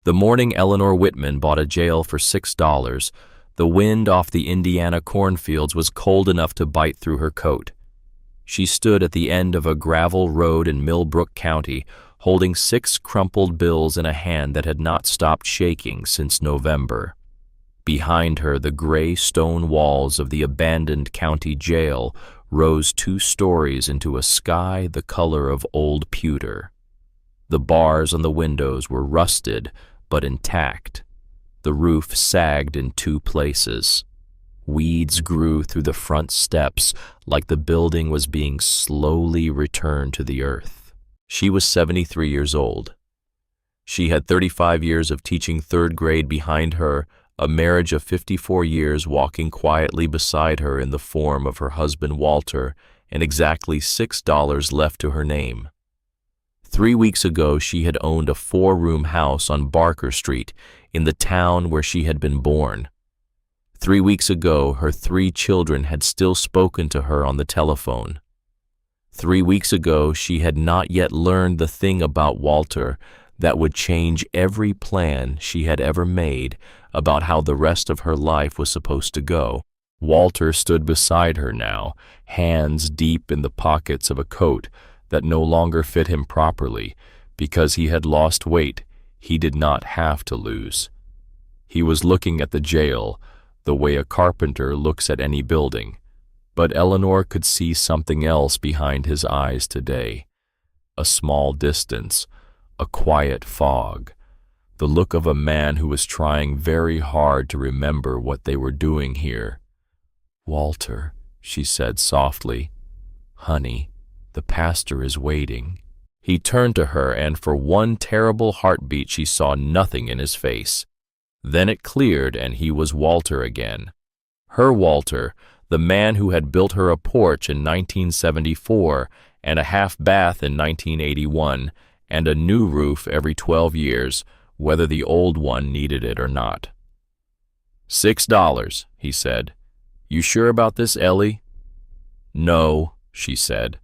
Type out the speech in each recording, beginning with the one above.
The morning Eleanor Whitman bought a jail for $6, the wind off the Indiana cornfields was cold enough to bite through her coat. She stood at the end of a gravel road in Millbrook County, holding 6 crumpled bills in a hand that had not stopped shaking since November. Behind her, the gray stone walls of the abandoned county jail rose 2 stories into a sky the color of old pewter. The bars on the windows were rusted but intact. The roof sagged in 2 places. Weeds grew through the front steps like the building was being slowly returned to the earth. She was 73 years old. She had 35 years of teaching 3rd grade behind her, a marriage of 54 years walking quietly beside her in the form of her husband Walter, and exactly $6 left to her name. 3 weeks ago, she had owned a 4-room house on Barker Street in the town where she had been born. 3 weeks ago, her 3 children had still spoken to her on the telephone. 3 weeks ago, she had not yet learned the thing about Walter that would change every plan she had ever made about how the rest of her life was supposed to go. Walter stood beside her now, hands deep in the pockets of a coat that no longer fit him properly because he had lost weight he did not have to lose. He was looking at the jail the way a carpenter looks at any building, but Eleanor could see something else behind his eyes today. A small distance, a quiet fog, the look of a man who was trying very hard to remember what they were doing here. "Walter," she said softly, "honey, the pastor is waiting." He turned to her, and for one terrible heartbeat she saw nothing in his face. Then it cleared, and he was Walter again. Her Walter, the man who had built her a porch in 1974 and a half bath in 1981 and a new roof every 12 years, whether the old one needed it or not. $6, he said. "You sure about this, Ellie?" "No," she said.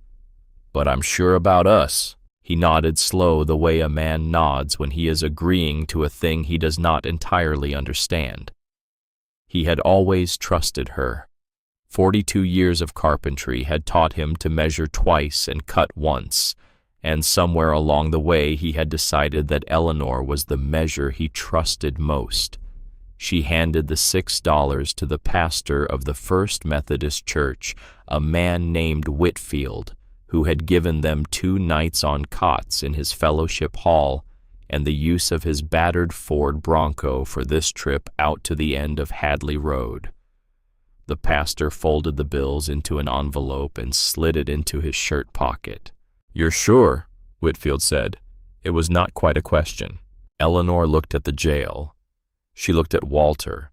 "But I'm sure about us." He nodded slow the way a man nods when he is agreeing to a thing he does not entirely understand. He had always trusted her. 42 years of carpentry had taught him to measure twice and cut once, and somewhere along the way he had decided that Eleanor was the measure he trusted most. She handed the $6 to the pastor of the First Methodist Church, a man named Whitfield, who had given them 2 nights on cots in his fellowship hall and the use of his battered Ford Bronco for this trip out to the end of Hadley Road. The pastor folded the bills into an envelope and slid it into his shirt pocket. "You're sure?" Whitfield said. It was not quite a question. Eleanor looked at the jail. She looked at Walter.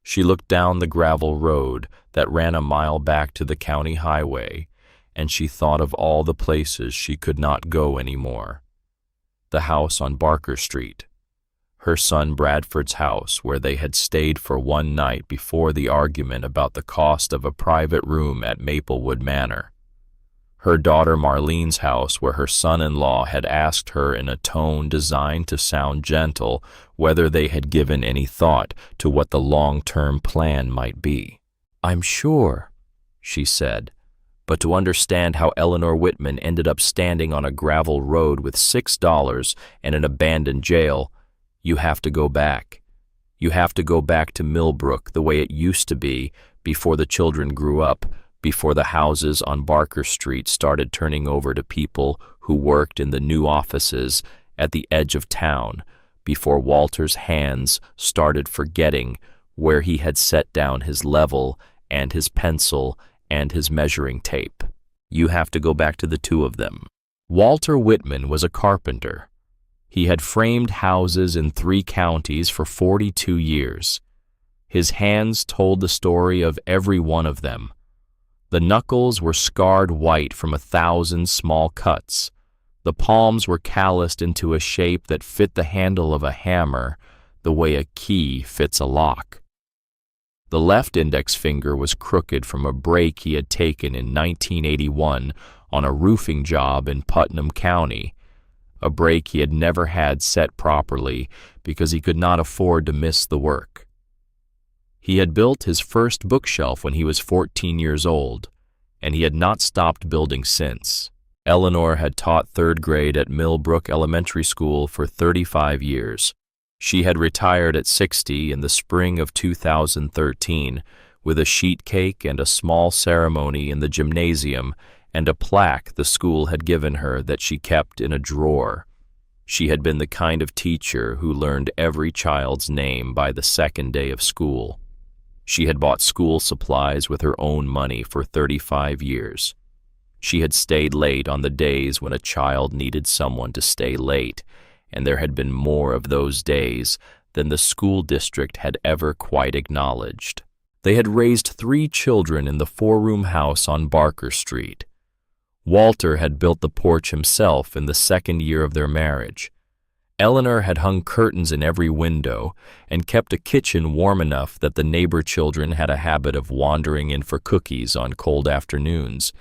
She looked down the gravel road that ran a mile back to the county highway, and she thought of all the places she could not go anymore. The house on Barker Street, her son Bradford's house where they had stayed for one night before the argument about the cost of a private room at Maplewood Manor, her daughter Marlene's house where her son-in-law had asked her in a tone designed to sound gentle whether they had given any thought to what the long-term plan might be. "I'm sure," she said. But to understand how Eleanor Whitman ended up standing on a gravel road with $6 and an abandoned jail, you have to go back. You have to go back to Millbrook the way it used to be before the children grew up, before the houses on Barker Street started turning over to people who worked in the new offices at the edge of town, before Walter's hands started forgetting where he had set down his level and his pencil and his measuring tape. You have to go back to the 2 of them. Walter Whitman was a carpenter. He had framed houses in 3 counties for 42 years. His hands told the story of every one of them. The knuckles were scarred white from 1,000 small cuts. The palms were calloused into a shape that fit the handle of a hammer, the way a key fits a lock. The left index finger was crooked from a break he had taken in 1981 on a roofing job in Putnam County, a break he had never had set properly because he could not afford to miss the work. He had built his first bookshelf when he was 14 years old, and he had not stopped building since. Eleanor had taught third grade at Millbrook Elementary School for 35 years. She had retired at 60 in the spring of 2013 with a sheet cake and a small ceremony in the gymnasium and a plaque the school had given her that she kept in a drawer. She had been the kind of teacher who learned every child's name by the second day of school. She had bought school supplies with her own money for 35 years. She had stayed late on the days when a child needed someone to stay late, and there had been more of those days than the school district had ever quite acknowledged. They had raised 3 children in the 4-room house on Barker Street. Walter had built the porch himself in the 2nd year of their marriage. Eleanor had hung curtains in every window and kept a kitchen warm enough that the neighbor children had a habit of wandering in for cookies on cold afternoons.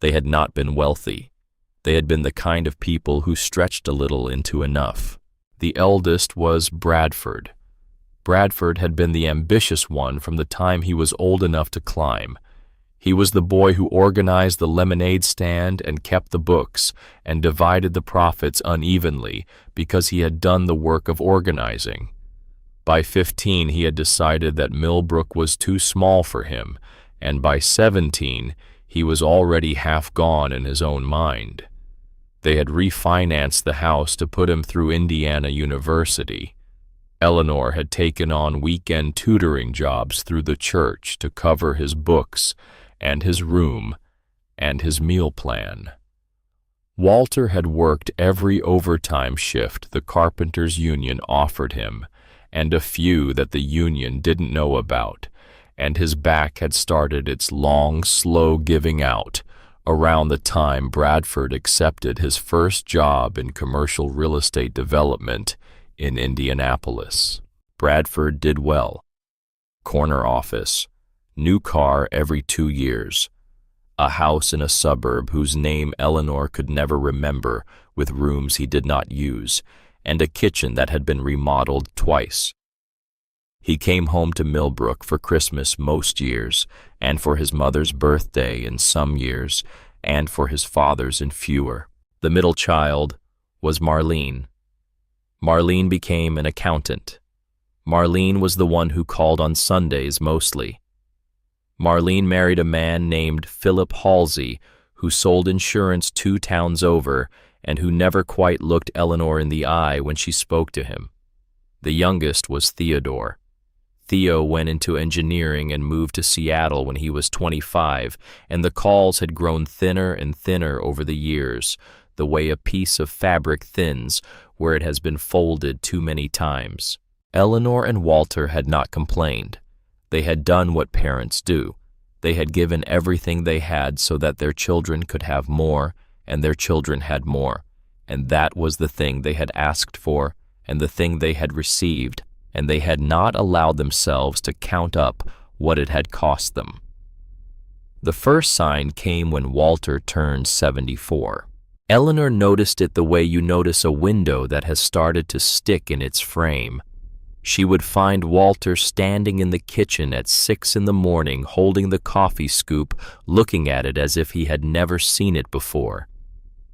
They had not been wealthy. They had been the kind of people who stretched a little into enough. The eldest was Bradford. Bradford had been the ambitious one from the time he was old enough to climb. He was the boy who organized the lemonade stand and kept the books and divided the profits unevenly because he had done the work of organizing. By 15, he had decided that Millbrook was too small for him, and by 17, he was already half gone in his own mind. They had refinanced the house to put him through Indiana University. Eleanor had taken on weekend tutoring jobs through the church to cover his books and his room and his meal plan. Walter had worked every overtime shift the Carpenters' Union offered him, and a few that the union didn't know about, and his back had started its long, slow giving out around the time Bradford accepted his first job in commercial real estate development in Indianapolis. Bradford did well. Corner office, new car every 2 years, a house in a suburb whose name Eleanor could never remember with rooms he did not use, and a kitchen that had been remodeled twice. He came home to Millbrook for Christmas most years, and for his mother's birthday in some years, and for his father's in fewer. The middle child was Marlene. Marlene became an accountant. Marlene was the one who called on Sundays mostly. Marlene married a man named Philip Halsey, who sold insurance 2 towns over and who never quite looked Eleanor in the eye when she spoke to him. The youngest was Theodore. Theo went into engineering and moved to Seattle when he was 25, and the calls had grown thinner and thinner over the years, the way a piece of fabric thins where it has been folded too many times. Eleanor and Walter had not complained. They had done what parents do. They had given everything they had so that their children could have more, and their children had more, and that was the thing they had asked for and the thing they had received, and they had not allowed themselves to count up what it had cost them. The first sign came when Walter turned 74. Eleanor noticed it the way you notice a window that has started to stick in its frame. She would find Walter standing in the kitchen at 6 in the morning holding the coffee scoop, looking at it as if he had never seen it before.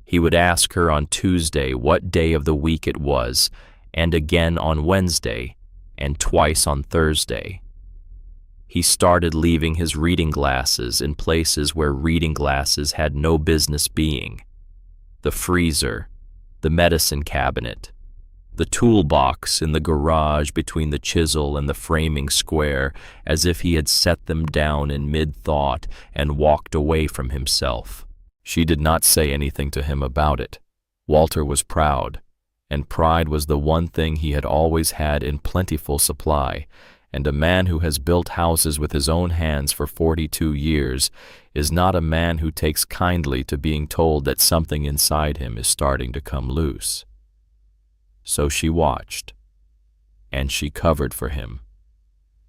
He would ask her on Tuesday what day of the week it was, and again on Wednesday, and twice on Thursday. He started leaving his reading glasses in places where reading glasses had no business being. The freezer, the medicine cabinet, the toolbox in the garage between the chisel and the framing square, as if he had set them down in mid-thought and walked away from himself. She did not say anything to him about it. Walter was proud, and pride was the one thing he had always had in plentiful supply, and a man who has built houses with his own hands for 42 years is not a man who takes kindly to being told that something inside him is starting to come loose. So she watched, and she covered for him.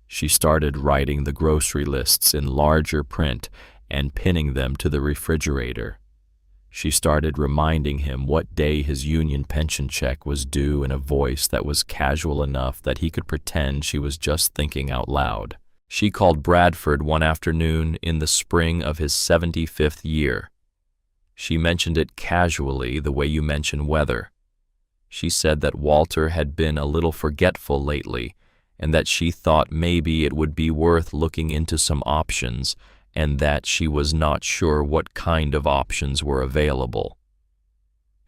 She started writing the grocery lists in larger print and pinning them to the refrigerator. She started reminding him what day his union pension check was due in a voice that was casual enough that he could pretend she was just thinking out loud. She called Bradford one afternoon in the spring of his 75th year. She mentioned it casually, the way you mention weather. She said that Walter had been a little forgetful lately, and that she thought maybe it would be worth looking into some options, and that she was not sure what kind of options were available.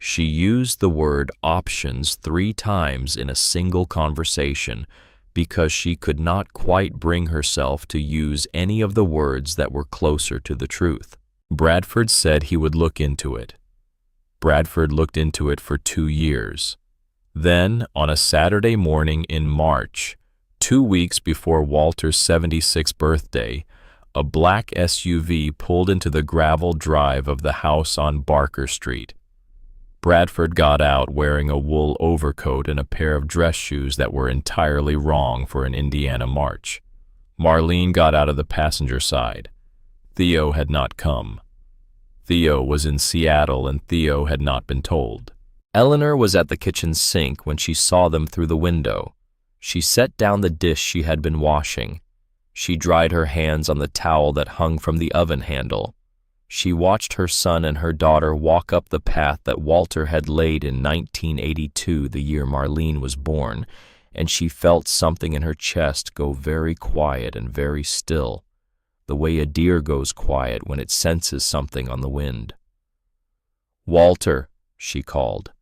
She used the word options 3 times in a single conversation because she could not quite bring herself to use any of the words that were closer to the truth. Bradford said he would look into it. Bradford looked into it for 2 years. Then, on a Saturday morning in March, 2 weeks before Walter's 76th birthday, a black SUV pulled into the gravel drive of the house on Barker Street. Bradford got out wearing a wool overcoat and a pair of dress shoes that were entirely wrong for an Indiana march. Marlene got out of the passenger side. Theo had not come. Theo was in Seattle and Theo had not been told. Eleanor was at the kitchen sink when she saw them through the window. She set down the dish she had been washing. She dried her hands on the towel that hung from the oven handle. She watched her son and her daughter walk up the path that Walter had laid in 1982, the year Marlene was born, and she felt something in her chest go very quiet and very still, the way a deer goes quiet when it senses something on the wind. "Walter," she called.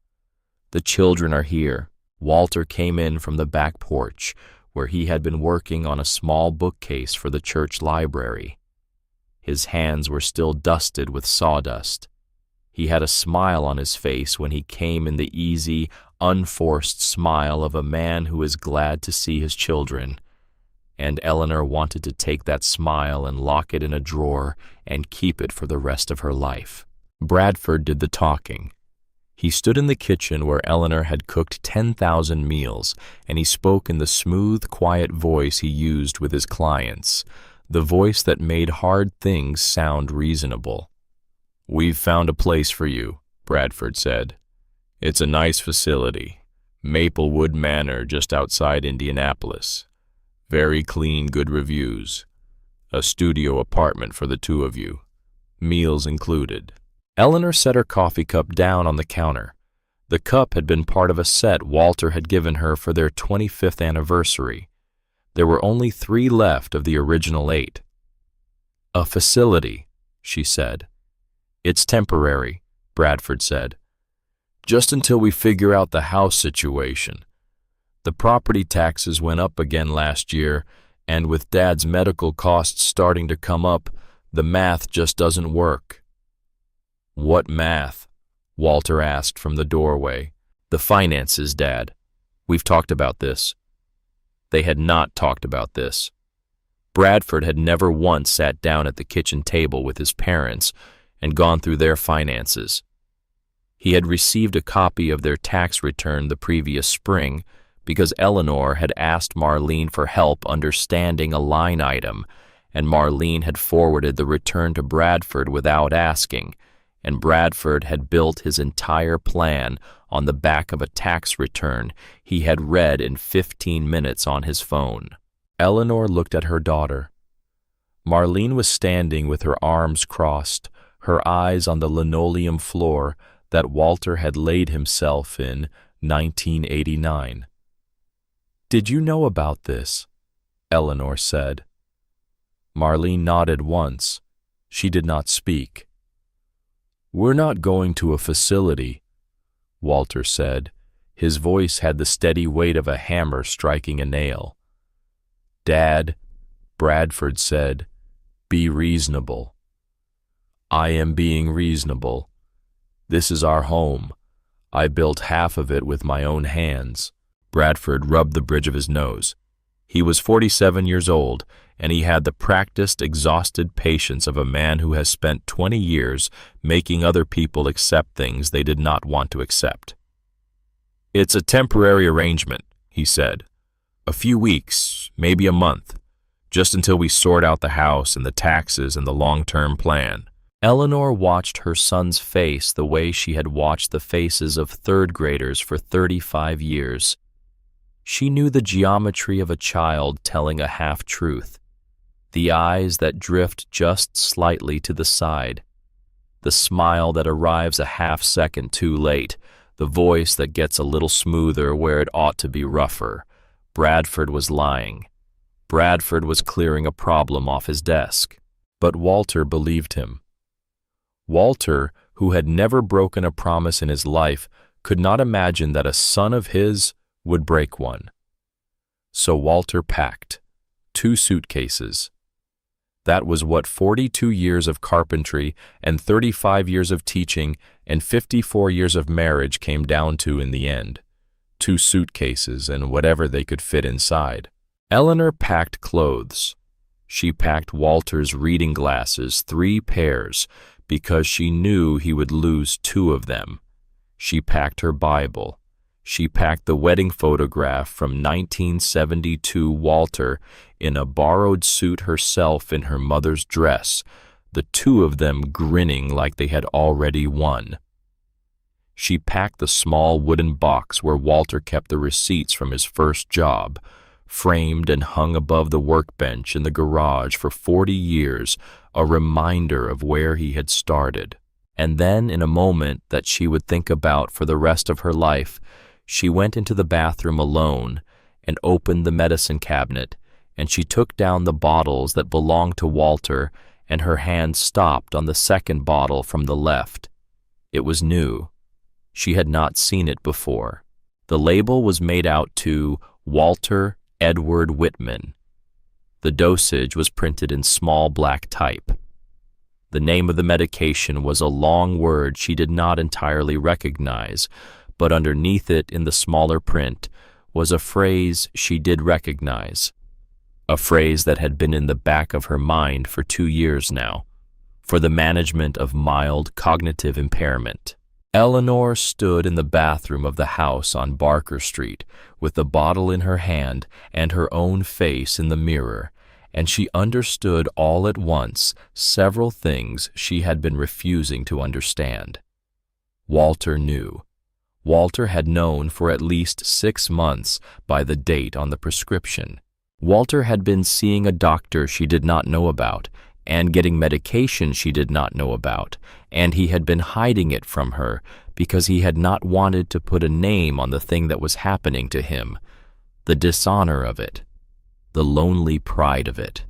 "The children are here." Walter came in from the back porch, where he had been working on a small bookcase for the church library. His hands were still dusted with sawdust. He had a smile on his face when he came, in the easy, unforced smile of a man who is glad to see his children. And Eleanor wanted to take that smile and lock it in a drawer and keep it for the rest of her life. Bradford did the talking. He stood in the kitchen where Eleanor had cooked 10,000 meals, and he spoke in the smooth, quiet voice he used with his clients, the voice that made hard things sound reasonable. "We've found a place for you," Bradford said. "It's a nice facility, Maplewood Manor just outside Indianapolis. Very clean, good reviews. A studio apartment for the 2 of you. Meals included." Eleanor set her coffee cup down on the counter. The cup had been part of a set Walter had given her for their 25th anniversary. There were only 3 left of the original 8. "A facility," she said. "It's temporary," Bradford said. "Just until we figure out the house situation. The property taxes went up again last year, and with Dad's medical costs starting to come up, the math just doesn't work." "What math?" Walter asked from the doorway. "The finances, Dad. We've talked about this." They had not talked about this. Bradford had never once sat down at the kitchen table with his parents and gone through their finances. He had received a copy of their tax return the previous spring because Eleanor had asked Marlene for help understanding a line item, and Marlene had forwarded the return to Bradford without asking, and Bradford had built his entire plan on the back of a tax return he had read in 15 minutes on his phone. Eleanor looked at her daughter. Marlene was standing with her arms crossed, her eyes on the linoleum floor that Walter had laid himself in 1989. "Did you know about this?" Eleanor said. Marlene nodded once. She did not speak. "We're not going to a facility," Walter said. His voice had the steady weight of a hammer striking a nail. "Dad," Bradford said, "be reasonable." "I am being reasonable. This is our home. I built half of it with my own hands." Bradford rubbed the bridge of his nose. He was 47 years old, and he had the practiced, exhausted patience of a man who has spent 20 years making other people accept things they did not want to accept. "It's a temporary arrangement," he said. "A few weeks, maybe a month, just until we sort out the house and the taxes and the long-term plan. Eleanor watched her son's face the way she had watched the faces of third graders for 35 years. She knew the geometry of a child telling a half-truth, the eyes that drift just slightly to the side, the smile that arrives a half-second too late, the voice that gets a little smoother where it ought to be rougher. Bradford was lying. Bradford was clearing a problem off his desk. But Walter believed him. Walter, who had never broken a promise in his life, could not imagine that a son of his would break one. So Walter packed 2 suitcases. That was what 42 years of carpentry and 35 years of teaching and 54 years of marriage came down to in the end. 2 suitcases and whatever they could fit inside. Eleanor packed clothes. She packed Walter's reading glasses, 3 pairs, because she knew he would lose 2 of them. She packed her Bible. She packed the wedding photograph from 1972 Walter in a borrowed suit herself in her mother's dress, the 2 of them grinning like they had already won. She packed the small wooden box where Walter kept the receipts from his first job, framed and hung above the workbench in the garage for 40 years, a reminder of where he had started. And then, in a moment that she would think about for the rest of her life, she went into the bathroom alone and opened the medicine cabinet, and she took down the bottles that belonged to Walter, and her hand stopped on the second bottle from the left. It was new. She had not seen it before. The label was made out to Walter Edward Whitman. The dosage was printed in small black type. The name of the medication was a long word she did not entirely recognize, but underneath it in the smaller print was a phrase she did recognize, a phrase that had been in the back of her mind for 2 years now, for the management of mild cognitive impairment. Eleanor stood in the bathroom of the house on Barker Street with the bottle in her hand and her own face in the mirror, and she understood all at once several things she had been refusing to understand. Walter knew. Walter had known for at least 6 months by the date on the prescription. Walter had been seeing a doctor she did not know about, and getting medication she did not know about, and he had been hiding it from her because he had not wanted to put a name on the thing that was happening to him, the dishonor of it, the lonely pride of it.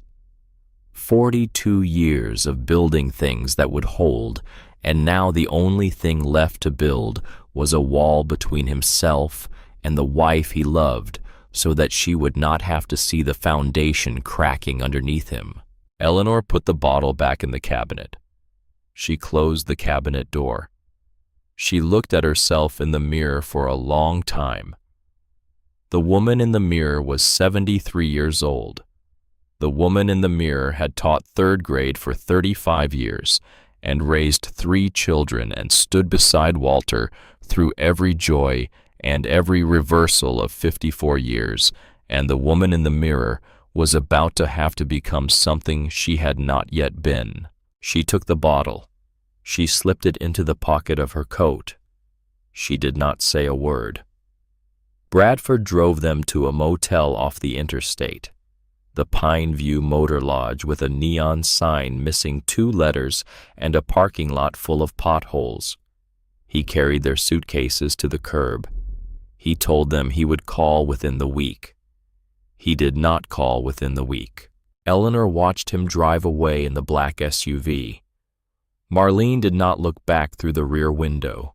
42 years of building things that would hold, and now the only thing left to build was a wall between himself and the wife he loved, so that she would not have to see the foundation cracking underneath him. Eleanor put the bottle back in the cabinet. She closed the cabinet door. She looked at herself in the mirror for a long time. The woman in the mirror was 73 years old. The woman in the mirror had taught 3rd grade for 35 years and raised 3 children and stood beside Walter through every joy and every reversal of 54 years, and the woman in the mirror was about to have to become something she had not yet been. She took the bottle. She slipped it into the pocket of her coat. She did not say a word. Bradford drove them to a motel off the interstate, the Pine View Motor Lodge with a neon sign missing 2 letters and a parking lot full of potholes. He carried their suitcases to the curb. He told them he would call within the week. He did not call within the week. Eleanor watched him drive away in the black SUV. Marlene did not look back through the rear window.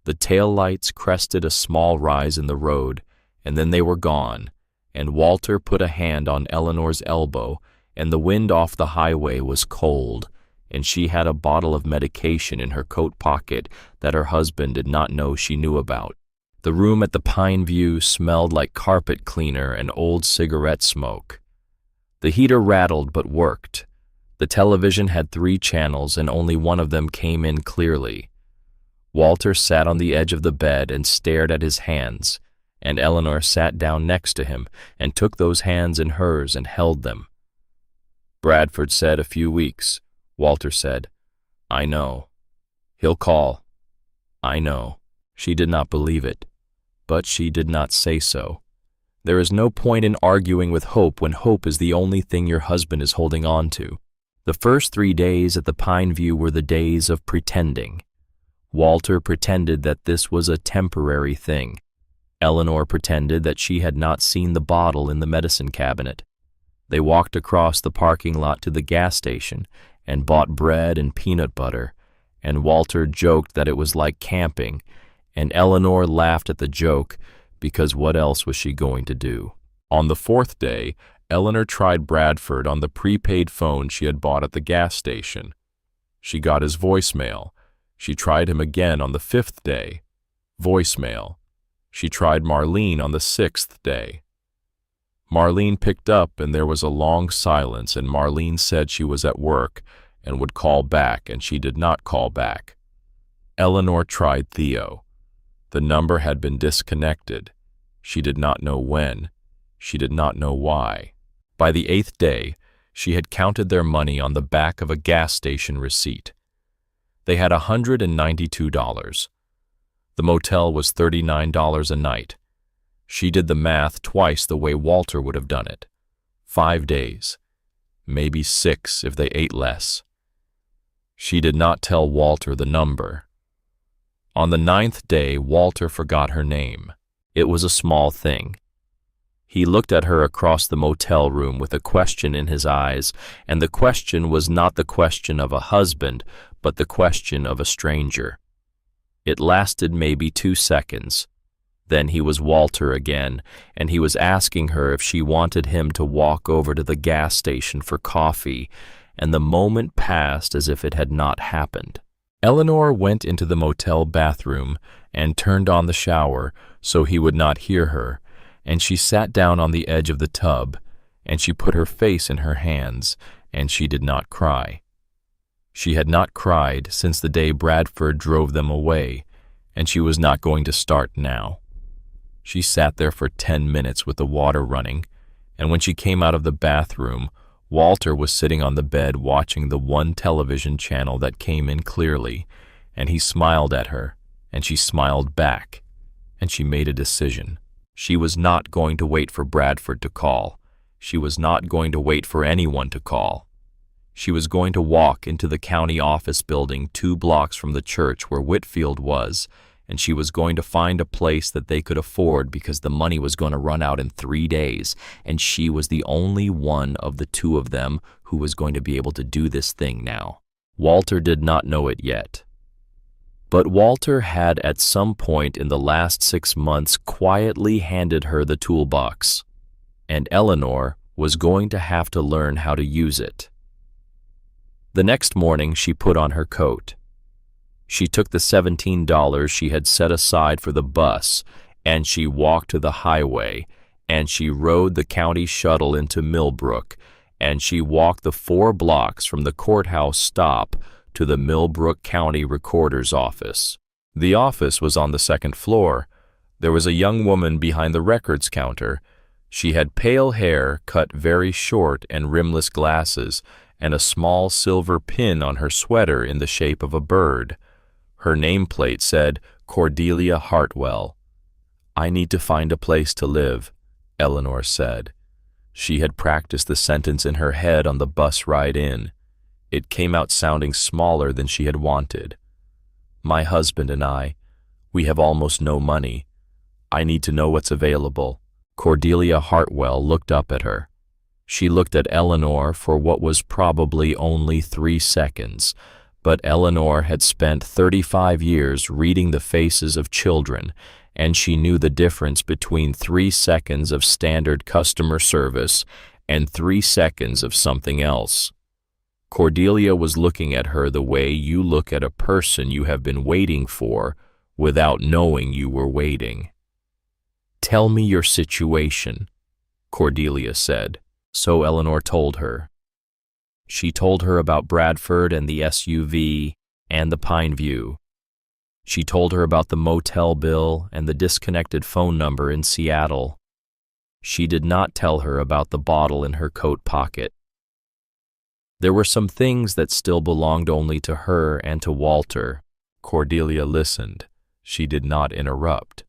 The taillights crested a small rise in the road, and then they were gone, and Walter put a hand on Eleanor's elbow, and the wind off the highway was cold, and she had a bottle of medication in her coat pocket that her husband did not know she knew about. The room at the Pine View smelled like carpet cleaner and old cigarette smoke. The heater rattled but worked. The television had 3 channels and only one of them came in clearly. Walter sat on the edge of the bed and stared at his hands, and Eleanor sat down next to him and took those hands in hers and held them. Bradford said a few weeks, Walter said. I know. He'll call. I know. She did not believe it, but she did not say so. There is no point in arguing with hope when hope is the only thing your husband is holding on to. The first 3 days at the Pine View were the days of pretending. Walter pretended that this was a temporary thing. Eleanor pretended that she had not seen the bottle in the medicine cabinet. They walked across the parking lot to the gas station and bought bread and peanut butter, and Walter joked that it was like camping, and Eleanor laughed at the joke because what else was she going to do? On the 4th day, Eleanor tried Bradford on the prepaid phone she had bought at the gas station. She got his voicemail. She tried him again on the 5th day. Voicemail. She tried Marlene on the 6th day. Marlene picked up and there was a long silence, and Marlene said she was at work and would call back, and she did not call back. Eleanor tried Theo. The number had been disconnected. She did not know when. She did not know why. By the 8th day, she had counted their money on the back of a gas station receipt. They had $192. The motel was $39 a night. She did the math twice the way Walter would have done it. 5 days. Maybe 6 if they ate less. She did not tell Walter the number. On the 9th day, Walter forgot her name. It was a small thing. He looked at her across the motel room with a question in his eyes, and the question was not the question of a husband, but the question of a stranger. It lasted maybe 2 seconds. Then he was Walter again, and he was asking her if she wanted him to walk over to the gas station for coffee, and the moment passed as if it had not happened. Eleanor went into the motel bathroom and turned on the shower so he would not hear her, and she sat down on the edge of the tub, and she put her face in her hands, and she did not cry. She had not cried since the day Bradford drove them away, and she was not going to start now. She sat there for 10 minutes with the water running, and when she came out of the bathroom, Walter was sitting on the bed watching the one television channel that came in clearly, and he smiled at her, and she smiled back, and she made a decision. She was not going to wait for Bradford to call. She was not going to wait for anyone to call. She was going to walk into the county office building 2 blocks from the church where Whitfield was, and she was going to find a place that they could afford because the money was going to run out in 3 days, and she was the only one of the 2 of them who was going to be able to do this thing now. Walter did not know it yet. But Walter had at some point in the last 6 months quietly handed her the toolbox, and Eleanor was going to have to learn how to use it. The next morning she put on her coat. She took the $17 she had set aside for the bus, and she walked to the highway, and she rode the county shuttle into Millbrook, and she walked the 4 blocks from the courthouse stop to the Millbrook County Recorder's office. The office was on the 2nd floor. There was a young woman behind the records counter. She had pale hair cut very short and rimless glasses, and a small silver pin on her sweater in the shape of a bird. Her nameplate said, Cordelia Hartwell. "I need to find a place to live," Eleanor said. She had practiced the sentence in her head on the bus ride in. It came out sounding smaller than she had wanted. "My husband and I, we have almost no money. I need to know what's available." Cordelia Hartwell looked up at her. She looked at Eleanor for what was probably only 3 seconds, but Eleanor had spent 35 years reading the faces of children, and she knew the difference between 3 seconds of standard customer service and 3 seconds of something else. Cordelia was looking at her the way you look at a person you have been waiting for without knowing you were waiting. "Tell me your situation," Cordelia said. So Eleanor told her. She told her about Bradford and the SUV and the Pine View. She told her about the motel bill and the disconnected phone number in Seattle. She did not tell her about the bottle in her coat pocket. There were some things that still belonged only to her and to Walter. Cordelia listened. She did not interrupt.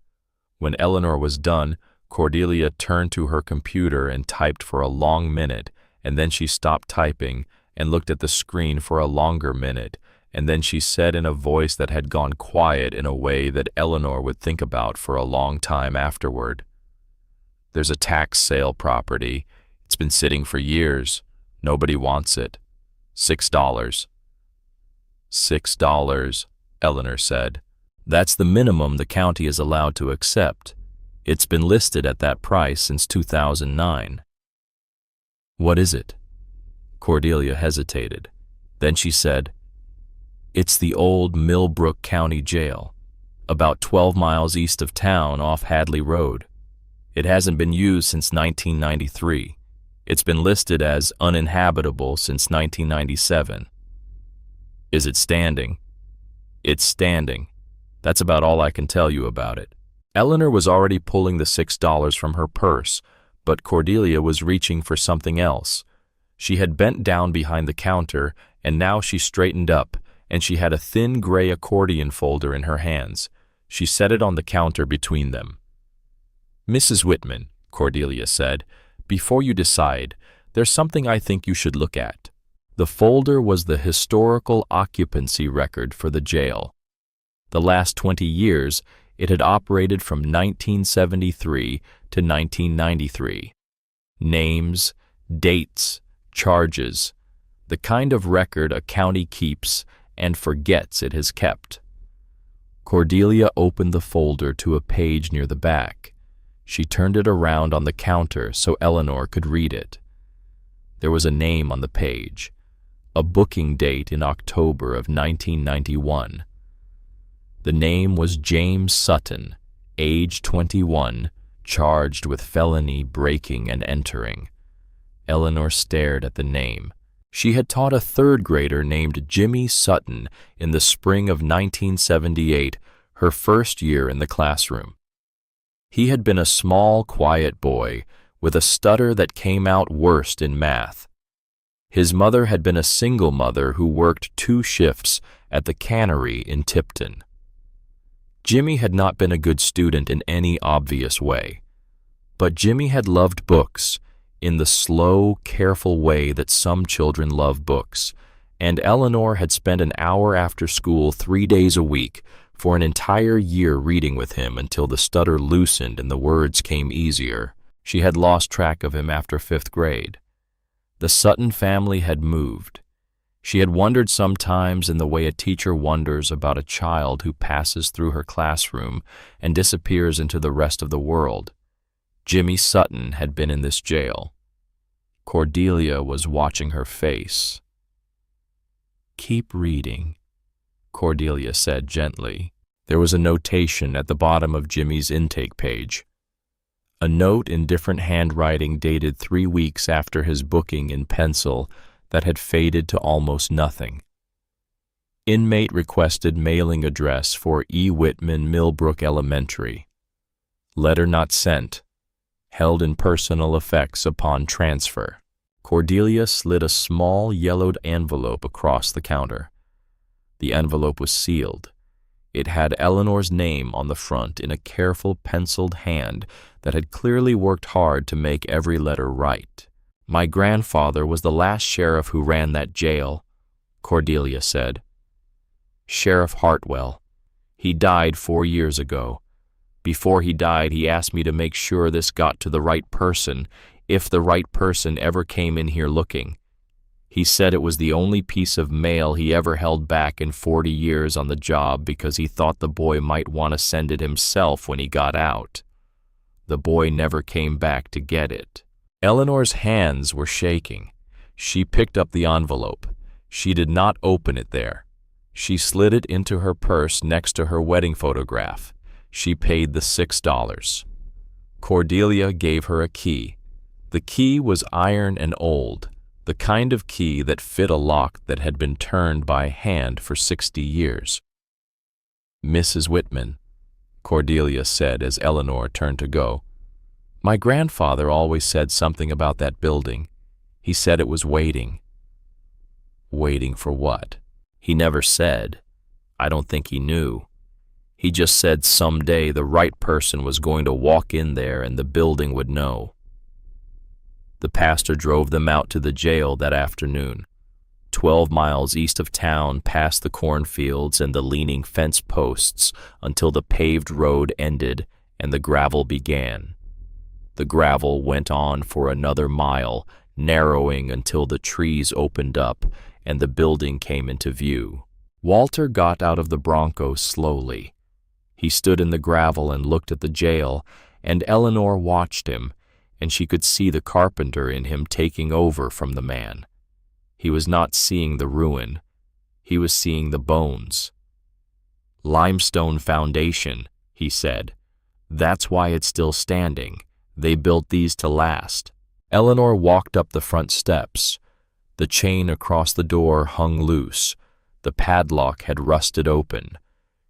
When Eleanor was done, Cordelia turned to her computer and typed for a long minute, and then she stopped typing and looked at the screen for a longer minute, and then she said in a voice that had gone quiet in a way that Eleanor would think about for a long time afterward. "There's a tax sale property. It's been sitting for years. Nobody wants it. $6. $6, Eleanor said. That's the minimum the county is allowed to accept. It's been listed at that price since 2009. What is it? Cordelia hesitated. Then she said, It's the old Millbrook County Jail, about 12 miles east of town off Hadley Road. It hasn't been used since 1993. It's been listed as uninhabitable since 1997. Is it standing? It's standing. That's about all I can tell you about it. Eleanor was already pulling the $6 from her purse, but Cordelia was reaching for something else. She had bent down behind the counter, and now she straightened up, and she had a thin gray accordion folder in her hands. She set it on the counter between them. Mrs. Whitman, Cordelia said, before you decide, there's something I think you should look at. The folder was the historical occupancy record for the jail. The last 20 years, it had operated from 1973 to 1993. Names, dates, charges, the kind of record a county keeps and forgets it has kept. Cordelia opened the folder to a page near the back. She turned it around on the counter so Eleanor could read it. There was a name on the page, a booking date in October of 1991. The name was James Sutton, age 21, charged with felony breaking and entering. Eleanor stared at the name. She had taught a third grader named Jimmy Sutton in the spring of 1978, her first year in the classroom. He had been a small, quiet boy with a stutter that came out worst in math. His mother had been a single mother who worked 2 shifts at the cannery in Tipton. Jimmy had not been a good student in any obvious way, but Jimmy had loved books in the slow, careful way that some children love books, and Eleanor had spent an hour after school 3 days a week for an entire year reading with him until the stutter loosened and the words came easier. She had lost track of him after 5th grade. The Sutton family had moved. She had wondered sometimes in the way a teacher wonders about a child who passes through her classroom and disappears into the rest of the world. Jimmy Sutton had been in this jail. Cordelia was watching her face. Keep reading, Cordelia said gently. There was a notation at the bottom of Jimmy's intake page. A note in different handwriting dated 3 weeks after his booking in pencil that had faded to almost nothing. Inmate requested mailing address for E. Whitman, Millbrook Elementary. Letter not sent. Held in personal effects upon transfer. Cordelia slid a small yellowed envelope across the counter. The envelope was sealed. It had Eleanor's name on the front in a careful penciled hand that had clearly worked hard to make every letter right. My grandfather was the last sheriff who ran that jail, Cordelia said. Sheriff Hartwell. He died 4 years ago. Before he died, he asked me to make sure this got to the right person, if the right person ever came in here looking. He said it was the only piece of mail he ever held back in 40 years on the job because he thought the boy might want to send it himself when he got out. The boy never came back to get it. Eleanor's hands were shaking. She picked up the envelope. She did not open it there. She slid it into her purse next to her wedding photograph. She paid the $6. Cordelia gave her a key. The key was iron and old, the kind of key that fit a lock that had been turned by hand for 60 years. Mrs. Whitman, Cordelia said as Eleanor turned to go. My grandfather always said something about that building. He said it was waiting. Waiting for what? He never said. I don't think he knew. He just said someday the right person was going to walk in there and the building would know. The pastor drove them out to the jail that afternoon, 12 miles east of town, past the cornfields and the leaning fence posts, until the paved road ended and the gravel began. The gravel went on for another mile, narrowing until the trees opened up and the building came into view. Walter got out of the Bronco slowly. He stood in the gravel and looked at the jail, and Eleanor watched him, and she could see the carpenter in him taking over from the man. He was not seeing the ruin. He was seeing the bones. "Limestone foundation," he said. "That's why it's still standing. They built these to last." Eleanor walked up the front steps. The chain across the door hung loose. The padlock had rusted open.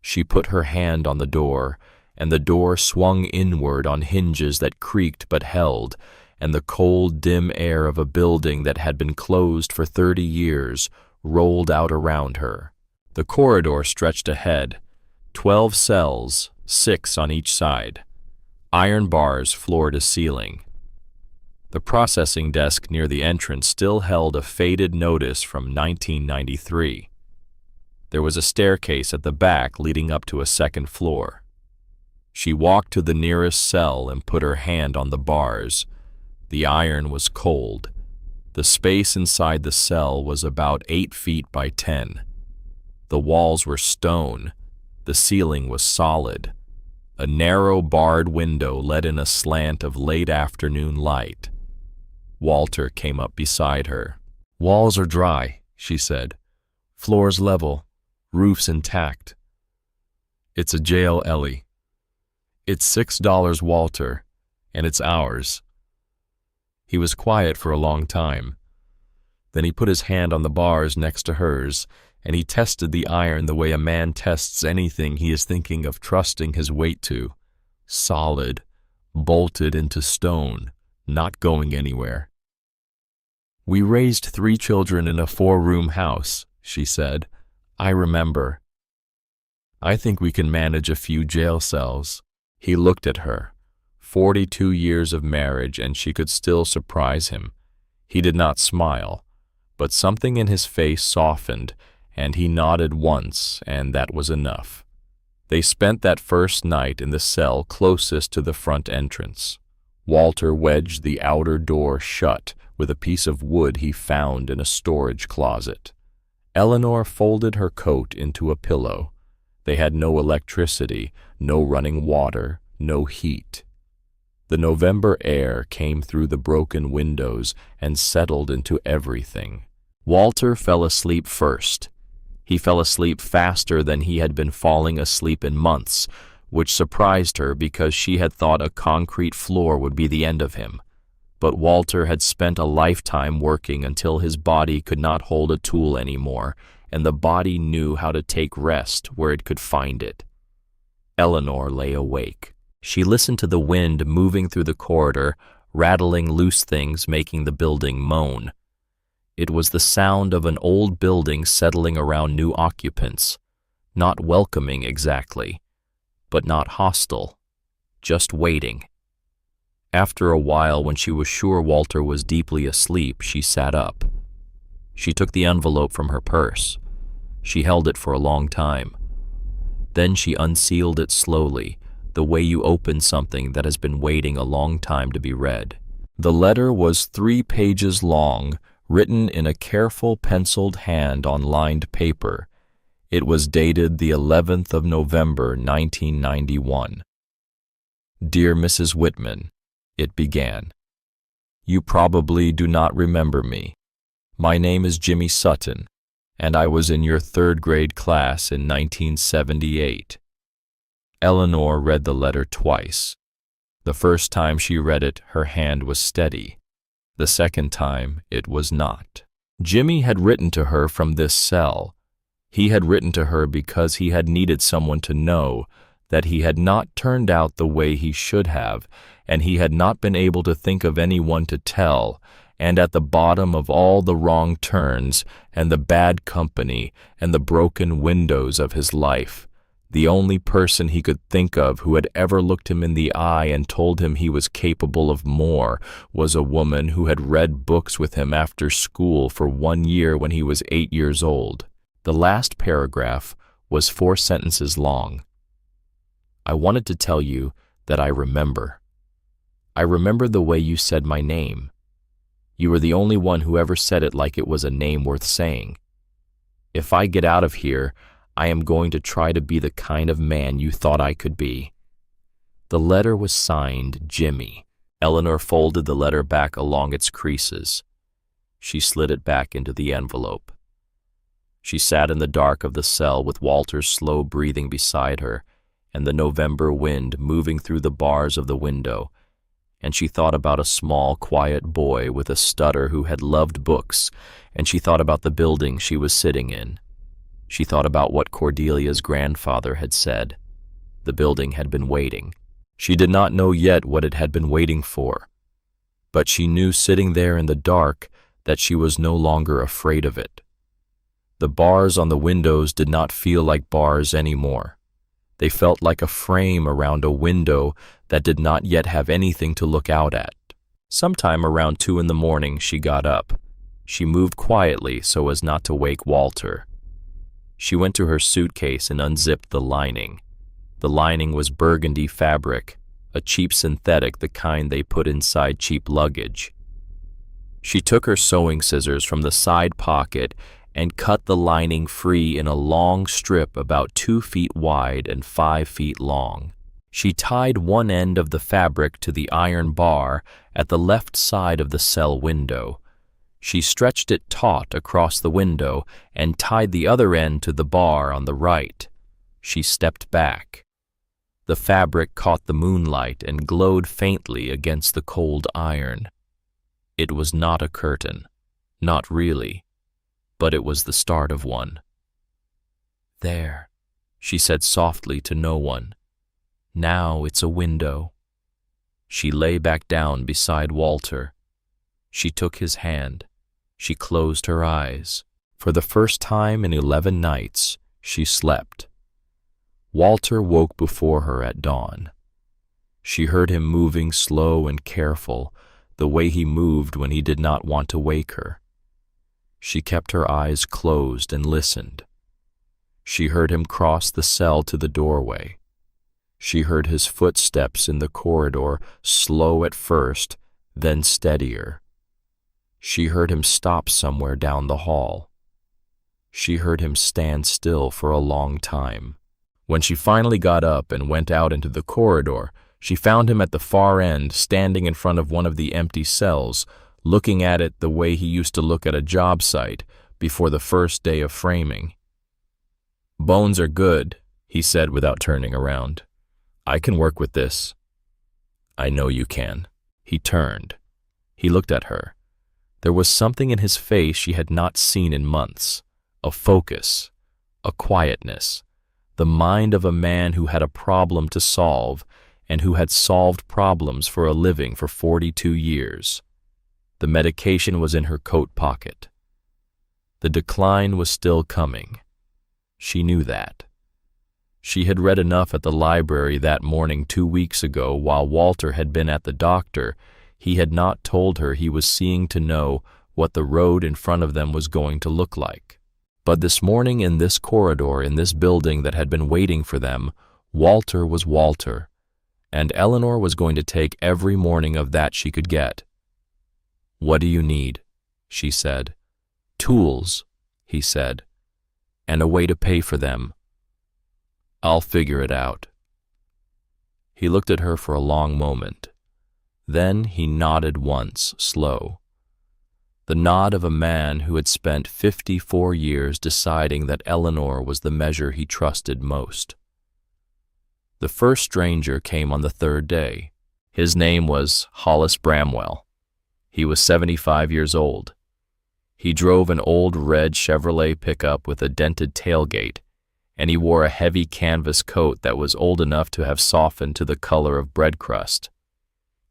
She put her hand on the door, and the door swung inward on hinges that creaked but held, and the cold, dim air of a building that had been closed for 30 years rolled out around her. The corridor stretched ahead, 12 cells, 6 on each side, iron bars floor to ceiling. The processing desk near the entrance still held a faded notice from 1993. There was a staircase at the back leading up to a second floor. She walked to the nearest cell and put her hand on the bars. The iron was cold. The space inside the cell was about 8 feet by 10. The walls were stone. The ceiling was solid. A narrow barred window let in a slant of late afternoon light. Walter came up beside her. "Walls are dry," she said. "Floors level. Roof's intact. It's a jail, Ellie. It's $6, Walter, and it's ours." He was quiet for a long time. Then he put his hand on the bars next to hers, and he tested the iron the way a man tests anything he is thinking of trusting his weight to. Solid, bolted into stone, not going anywhere. "We raised 3 children in a 4-room house," she said. "I remember. I think we can manage a few jail cells." He looked at her. 42 years of marriage, and she could still surprise him. He did not smile, but something in his face softened, and he nodded once, and that was enough. They spent that first night in the cell closest to the front entrance. Walter wedged the outer door shut with a piece of wood he found in a storage closet. Eleanor folded her coat into a pillow. They had no electricity, no running water, no heat. The November air came through the broken windows and settled into everything. Walter fell asleep first. He fell asleep faster than he had been falling asleep in months, which surprised her because she had thought a concrete floor would be the end of him. But Walter had spent a lifetime working until his body could not hold a tool anymore, and the body knew how to take rest where it could find it. Eleanor lay awake. She listened to the wind moving through the corridor, rattling loose things, making the building moan. It was the sound of an old building settling around new occupants, not welcoming exactly, but not hostile, just waiting. After a while, when she was sure Walter was deeply asleep, she sat up. She took the envelope from her purse. She held it for a long time. Then she unsealed it slowly, the way you open something that has been waiting a long time to be read. The letter was 3 pages long, written in a careful penciled hand on lined paper. It was dated the 11th of November, 1991. "Dear Mrs. Whitman," it began. "You probably do not remember me. My name is Jimmy Sutton, and I was in your 3rd grade class in 1978. Eleanor read the letter twice. The first time she read it, her hand was steady. The second time, it was not. Jimmy had written to her from this cell. He had written to her because he had needed someone to know that he had not turned out the way he should have, and he had not been able to think of anyone to tell, and at the bottom of all the wrong turns and the bad company and the broken windows of his life, the only person he could think of who had ever looked him in the eye and told him he was capable of more was a woman who had read books with him after school for 1 year when he was 8 years old. The last paragraph was 4 sentences long. I wanted to tell you that I remember. I remember the way you said my name. You were the only one who ever said it like it was a name worth saying. If I get out of here, I am going to try to be the kind of man you thought I could be. The letter was signed Jimmy. Eleanor folded the letter back along its creases. She slid it back into the envelope. She sat in the dark of the cell with Walter's slow breathing beside her and the November wind moving through the bars of the window, and she thought about a small, quiet boy with a stutter who had loved books, and she thought about the building she was sitting in. She thought about what Cordelia's grandfather had said. The building had been waiting. She did not know yet what it had been waiting for, but she knew sitting there in the dark that she was no longer afraid of it. The bars on the windows did not feel like bars anymore. They felt like a frame around a window that did not yet have anything to look out at. Sometime around 2 in the morning, she got up. She moved quietly so as not to wake Walter. She went to her suitcase and unzipped the lining. The lining was burgundy fabric, a cheap synthetic, the kind they put inside cheap luggage. She took her sewing scissors from the side pocket and cut the lining free in a long strip about 2 feet wide and 5 feet long. She tied one end of the fabric to the iron bar at the left side of the cell window. She stretched it taut across the window and tied the other end to the bar on the right. She stepped back. The fabric caught the moonlight and glowed faintly against the cold iron. It was not a curtain, not really, but it was the start of one. "There," she said softly to no one. "Now it's a window." She lay back down beside Walter. She took his hand. She closed her eyes. For the first time in 11 nights, she slept. Walter woke before her at dawn. She heard him moving slow and careful, the way he moved when he did not want to wake her. She kept her eyes closed and listened. She heard him cross the cell to the doorway. She heard his footsteps in the corridor, slow at first, then steadier. She heard him stop somewhere down the hall. She heard him stand still for a long time. When she finally got up and went out into the corridor, she found him at the far end, standing in front of one of the empty cells, looking at it the way he used to look at a job site before the first day of framing. "Bones are good," he said without turning around. "I can work with this." "I know you can." He turned. He looked at her. There was something in his face she had not seen in months, a focus, a quietness, the mind of a man who had a problem to solve and who had solved problems for a living for 42 years. The medication was in her coat pocket. The decline was still coming. She knew that. She had read enough at the library that morning 2 weeks ago while Walter had been at the doctor. He had not told her he was seeing to know what the road in front of them was going to look like. But this morning in this corridor, in this building that had been waiting for them, Walter was Walter, and Eleanor was going to take every morning of that she could get. "What do you need?" she said. "Tools," he said, "and a way to pay for them." "I'll figure it out." He looked at her for a long moment. Then he nodded once, slow. The nod of a man who had spent 54 years deciding that Eleanor was the measure he trusted most. The first stranger came on the 3rd day. His name was Hollis Bramwell. He was 75 years old. He drove an old red Chevrolet pickup with a dented tailgate, and he wore a heavy canvas coat that was old enough to have softened to the color of bread crust.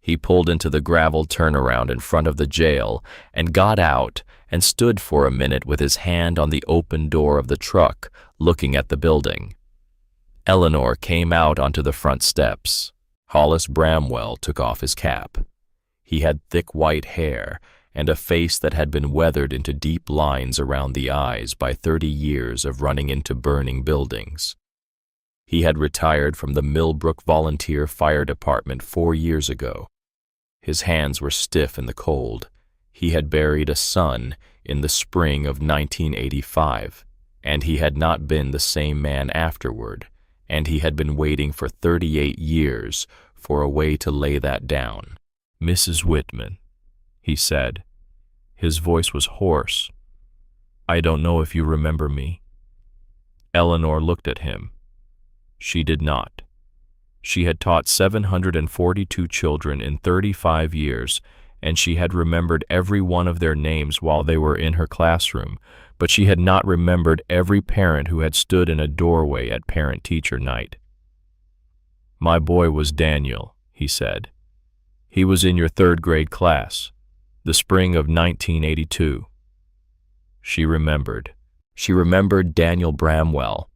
He pulled into the gravel turnaround in front of the jail and got out and stood for a minute with his hand on the open door of the truck, looking at the building. Eleanor came out onto the front steps. Hollis Bramwell took off his cap. He had thick white hair and a face that had been weathered into deep lines around the eyes by 30 years of running into burning buildings. He had retired from the Millbrook Volunteer Fire Department 4 years ago. His hands were stiff in the cold. He had buried a son in the spring of 1985, and he had not been the same man afterward, and he had been waiting for 38 years for a way to lay that down. "Mrs. Whitman," he said. His voice was hoarse. "I don't know if you remember me." Eleanor looked at him. She did not. She had taught 742 children in 35 years, and she had remembered every one of their names while they were in her classroom, but she had not remembered every parent who had stood in a doorway at parent-teacher night. "My boy was Daniel," he said. "He was in your 3rd grade class, the spring of 1982. She remembered. She remembered Daniel Bramwell,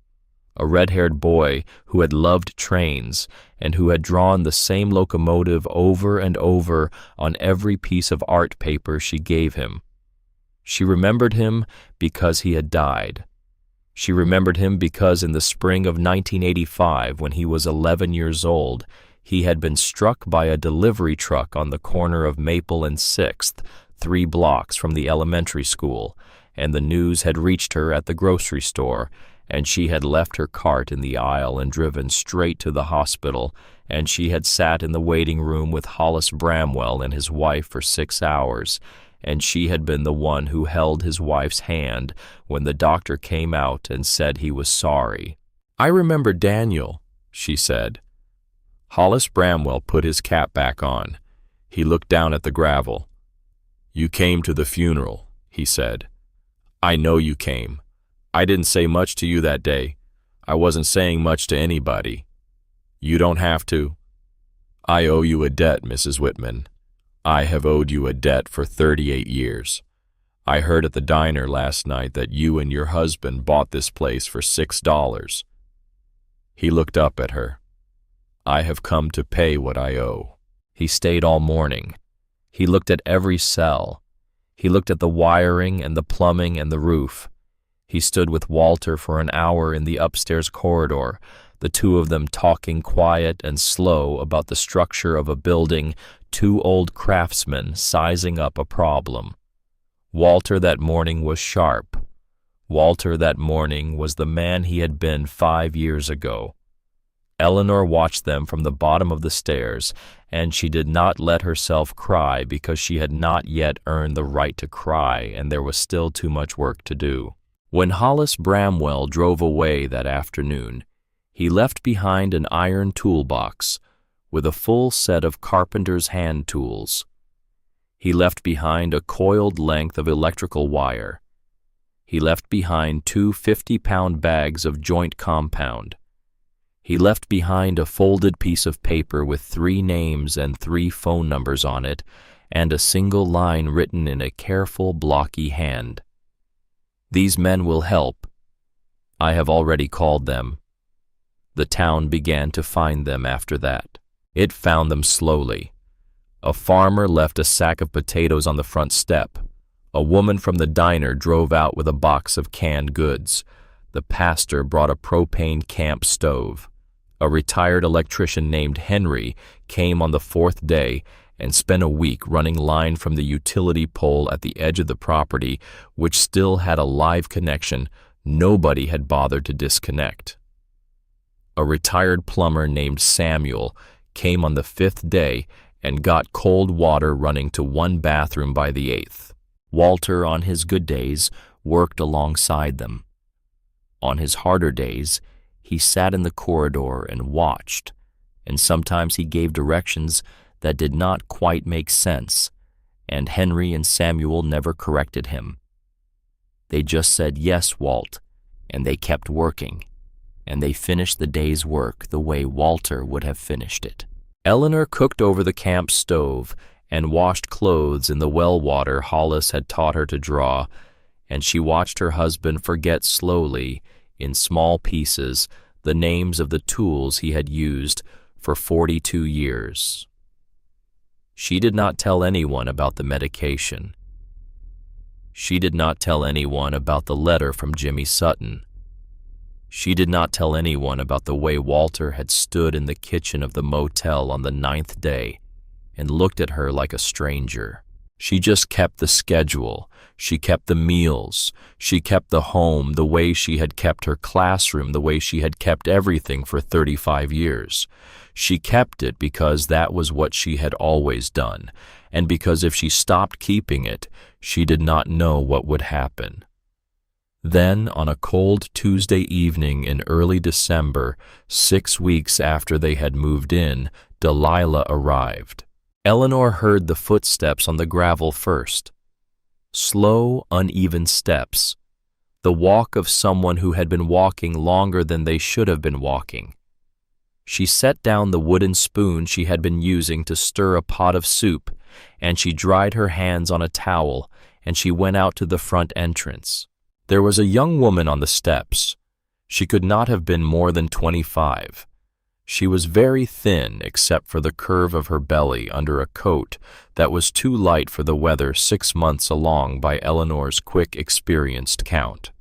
a red-haired boy who had loved trains and who had drawn the same locomotive over and over on every piece of art paper she gave him. She remembered him because he had died. She remembered him because in the spring of 1985, when he was 11 years old, he had been struck by a delivery truck on the corner of Maple and 6th, 3 blocks from the elementary school, and the news had reached her at the grocery store, and she had left her cart in the aisle and driven straight to the hospital, and she had sat in the waiting room with Hollis Bramwell and his wife for 6 hours, and she had been the one who held his wife's hand when the doctor came out and said he was sorry. "I remember Daniel," she said. Hollis Bramwell put his cap back on. He looked down at the gravel. "You came to the funeral," he said. "I know you came. I didn't say much to you that day. I wasn't saying much to anybody. You don't have to. I owe you a debt, Mrs. Whitman. I have owed you a debt for 38 years. I heard at the diner last night that you and your husband bought this place for $6. He looked up at her. "I have come to pay what I owe." He stayed all morning. He looked at every cell. He looked at the wiring and the plumbing and the roof. He stood with Walter for an hour in the upstairs corridor, the two of them talking quiet and slow about the structure of a building, 2 old craftsmen sizing up a problem. Walter that morning was sharp. Walter that morning was the man he had been 5 years ago. Eleanor watched them from the bottom of the stairs, and she did not let herself cry because she had not yet earned the right to cry, and there was still too much work to do. When Hollis Bramwell drove away that afternoon, he left behind an iron toolbox with a full set of carpenter's hand tools. He left behind a coiled length of electrical wire. He left behind 2 50-pound bags of joint compound. He left behind a folded piece of paper with 3 names and 3 phone numbers on it, and a single line written in a careful, blocky hand. "These men will help. I have already called them." The town began to find them after that. It found them slowly. A farmer left a sack of potatoes on the front step. A woman from the diner drove out with a box of canned goods. The pastor brought a propane camp stove. A retired electrician named Henry came on the 4th day and spent a week running line from the utility pole at the edge of the property, which still had a live connection. Nobody had bothered to disconnect. A retired plumber named Samuel came on the 5th day and got cold water running to 1 bathroom by the 8th. Walter, on his good days, worked alongside them. On his harder days, he sat in the corridor and watched, and sometimes he gave directions that did not quite make sense, and Henry and Samuel never corrected him. They just said, "Yes, Walt," and they kept working, and they finished the day's work the way Walter would have finished it. Eleanor cooked over the camp stove and washed clothes in the well water Hollis had taught her to draw, and she watched her husband forget slowly, in small pieces, the names of the tools he had used for 42 years. She did not tell anyone about the medication. She did not tell anyone about the letter from Jimmy Sutton. She did not tell anyone about the way Walter had stood in the kitchen of the motel on the 9th day and looked at her like a stranger. She just kept the schedule. She kept the meals. She kept the home the way she had kept her classroom, the way she had kept everything for 35 years. She kept it because that was what she had always done, and because if she stopped keeping it, she did not know what would happen. Then, on a cold Tuesday evening in early December, 6 weeks after they had moved in, Delilah arrived. Eleanor heard the footsteps on the gravel first. Slow, uneven steps. The walk of someone who had been walking longer than they should have been walking. She set down the wooden spoon she had been using to stir a pot of soup, and she dried her hands on a towel, and she went out to the front entrance. There was a young woman on the steps. She could not have been more than 25. She was very thin except for the curve of her belly under a coat that was too light for the weather 6 months along by Eleanor's quick, experienced count.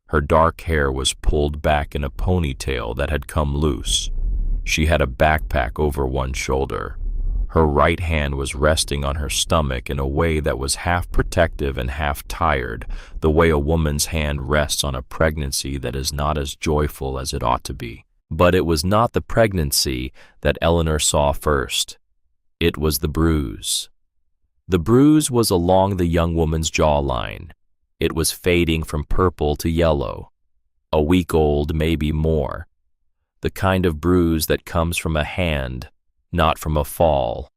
Her dark hair was pulled back in a ponytail that had come loose. She had a backpack over one shoulder. Her right hand was resting on her stomach in a way that was half protective and half tired, the way a woman's hand rests on a pregnancy that is not as joyful as it ought to be. But it was not the pregnancy that Eleanor saw first. It was the bruise. The bruise was along the young woman's jawline. It was fading from purple to yellow. A week old, maybe more. The kind of bruise that comes from a hand, not from a fall.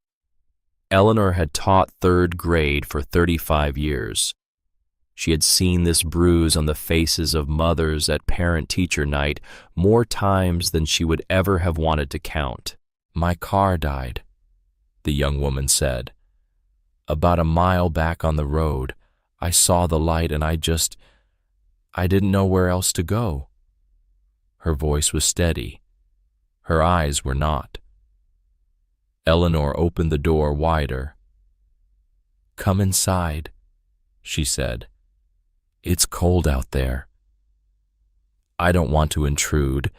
Eleanor had taught 3rd grade for 35 years. She had seen this bruise on the faces of mothers at parent-teacher night more times than she would ever have wanted to count. "My car died," the young woman said. "About a mile back on the road. I saw the light and I didn't know where else to go." Her voice was steady. Her eyes were not. Eleanor opened the door wider. "Come inside," she said. "It's cold out there." "I don't want to intrude.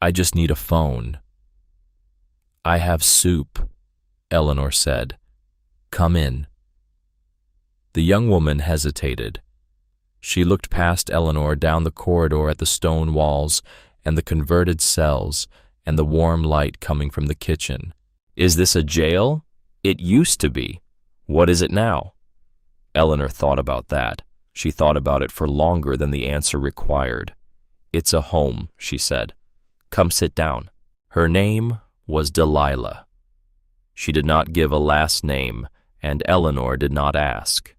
I just need a phone." "I have soup," Eleanor said. "Come in." The young woman hesitated. She looked past Eleanor down the corridor at the stone walls and the converted cells and the warm light coming from the kitchen. "Is this a jail? It used to be. What is it now?" Eleanor thought about that. She thought about it for longer than the answer required. "It's a home," she said. "Come sit down." Her name was Delilah. She did not give a last name, and Eleanor did not ask.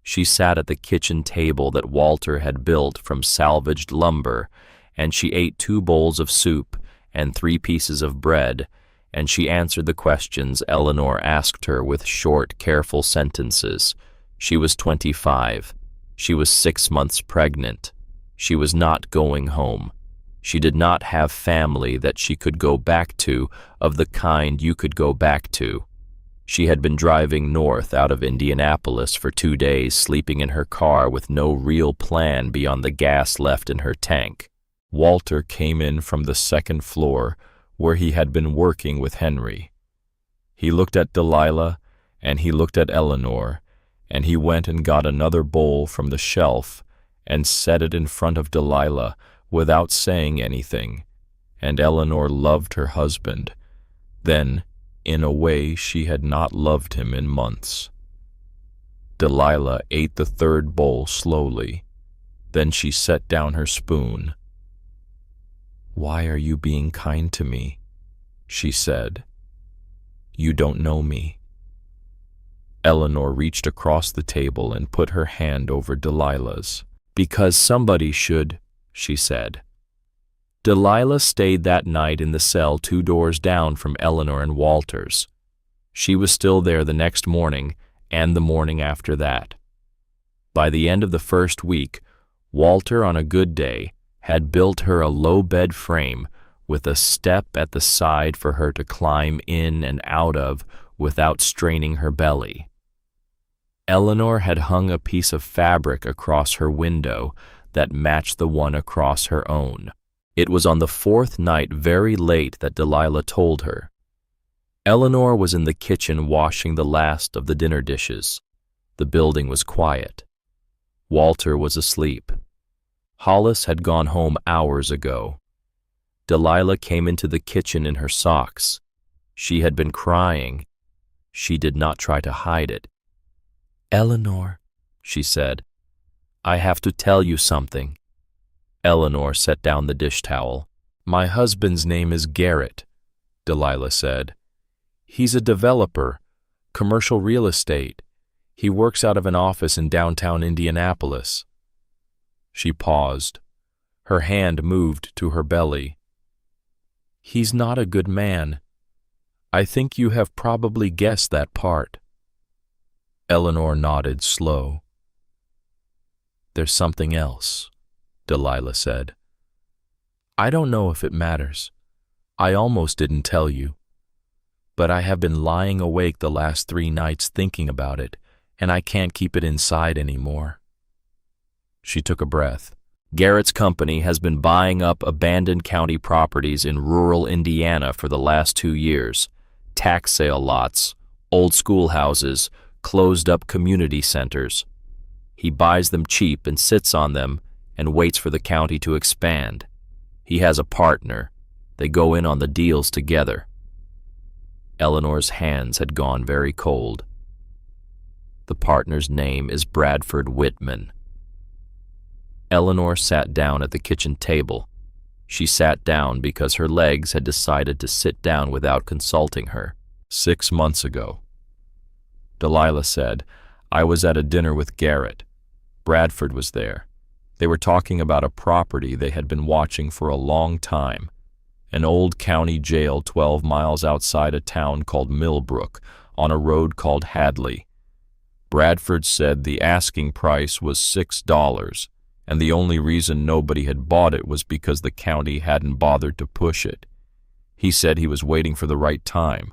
She sat at the kitchen table that Walter had built from salvaged lumber, and she ate 2 bowls of soup and 3 pieces of bread, and she answered the questions Eleanor asked her with short, careful sentences. She was 25. She was 6 months pregnant. She was not going home. She did not have family that she could go back to, of the kind you could go back to. She had been driving north out of Indianapolis for 2 days, sleeping in her car with no real plan beyond the gas left in her tank. Walter came in from the 2nd floor, where he had been working with Henry. He looked at Delilah, and he looked at Eleanor, and he went and got another bowl from the shelf and set it in front of Delilah without saying anything, and Eleanor loved her husband. Then, in a way she had not loved him in months. Delilah ate the 3rd bowl slowly. Then she set down her spoon. "Why are you being kind to me?" she said. "You don't know me." Eleanor reached across the table and put her hand over Delilah's. "Because somebody should," she said. Delilah stayed that night in the cell 2 doors down from Eleanor and Walter's. She was still there the next morning and the morning after that. By the end of the first week, Walter, on a good day, had built her a low bed frame with a step at the side for her to climb in and out of without straining her belly. Eleanor had hung a piece of fabric across her window that matched the one across her own. It was on the 4th night very late that Delilah told her. Eleanor was in the kitchen washing the last of the dinner dishes. The building was quiet. Walter was asleep. Hollis had gone home hours ago. Delilah came into the kitchen in her socks. She had been crying. She did not try to hide it. "Eleanor," she said, "I have to tell you something." Eleanor set down the dish towel. "My husband's name is Garrett," Delilah said. "He's a developer, commercial real estate. He works out of an office in downtown Indianapolis." She paused. Her hand moved to her belly. "He's not a good man. I think you have probably guessed that part." Eleanor nodded slow. "There's something else," Delilah said. "I don't know if it matters. I almost didn't tell you. But I have been lying awake the last 3 nights thinking about it, and I can't keep it inside anymore." She took a breath. "Garrett's company has been buying up abandoned county properties in rural Indiana for the last 2 years. Tax sale lots, old schoolhouses, closed-up community centers. He buys them cheap and sits on them and waits for the county to expand. He has a partner. They go in on the deals together." Eleanor's hands had gone very cold. "The partner's name is Bradford Whitman." Eleanor sat down at the kitchen table. She sat down because her legs had decided to sit down without consulting her. 6 months ago. Delilah said, "I was at a dinner with Garrett. Bradford was there. They were talking about a property they had been watching for a long time, an old county jail 12 miles outside a town called Millbrook on a road called Hadley. Bradford said the asking price was $6, and the only reason nobody had bought it was because the county hadn't bothered to push it. He said he was waiting for the right time."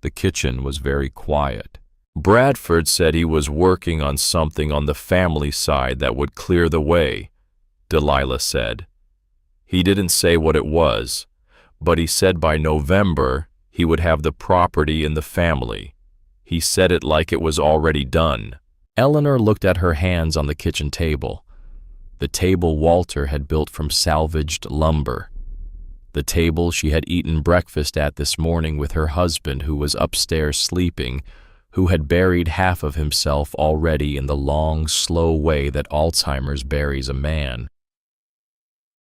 The kitchen was very quiet. "Bradford said he was working on something on the family side that would clear the way," Delilah said. "He didn't say what it was, but he said by November he would have the property in the family. He said it like it was already done." Eleanor looked at her hands on the kitchen table. The table Walter had built from salvaged lumber. The table she had eaten breakfast at this morning with her husband, who was upstairs sleeping, who had buried half of himself already in the long, slow way that Alzheimer's buries a man.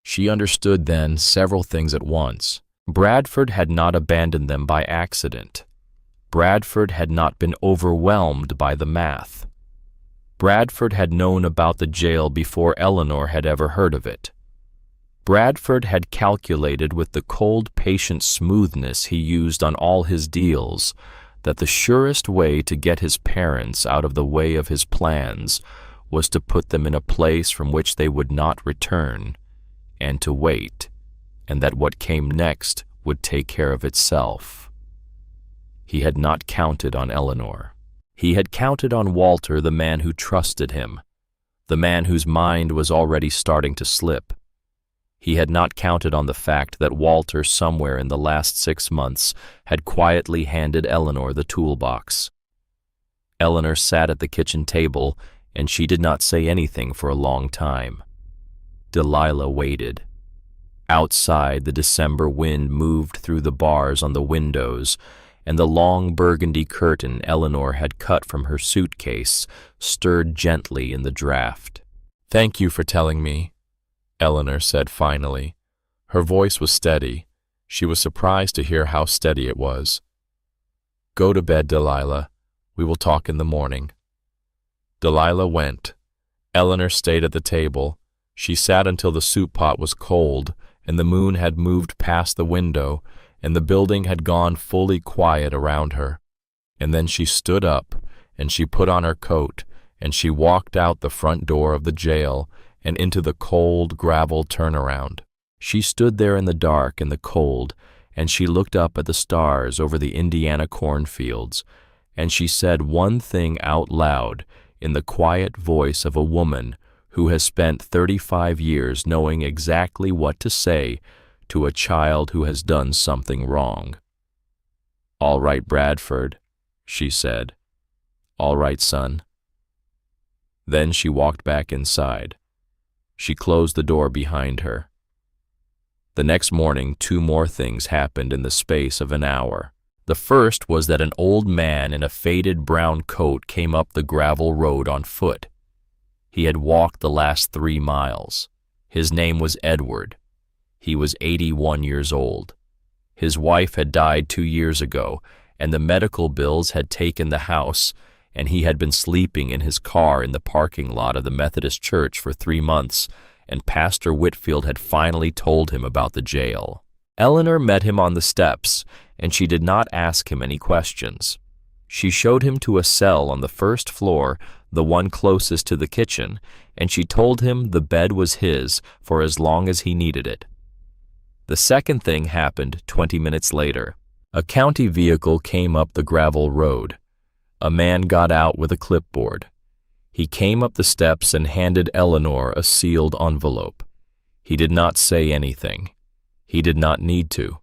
She understood then several things at once. Bradford had not abandoned them by accident. Bradford had not been overwhelmed by the math. Bradford had known about the jail before Eleanor had ever heard of it. Bradford had calculated with the cold, patient smoothness he used on all his deals that the surest way to get his parents out of the way of his plans was to put them in a place from which they would not return, and to wait, and that what came next would take care of itself. He had not counted on Eleanor. He had counted on Walter, the man who trusted him, the man whose mind was already starting to slip. He had not counted on the fact that Walter, somewhere in the last 6 months, had quietly handed Eleanor the toolbox. Eleanor sat at the kitchen table, and she did not say anything for a long time. Delilah waited. Outside, the December wind moved through the bars on the windows, and the long burgundy curtain Eleanor had cut from her suitcase stirred gently in the draft. "Thank you for telling me," Eleanor said finally. Her voice was steady. She was surprised to hear how steady it was. "Go to bed, Delilah. We will talk in the morning." Delilah went. Eleanor stayed at the table. She sat until the soup pot was cold and the moon had moved past the window, and the building had gone fully quiet around her. And then she stood up, and she put on her coat, and she walked out the front door of the jail and into the cold gravel turnaround. She stood there in the dark and the cold, and she looked up at the stars over the Indiana cornfields, and she said one thing out loud in the quiet voice of a woman who has spent 35 years knowing exactly what to say to a child who has done something wrong. "All right, Bradford," she said. "All right, son." Then she walked back inside. She closed the door behind her. The next morning, 2 more things happened in the space of an hour. The first was that an old man in a faded brown coat came up the gravel road on foot. He had walked the last 3 miles. His name was Edward. He was 81 years old. His wife had died 2 years ago, and the medical bills had taken the house, and he had been sleeping in his car in the parking lot of the Methodist church for 3 months, and Pastor Whitfield had finally told him about the jail. Eleanor met him on the steps, and she did not ask him any questions. She showed him to a cell on the first floor, the one closest to the kitchen, and she told him the bed was his for as long as he needed it. The second thing happened 20 minutes later. A county vehicle came up the gravel road. A man got out with a clipboard. He came up the steps and handed Eleanor a sealed envelope. He did not say anything. He did not need to.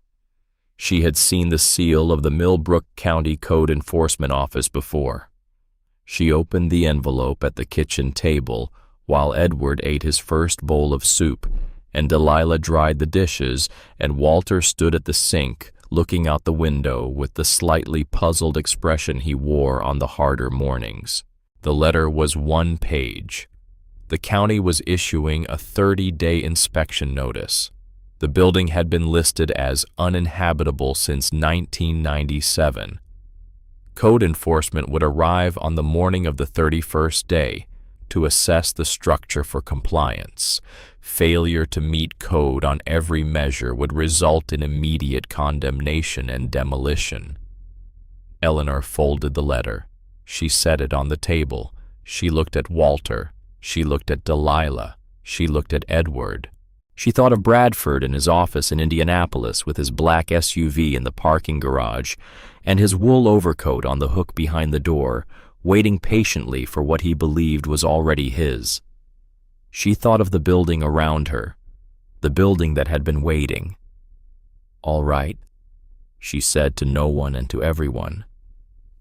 She had seen the seal of the Millbrook County Code Enforcement Office before. She opened the envelope at the kitchen table while Edward ate his first bowl of soup, and Delilah dried the dishes, and Walter stood at the sink looking out the window with the slightly puzzled expression he wore on the harder mornings. The letter was 1 page. The county was issuing a 30-day inspection notice. The building had been listed as uninhabitable since 1997. Code enforcement would arrive on the morning of the 31st day to assess the structure for compliance. Failure to meet code on every measure would result in immediate condemnation and demolition. Eleanor folded the letter. She set it on the table. She looked at Walter. She looked at Delilah. She looked at Edward. She thought of Bradford in his office in Indianapolis with his black SUV in the parking garage and his wool overcoat on the hook behind the door, waiting patiently for what he believed was already his. She thought of the building around her, the building that had been waiting. "All right," she said to no one and to everyone.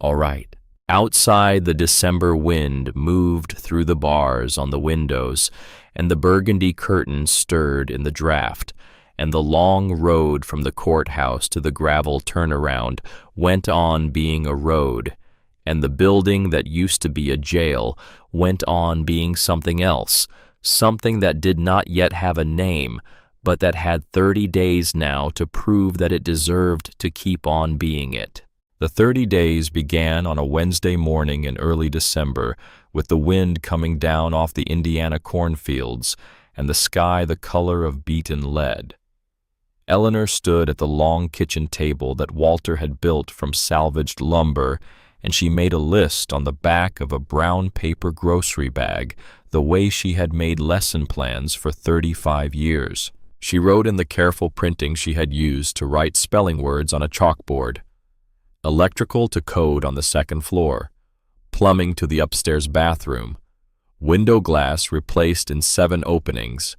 "All right." Outside, the December wind moved through the bars on the windows, and the burgundy curtains stirred in the draft, and the long road from the courthouse to the gravel turnaround went on being a road, and the building that used to be a jail went on being something else, something that did not yet have a name, but that had 30 days now to prove that it deserved to keep on being it. The 30 days began on a Wednesday morning in early December, with the wind coming down off the Indiana cornfields and the sky the color of beaten lead. Eleanor stood at the long kitchen table that Walter had built from salvaged lumber, and she made a list on the back of a brown paper grocery bag, the way she had made lesson plans for 35 years. She wrote in the careful printing she had used to write spelling words on a chalkboard. Electrical to code on the second floor, plumbing to the upstairs bathroom, window glass replaced in 7 openings,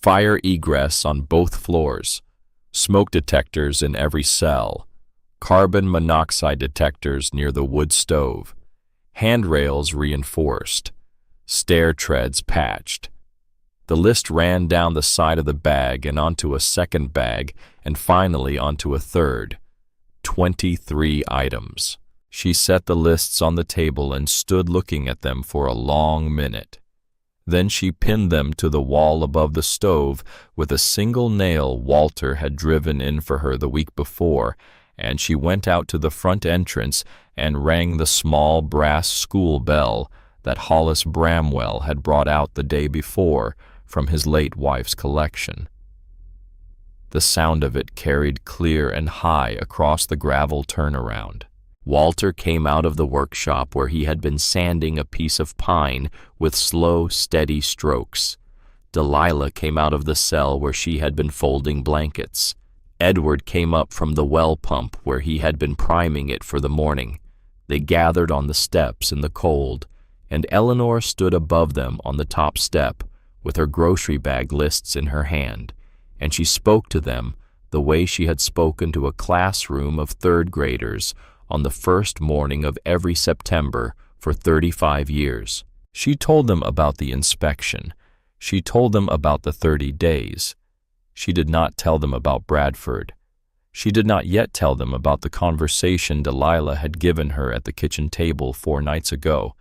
fire egress on both floors, smoke detectors in every cell, carbon monoxide detectors near the wood stove, handrails reinforced, stair treads patched. The list ran down the side of the bag and onto a second bag and finally onto a third. 23 items. She set the lists on the table and stood looking at them for a long minute. Then she pinned them to the wall above the stove with a single nail Walter had driven in for her the week before, and she went out to the front entrance and rang the small brass school bell that Hollis Bramwell had brought out the day before from his late wife's collection. The sound of it carried clear and high across the gravel turnaround. Walter came out of the workshop where he had been sanding a piece of pine with slow, steady strokes. Delilah came out of the cell where she had been folding blankets. Edward came up from the well pump where he had been priming it for the morning. They gathered on the steps in the cold, and Eleanor stood above them on the top step with her grocery bag lists in her hand, and she spoke to them the way she had spoken to a classroom of third graders on the first morning of every September for 35 years. She told them about the inspection. She told them about the 30 days. She did not tell them about Bradford. She did not yet tell them about the conversation Delilah had given her at the kitchen table 4 nights ago.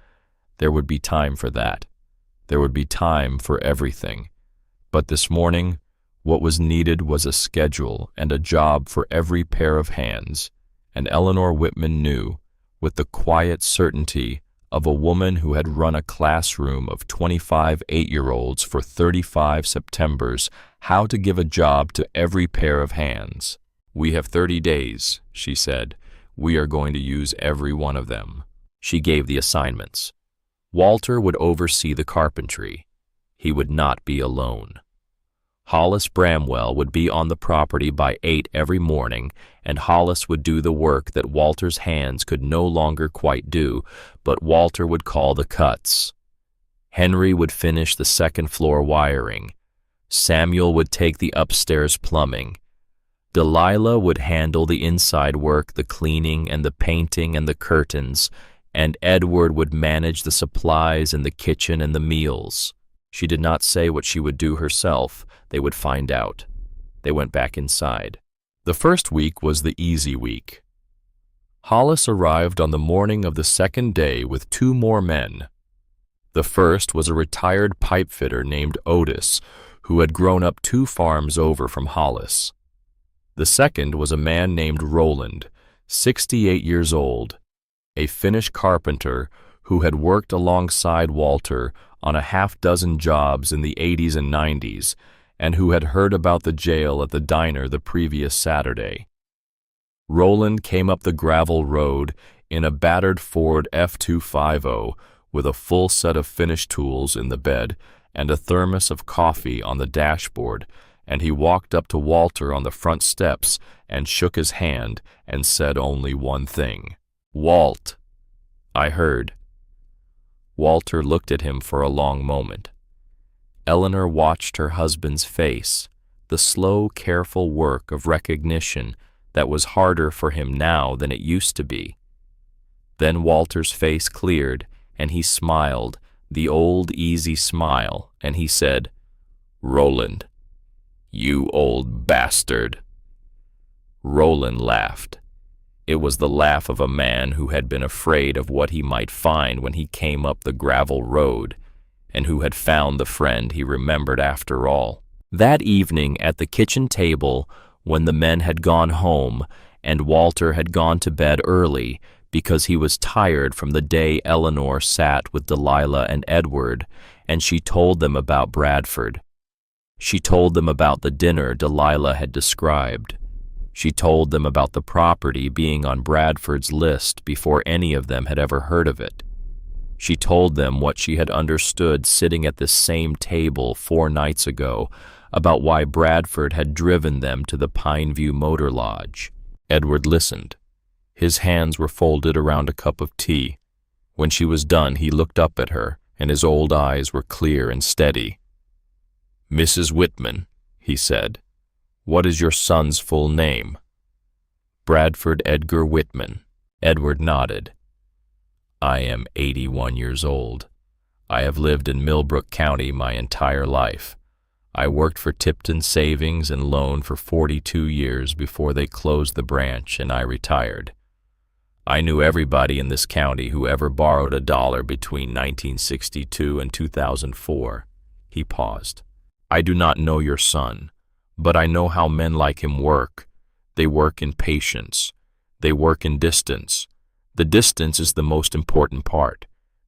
There would be time for that. There would be time for everything. But this morning, what was needed was a schedule and a job for every pair of hands, and Eleanor Whitman knew, with the quiet certainty of a woman who had run a classroom of 25 8-year-olds for 35 Septembers, how to give a job to every pair of hands. "We have 30 days, she said. "We are going to use every one of them." She gave the assignments. Walter would oversee the carpentry. He would not be alone. Hollis Bramwell would be on the property by 8 every morning, and Hollis would do the work that Walter's hands could no longer quite do, but Walter would call the cuts. Henry would finish the second-floor wiring. Samuel would take the upstairs plumbing. Delilah would handle the inside work, the cleaning and the painting and the curtains, and Edward would manage the supplies in the kitchen and the meals. She did not say what she would do herself. They would find out. They went back inside. The first week was the easy week. Hollis arrived on the morning of the second day with 2 more men. The first was a retired pipe fitter named Otis, who had grown up 2 farms over from Hollis. The second was a man named Roland, 68 years old, a Finnish carpenter who had worked alongside Walter on a half-dozen jobs in the 80s and 90s, and who had heard about the jail at the diner the previous Saturday. Roland came up the gravel road in a battered Ford F250 with a full set of finish tools in the bed and a thermos of coffee on the dashboard, and he walked up to Walter on the front steps and shook his hand and said only one thing. "Walt." "I heard." Walter looked at him for a long moment. Eleanor watched her husband's face, the slow, careful work of recognition that was harder for him now than it used to be. Then Walter's face cleared, and he smiled, the old easy smile, and he said, "Roland, you old bastard." Roland laughed. It was the laugh of a man who had been afraid of what he might find when he came up the gravel road, and who had found the friend he remembered after all. That evening at the kitchen table, when the men had gone home and Walter had gone to bed early because he was tired from the day Eleanor sat with Delilah and Edward, and she told them about Bradford. She told them about the dinner Delilah had described. She told them about the property being on Bradford's list before any of them had ever heard of it. She told them what she had understood sitting at this same table 4 nights ago about why Bradford had driven them to the Pineview Motor Lodge. Edward listened. His hands were folded around a cup of tea. When she was done, he looked up at her, and his old eyes were clear and steady. "Mrs. Whitman," he said, "what is your son's full name?" "Bradford Edgar Whitman." Edward nodded. "I am 81 years old. I have lived in Millbrook County my entire life. I worked for Tipton Savings and Loan for 42 years before they closed the branch and I retired. I knew everybody in this county who ever borrowed $1 between 1962 and 2004. He paused. I do not know your son, but I know how men like him work. They work in patience. They work in distance. The distance is the most important part.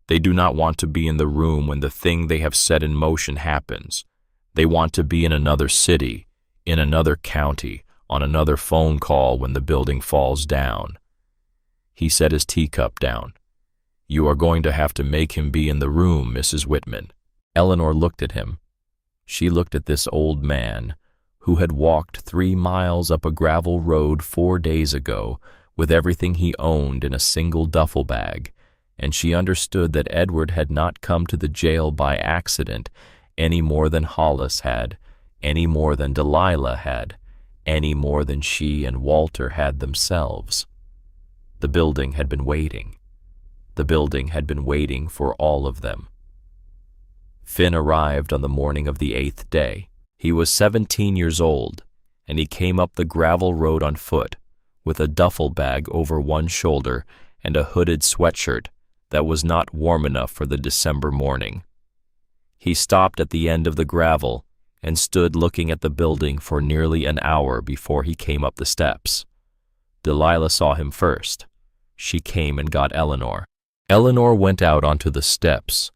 They do not want to be in the room when the thing they have set in motion happens. They want to be in another city, in another county, on another phone call when the building falls down. He set his teacup down. You are going to have to make him be in the room, Mrs. Whitman. Eleanor looked at him. She looked at this old man who had walked 3 miles up a gravel road 4 days ago with everything he owned in a single duffel bag, and she understood that Edward had not come to the jail by accident any more than Hollis had, any more than Delilah had, any more than she and Walter had themselves. The building had been waiting. The building had been waiting for all of them. Finn arrived on the morning of the 8th day. He was 17 years old, and he came up the gravel road on foot, with a duffel bag over one shoulder and a hooded sweatshirt that was not warm enough for the December morning. He stopped at the end of the gravel and stood looking at the building for nearly an hour before he came up the steps. Delilah saw him first. She came and got Eleanor. Eleanor went out onto the steps.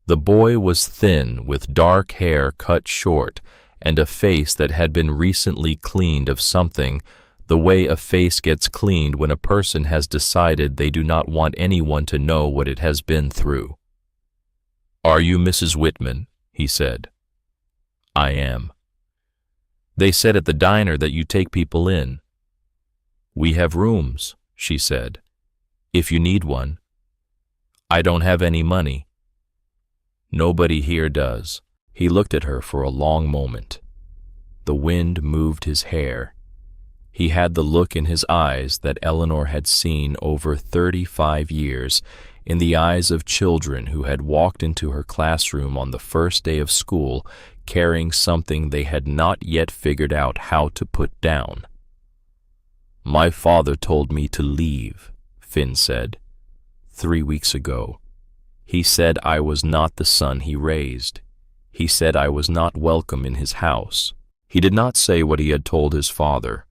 The boy was thin, with dark hair cut short, and a face that had been recently cleaned of something, the way a face gets cleaned when a person has decided they do not want anyone to know what it has been through. "Are you Mrs. Whitman?" he said. "I am." "They said at the diner that you take people in." "We have rooms," she said, "if you need one." "I don't have any money." "Nobody here does." He looked at her for a long moment. The wind moved his hair. He had the look in his eyes that Eleanor had seen over 35 years, in the eyes of children who had walked into her classroom on the first day of school carrying something they had not yet figured out how to put down. "My father told me to leave," Finn said, 3 weeks ago. He said I was not the son he raised. He said I was not welcome in his house. He did not say what he had told his father.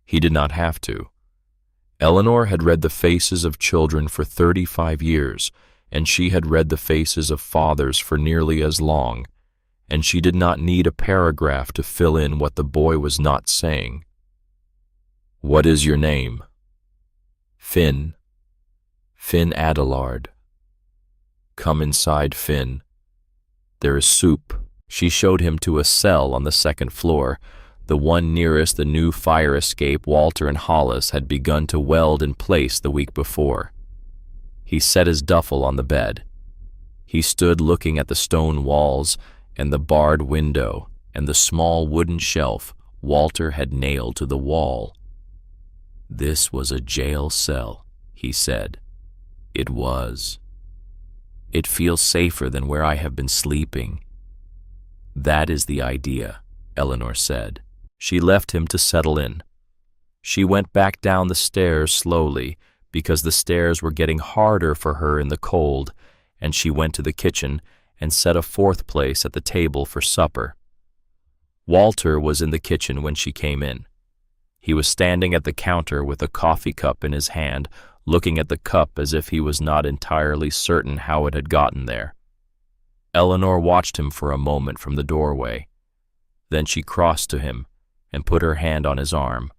He did not have to. Eleanor had read the faces of children for 35 years, and she had read the faces of fathers for nearly as long, and she did not need a paragraph to fill in what the boy was not saying. "What is your name?" "Finn. Finn Adelard." "Come inside, Finn. There is soup." She showed him to a cell on the 2nd floor, the one nearest the new fire escape Walter and Hollis had begun to weld in place the week before. He set his duffel on the bed. He stood looking at the stone walls and the barred window and the small wooden shelf Walter had nailed to the wall. "This was a jail cell," he said. "It was. It feels safer than where I have been sleeping." "That is the idea," Eleanor said. She left him to settle in. She went back down the stairs slowly because the stairs were getting harder for her in the cold, and she went to the kitchen and set a 4th place at the table for supper. Walter was in the kitchen when she came in. He was standing at the counter with a coffee cup in his hand, looking at the cup as if he was not entirely certain how it had gotten there. Eleanor watched him for a moment from the doorway. Then she crossed to him and put her hand on his arm.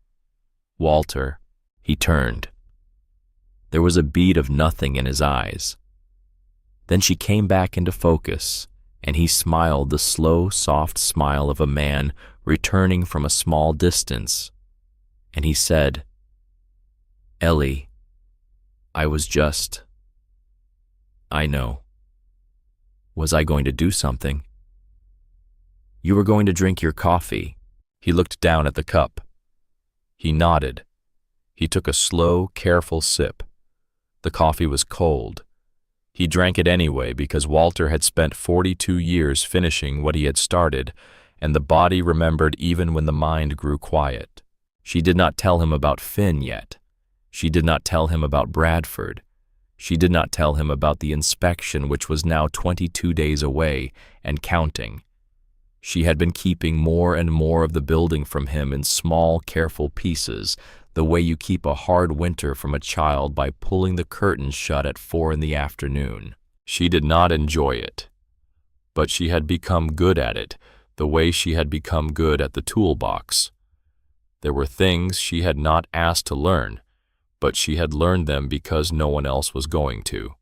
"Walter." He turned. There was a bead of nothing in his eyes. Then she came back into focus, and he smiled the slow, soft smile of a man returning from a small distance. And he said, "Ellie, I was just... I know. Was I going to do something?" "You were going to drink your coffee." He looked down at the cup. He nodded. He took a slow, careful sip. The coffee was cold. He drank it anyway because Walter had spent 42 years finishing what he had started, and the body remembered even when the mind grew quiet. She did not tell him about Finn yet. She did not tell him about Bradford. She did not tell him about the inspection, which was now 22 days away and counting. She had been keeping more and more of the building from him in small, careful pieces, the way you keep a hard winter from a child by pulling the curtains shut at 4 in the afternoon. She did not enjoy it, but she had become good at it the way she had become good at the toolbox. There were things she had not asked to learn, but she had learned them because no one else was going to.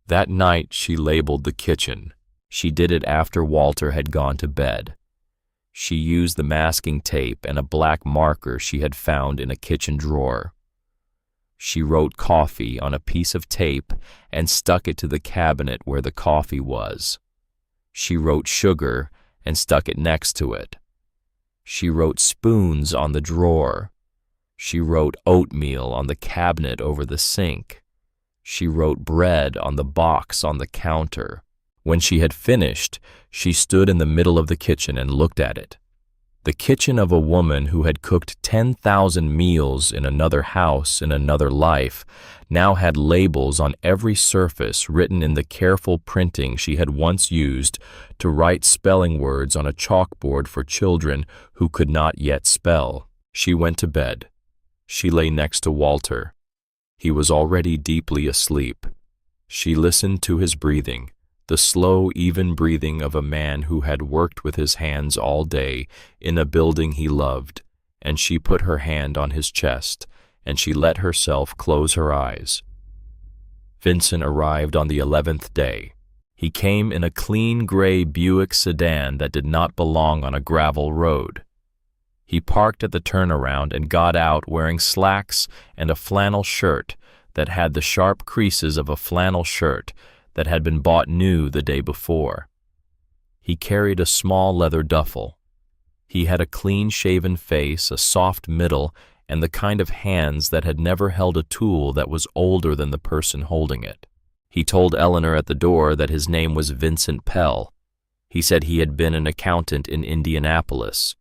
That night she labeled the kitchen. She did it after Walter had gone to bed. She used the masking tape and a black marker she had found in a kitchen drawer. She wrote coffee on a piece of tape and stuck it to the cabinet where the coffee was. She wrote sugar and stuck it next to it. She wrote spoons on the drawer. She wrote oatmeal on the cabinet over the sink. She wrote bread on the box on the counter. When she had finished, she stood in the middle of the kitchen and looked at it. The kitchen of a woman who had cooked 10,000 meals in another house in another life now had labels on every surface written in the careful printing she had once used to write spelling words on a chalkboard for children who could not yet spell. She went to bed. She lay next to Walter. He was already deeply asleep. She listened to his breathing, the slow, even breathing of a man who had worked with his hands all day in a building he loved, and she put her hand on his chest, and she let herself close her eyes. Vincent arrived on the 11th day. He came in a clean gray Buick sedan that did not belong on a gravel road. He parked at the turnaround and got out wearing slacks and a flannel shirt that had the sharp creases of a flannel shirt that had been bought new the day before. He carried a small leather duffel. He had a clean-shaven face, a soft middle, and the kind of hands that had never held a tool that was older than the person holding it. He told Eleanor at the door that his name was Vincent Pell. He said he had been an accountant in Indianapolis.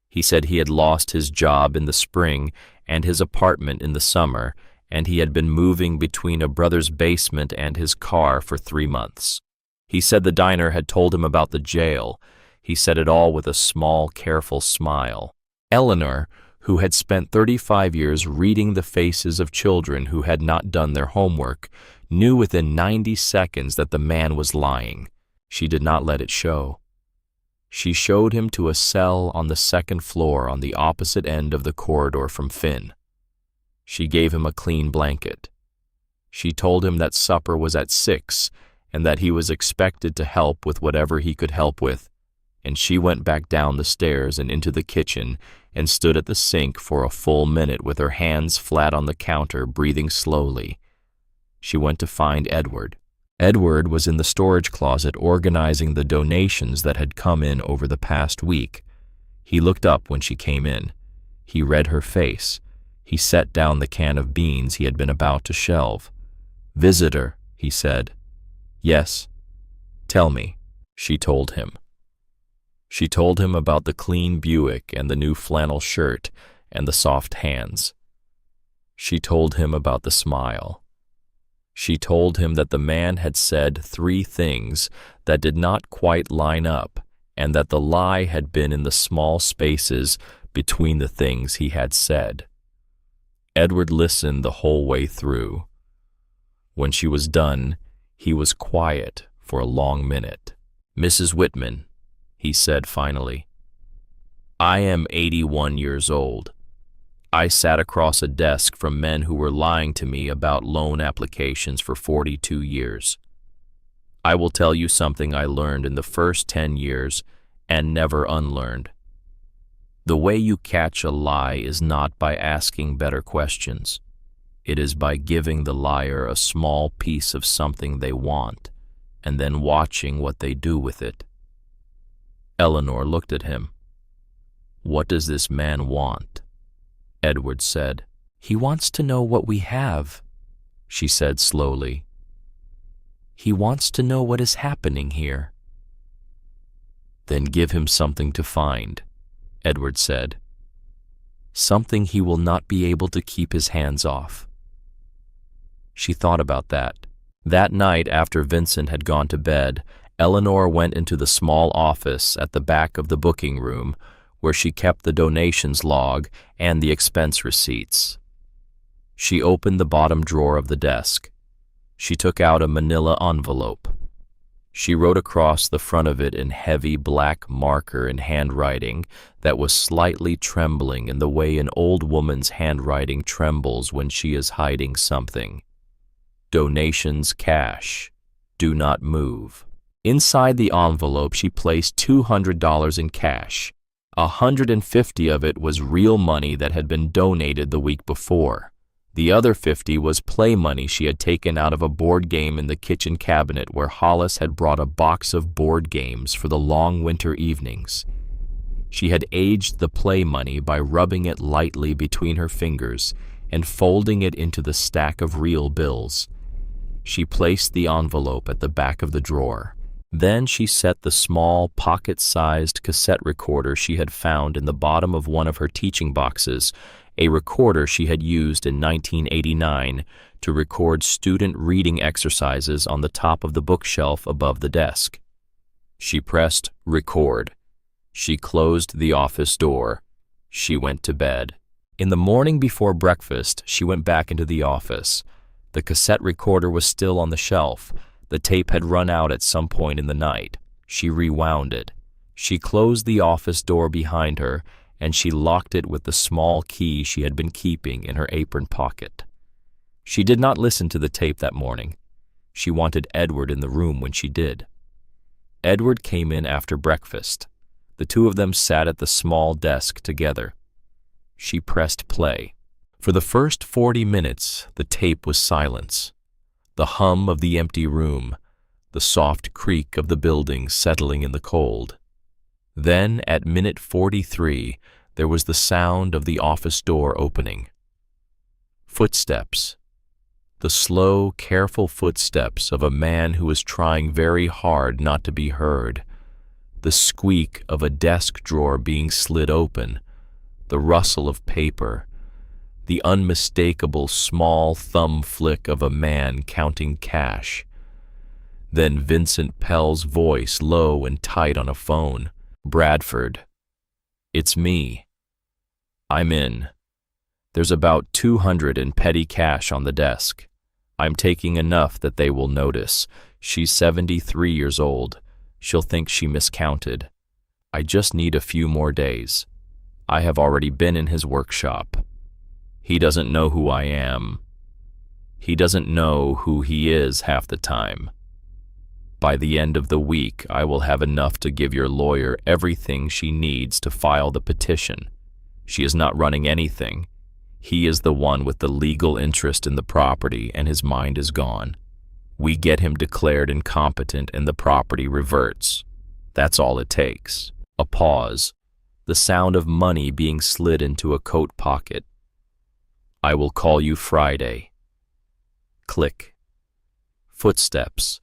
He said he had lost his job in the spring and his apartment in the summer, and he had been moving between a brother's basement and his car for 3 months. He said the diner had told him about the jail. He said it all with a small, careful smile. Eleanor, who had spent 35 years reading the faces of children who had not done their homework, knew within 90 seconds that the man was lying. She did not let it show. She showed him to a cell on the 2nd floor on the opposite end of the corridor from Finn. She gave him a clean blanket. She told him that supper was at 6 and that he was expected to help with whatever he could help with, and she went back down the stairs and into the kitchen and stood at the sink for a full minute with her hands flat on the counter, breathing slowly. She went to find Edward. Edward was in the storage closet organizing the donations that had come in over the past week. He looked up when she came in. He read her face. He set down the can of beans he had been about to shelve. "Visitor," he said. "Yes." "Tell me," she told him. She told him about the clean Buick and the new flannel shirt and the soft hands. She told him about the smile. She told him that the man had said 3 things that did not quite line up, and that the lie had been in the small spaces between the things he had said. Edward listened the whole way through. When she was done, he was quiet for a long minute. "Mrs. Whitman," he said finally, "I am 81 years old. I sat across a desk from men who were lying to me about loan applications for 42 years. I will tell you something I learned in the first 10 years and never unlearned. The way you catch a lie is not by asking better questions. It is by giving the liar a small piece of something they want and then watching what they do with it." Eleanor looked at him. "What does this man want?" Edward said. "He wants to know what we have," she said slowly. "He wants to know what is happening here." "Then give him something to find," Edward said. "Something he will not be able to keep his hands off." She thought about that. That night, after Vincent had gone to bed, Eleanor went into the small office at the back of the booking room where she kept the donations log and the expense receipts. She opened the bottom drawer of the desk. She took out a manila envelope. She wrote across the front of it in heavy black marker and handwriting that was slightly trembling in the way an old woman's handwriting trembles when she is hiding something. Donations cash. Do not move. Inside the envelope, she placed $200 in cash. 150 of it was real money that had been donated the week before. The other 50 was play money she had taken out of a board game in the kitchen cabinet where Hollis had brought a box of board games for the long winter evenings. She had aged the play money by rubbing it lightly between her fingers and folding it into the stack of real bills. She placed the envelope at the back of the drawer. Then she set the small, pocket-sized cassette recorder she had found in the bottom of one of her teaching boxes, a recorder she had used in 1989 to record student reading exercises, on the top of the bookshelf above the desk. She pressed record. She closed the office door. She went to bed. In the morning before breakfast, she went back into the office. The cassette recorder was still on the shelf. The tape had run out at some point in the night. She rewound it. She closed the office door behind her, and she locked it with the small key she had been keeping in her apron pocket. She did not listen to the tape that morning. She wanted Edward in the room when she did. Edward came in after breakfast. The two of them sat at the small desk together. She pressed play. For the first 40 minutes, the tape was silence. The hum of the empty room, the soft creak of the building settling in the cold. Then, at minute 43, there was the sound of the office door opening. Footsteps. The slow, careful footsteps of a man who was trying very hard not to be heard. The squeak of a desk drawer being slid open. The rustle of paper. The unmistakable small thumb flick of a man counting cash. Then Vincent Pell's voice, low and tight on a phone. Bradford. It's me. I'm in. There's about 200 in petty cash on the desk. I'm taking enough that they will notice. She's 73 years old. She'll think she miscounted. I just need a few more days. I have already been in his workshop. He doesn't know who I am. He doesn't know who he is half the time. By the end of the week, I will have enough to give your lawyer everything she needs to file the petition. She is not running anything. He is the one with the legal interest in the property, and his mind is gone. We get him declared incompetent and the property reverts. That's all it takes. A pause. The sound of money being slid into a coat pocket. I will call you Friday. Click. Footsteps.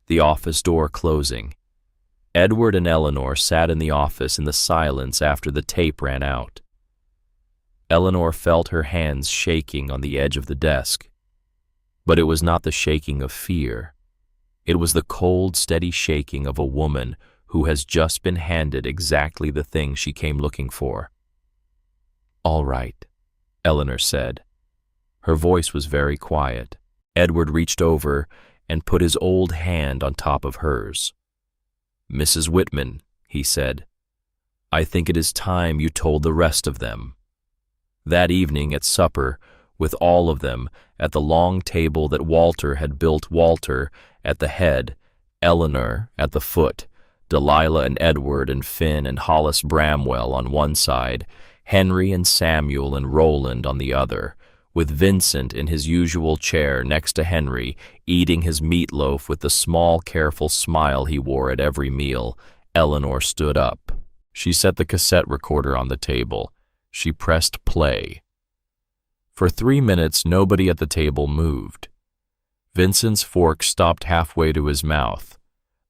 The office door closing. Edward and Eleanor sat in the office in the silence after the tape ran out. Eleanor felt her hands shaking on the edge of the desk. But it was not the shaking of fear. It was the cold, steady shaking of a woman who has just been handed exactly the thing she came looking for. All right, Eleanor said. Her voice was very quiet. Edward reached over and put his old hand on top of hers. Mrs. Whitman, he said, I think it is time you told the rest of them. That evening at supper, with all of them, at the long table that Walter had built, Walter at the head, Eleanor at the foot, Delilah and Edward and Finn and Hollis Bramwell on one side, Henry and Samuel and Roland on the other, with Vincent in his usual chair next to Henry, eating his meatloaf with the small, careful smile he wore at every meal. Eleanor stood up. She set the cassette recorder on the table. She pressed play. For 3 minutes, nobody at the table moved. Vincent's fork stopped halfway to his mouth.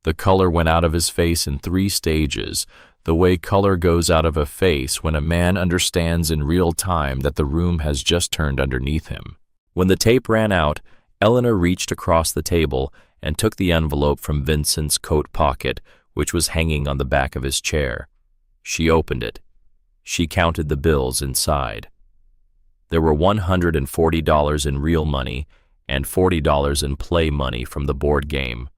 The color went out of his face in 3 stages, the way color goes out of a face when a man understands in real time that the room has just turned underneath him. When the tape ran out, Eleanor reached across the table and took the envelope from Vincent's coat pocket, which was hanging on the back of his chair. She opened it. She counted the bills inside. There were $140 in real money and $40 in play money from the board game.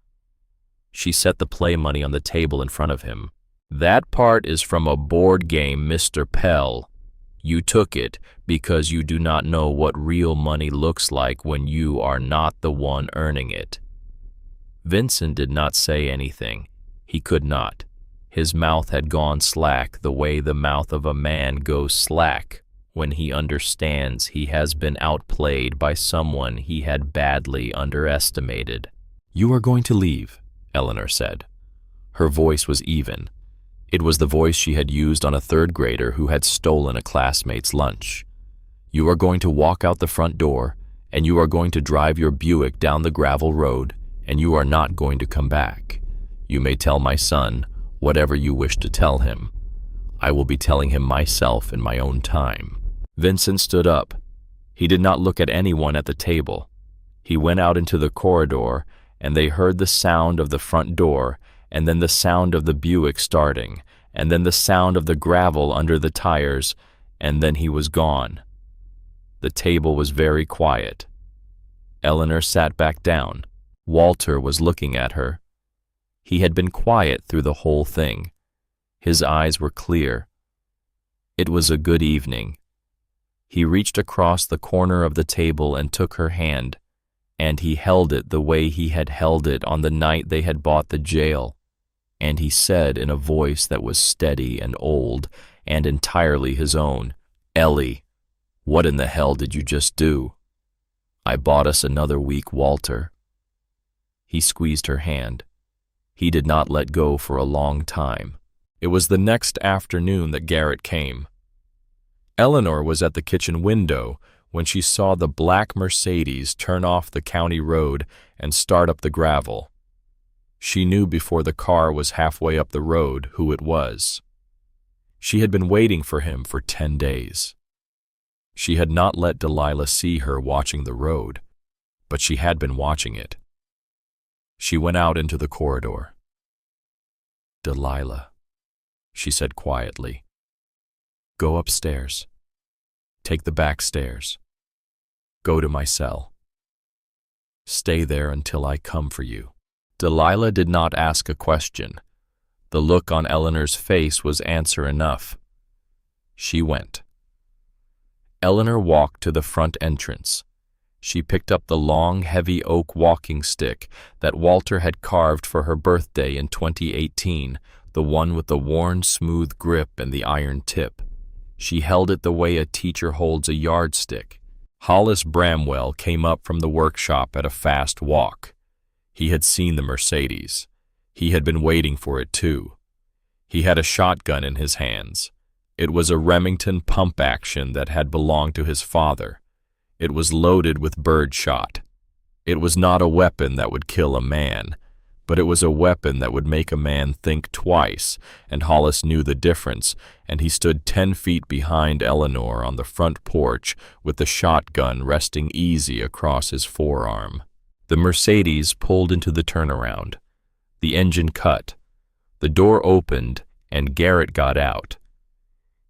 She set the play money on the table in front of him. That part is from a board game, Mr. Pell. You took it because you do not know what real money looks like when you are not the one earning it. Vincent did not say anything. He could not. His mouth had gone slack the way the mouth of a man goes slack when he understands he has been outplayed by someone he had badly underestimated. "You are going to leave," Eleanor said. Her voice was even. It was the voice she had used on a third grader who had stolen a classmate's lunch. "You are going to walk out the front door, and you are going to drive your Buick down the gravel road, and you are not going to come back. You may tell my son whatever you wish to tell him. I will be telling him myself in my own time." Vincent stood up. He did not look at anyone at the table. He went out into the corridor, and they heard the sound of the front door, and then the sound of the Buick starting, and then the sound of the gravel under the tires, and then he was gone. The table was very quiet. Eleanor sat back down. Walter was looking at her. He had been quiet through the whole thing. His eyes were clear. It was a good evening. He reached across the corner of the table and took her hand, and he held it the way he had held it on the night they had bought the jail, and he said in a voice that was steady and old and entirely his own, "Ellie, what in the hell did you just do?" "I bought us another week, Walter." He squeezed her hand. He did not let go for a long time. It was the next afternoon that Garrett came. Eleanor was at the kitchen window when she saw the black Mercedes turn off the county road and start up the gravel. She knew before the car was halfway up the road who it was. She had been waiting for him for 10 days. She had not let Delilah see her watching the road, but she had been watching it. She went out into the corridor. "Delilah," she said quietly, "go upstairs. Take the back stairs. Go to my cell. Stay there until I come for you." Delilah did not ask a question. The look on Eleanor's face was answer enough. She went. Eleanor walked to the front entrance. She picked up the long, heavy oak walking stick that Walter had carved for her birthday in 2018, the one with the worn, smooth grip and the iron tip. She held it the way a teacher holds a yardstick. Hollis Bramwell came up from the workshop at a fast walk. He had seen the Mercedes. He had been waiting for it too. He had a shotgun in his hands. It was a Remington pump action that had belonged to his father. It was loaded with birdshot. It was not a weapon that would kill a man, but it was a weapon that would make a man think twice, and Hollis knew the difference, and he stood 10 feet behind Eleanor on the front porch with the shotgun resting easy across his forearm. The Mercedes pulled into the turnaround. The engine cut. The door opened, and Garrett got out.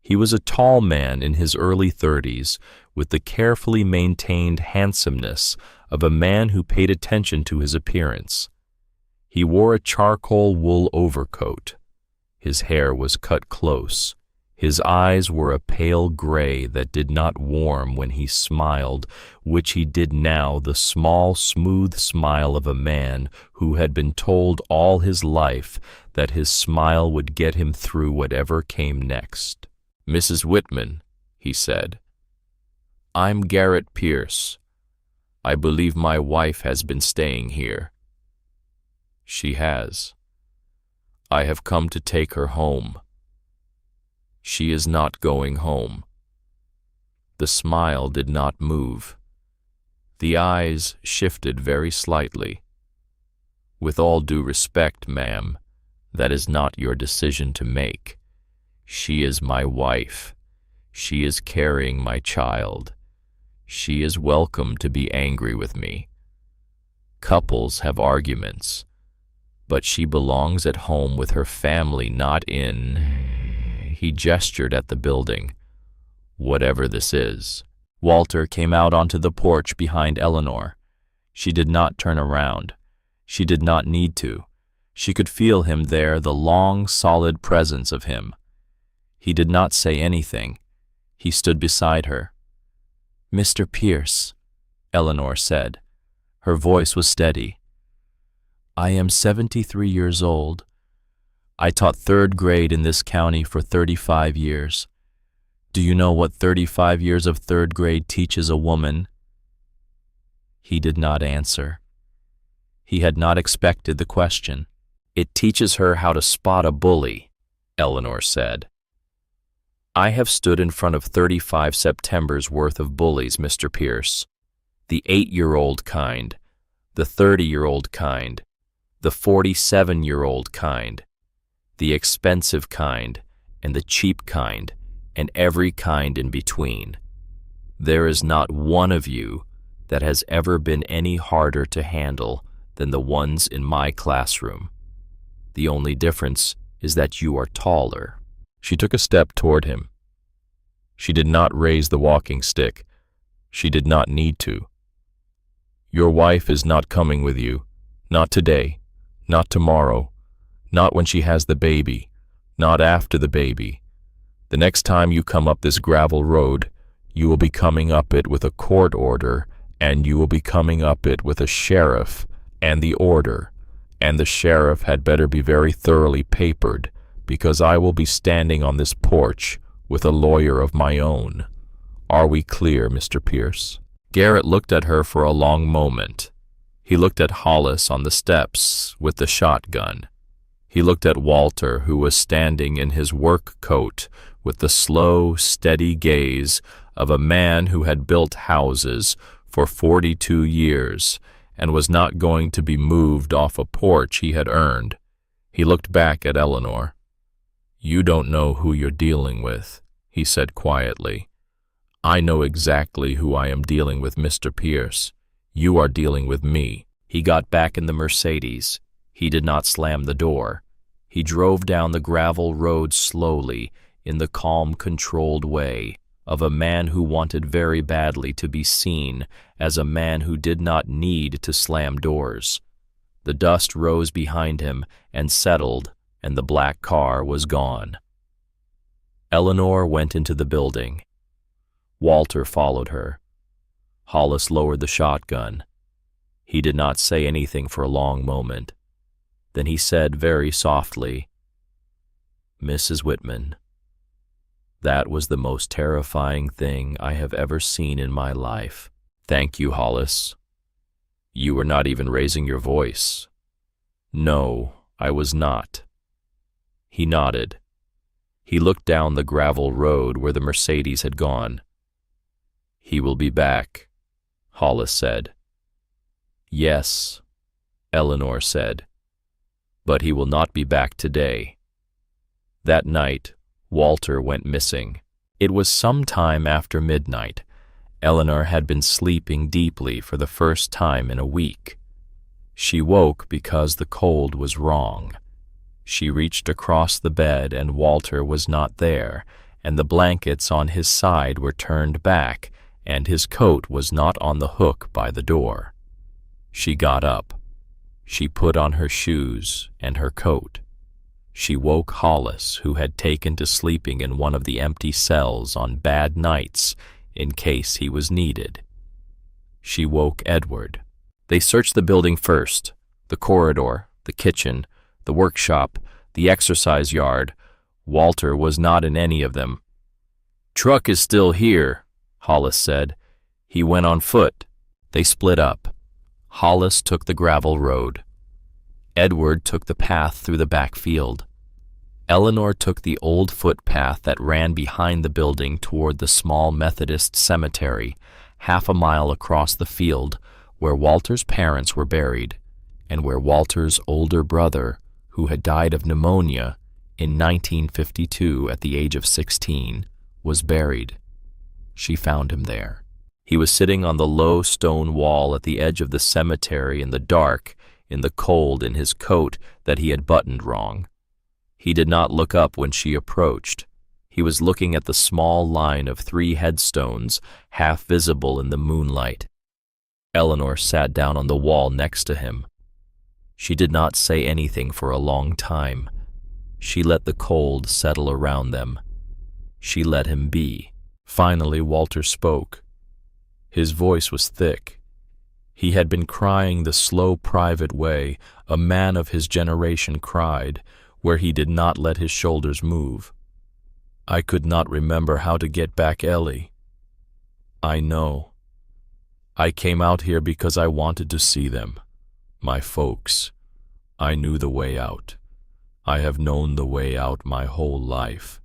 He was a tall man in his early 30s, with the carefully maintained handsomeness of a man who paid attention to his appearance. He wore a charcoal wool overcoat. His hair was cut close. His eyes were a pale gray that did not warm when he smiled, which he did now, the small, smooth smile of a man who had been told all his life that his smile would get him through whatever came next. "Mrs. Whitman," he said, "I'm Garrett Pierce. I believe my wife has been staying here." "She has. I have come to take her home." "She is not going home." The smile did not move. The eyes shifted very slightly. "With all due respect, ma'am, that is not your decision to make. She is my wife. She is carrying my child. She is welcome to be angry with me. Couples have arguments, but she belongs at home with her family, not in—" He gestured at the building. "Whatever this is." Walter came out onto the porch behind Eleanor. She did not turn around. She did not need to. She could feel him there, the long, solid presence of him. He did not say anything. He stood beside her. "Mr. Pierce," Eleanor said. Her voice was steady. "I am 73 years old. I taught third grade in this county for 35 years. Do you know what 35 years of third grade teaches a woman?" He did not answer. He had not expected the question. "It teaches her how to spot a bully," Eleanor said. "I have stood in front of 35 Septembers worth of bullies, Mr. Pierce. The 8-year-old kind, the 30-year-old kind, the 47-year-old kind, the expensive kind, and the cheap kind, and every kind in between. There is not one of you that has ever been any harder to handle than the ones in my classroom. The only difference is that you are taller." She took a step toward him. She did not raise the walking stick. She did not need to. "Your wife is not coming with you. Not today. Not tomorrow. Not when she has the baby. Not after the baby. The next time you come up this gravel road, you will be coming up it with a court order, and you will be coming up it with a sheriff and the order, and the sheriff had better be very thoroughly papered, because I will be standing on this porch with a lawyer of my own. Are we clear, Mr. Pierce?" Garrett looked at her for a long moment. He looked at Hollis on the steps with the shotgun. He looked at Walter, who was standing in his work coat with the slow, steady gaze of a man who had built houses for 42 years and was not going to be moved off a porch he had earned. He looked back at Eleanor. "You don't know who you're dealing with," he said quietly. "I know exactly who I am dealing with, Mr. Pierce. You are dealing with me." He got back in the Mercedes. He did not slam the door. He drove down the gravel road slowly, in the calm, controlled way of a man who wanted very badly to be seen as a man who did not need to slam doors. The dust rose behind him and settled, and the black car was gone. Eleanor went into the building. Walter followed her. Hollis lowered the shotgun. He did not say anything for a long moment. Then he said very softly, "Mrs. Whitman, that was the most terrifying thing I have ever seen in my life." "Thank you, Hollis. You were not even raising your voice." "No, I was not." He nodded. He looked down the gravel road where the Mercedes had gone. "He will be back," Hollis said. "Yes," Eleanor said, "but he will not be back today." That night, Walter went missing. It was some time after midnight. Eleanor had been sleeping deeply for the first time in a week. She woke because the cold was wrong. She reached across the bed and Walter was not there, and the blankets on his side were turned back, and his coat was not on the hook by the door. She got up. She put on her shoes and her coat. She woke Hollis, who had taken to sleeping in one of the empty cells on bad nights in case he was needed. She woke Edward. They searched the building first, the corridor, the kitchen, the workshop, the exercise yard. Walter was not in any of them. "Truck is still here," Hollis said. "He went on foot." They split up. Hollis took the gravel road. Edward took the path through the back field. Eleanor took the old footpath that ran behind the building toward the small Methodist cemetery, half a mile across the field, where Walter's parents were buried, and where Walter's older brother, who had died of pneumonia in 1952 at the age of 16, was buried. She found him there. He was sitting on the low stone wall at the edge of the cemetery in the dark, in the cold, in his coat that he had buttoned wrong. He did not look up when she approached. He was looking at the small line of 3 headstones, half visible in the moonlight. Eleanor sat down on the wall next to him. She did not say anything for a long time. She let the cold settle around them. She let him be. Finally, Walter spoke. His voice was thick. He had been crying the slow, private way a man of his generation cried, where he did not let his shoulders move. I could not remember how to get back Ellie. I know. I came out here because I wanted to see them, my folks. I knew the way out. I have known the way out my whole life.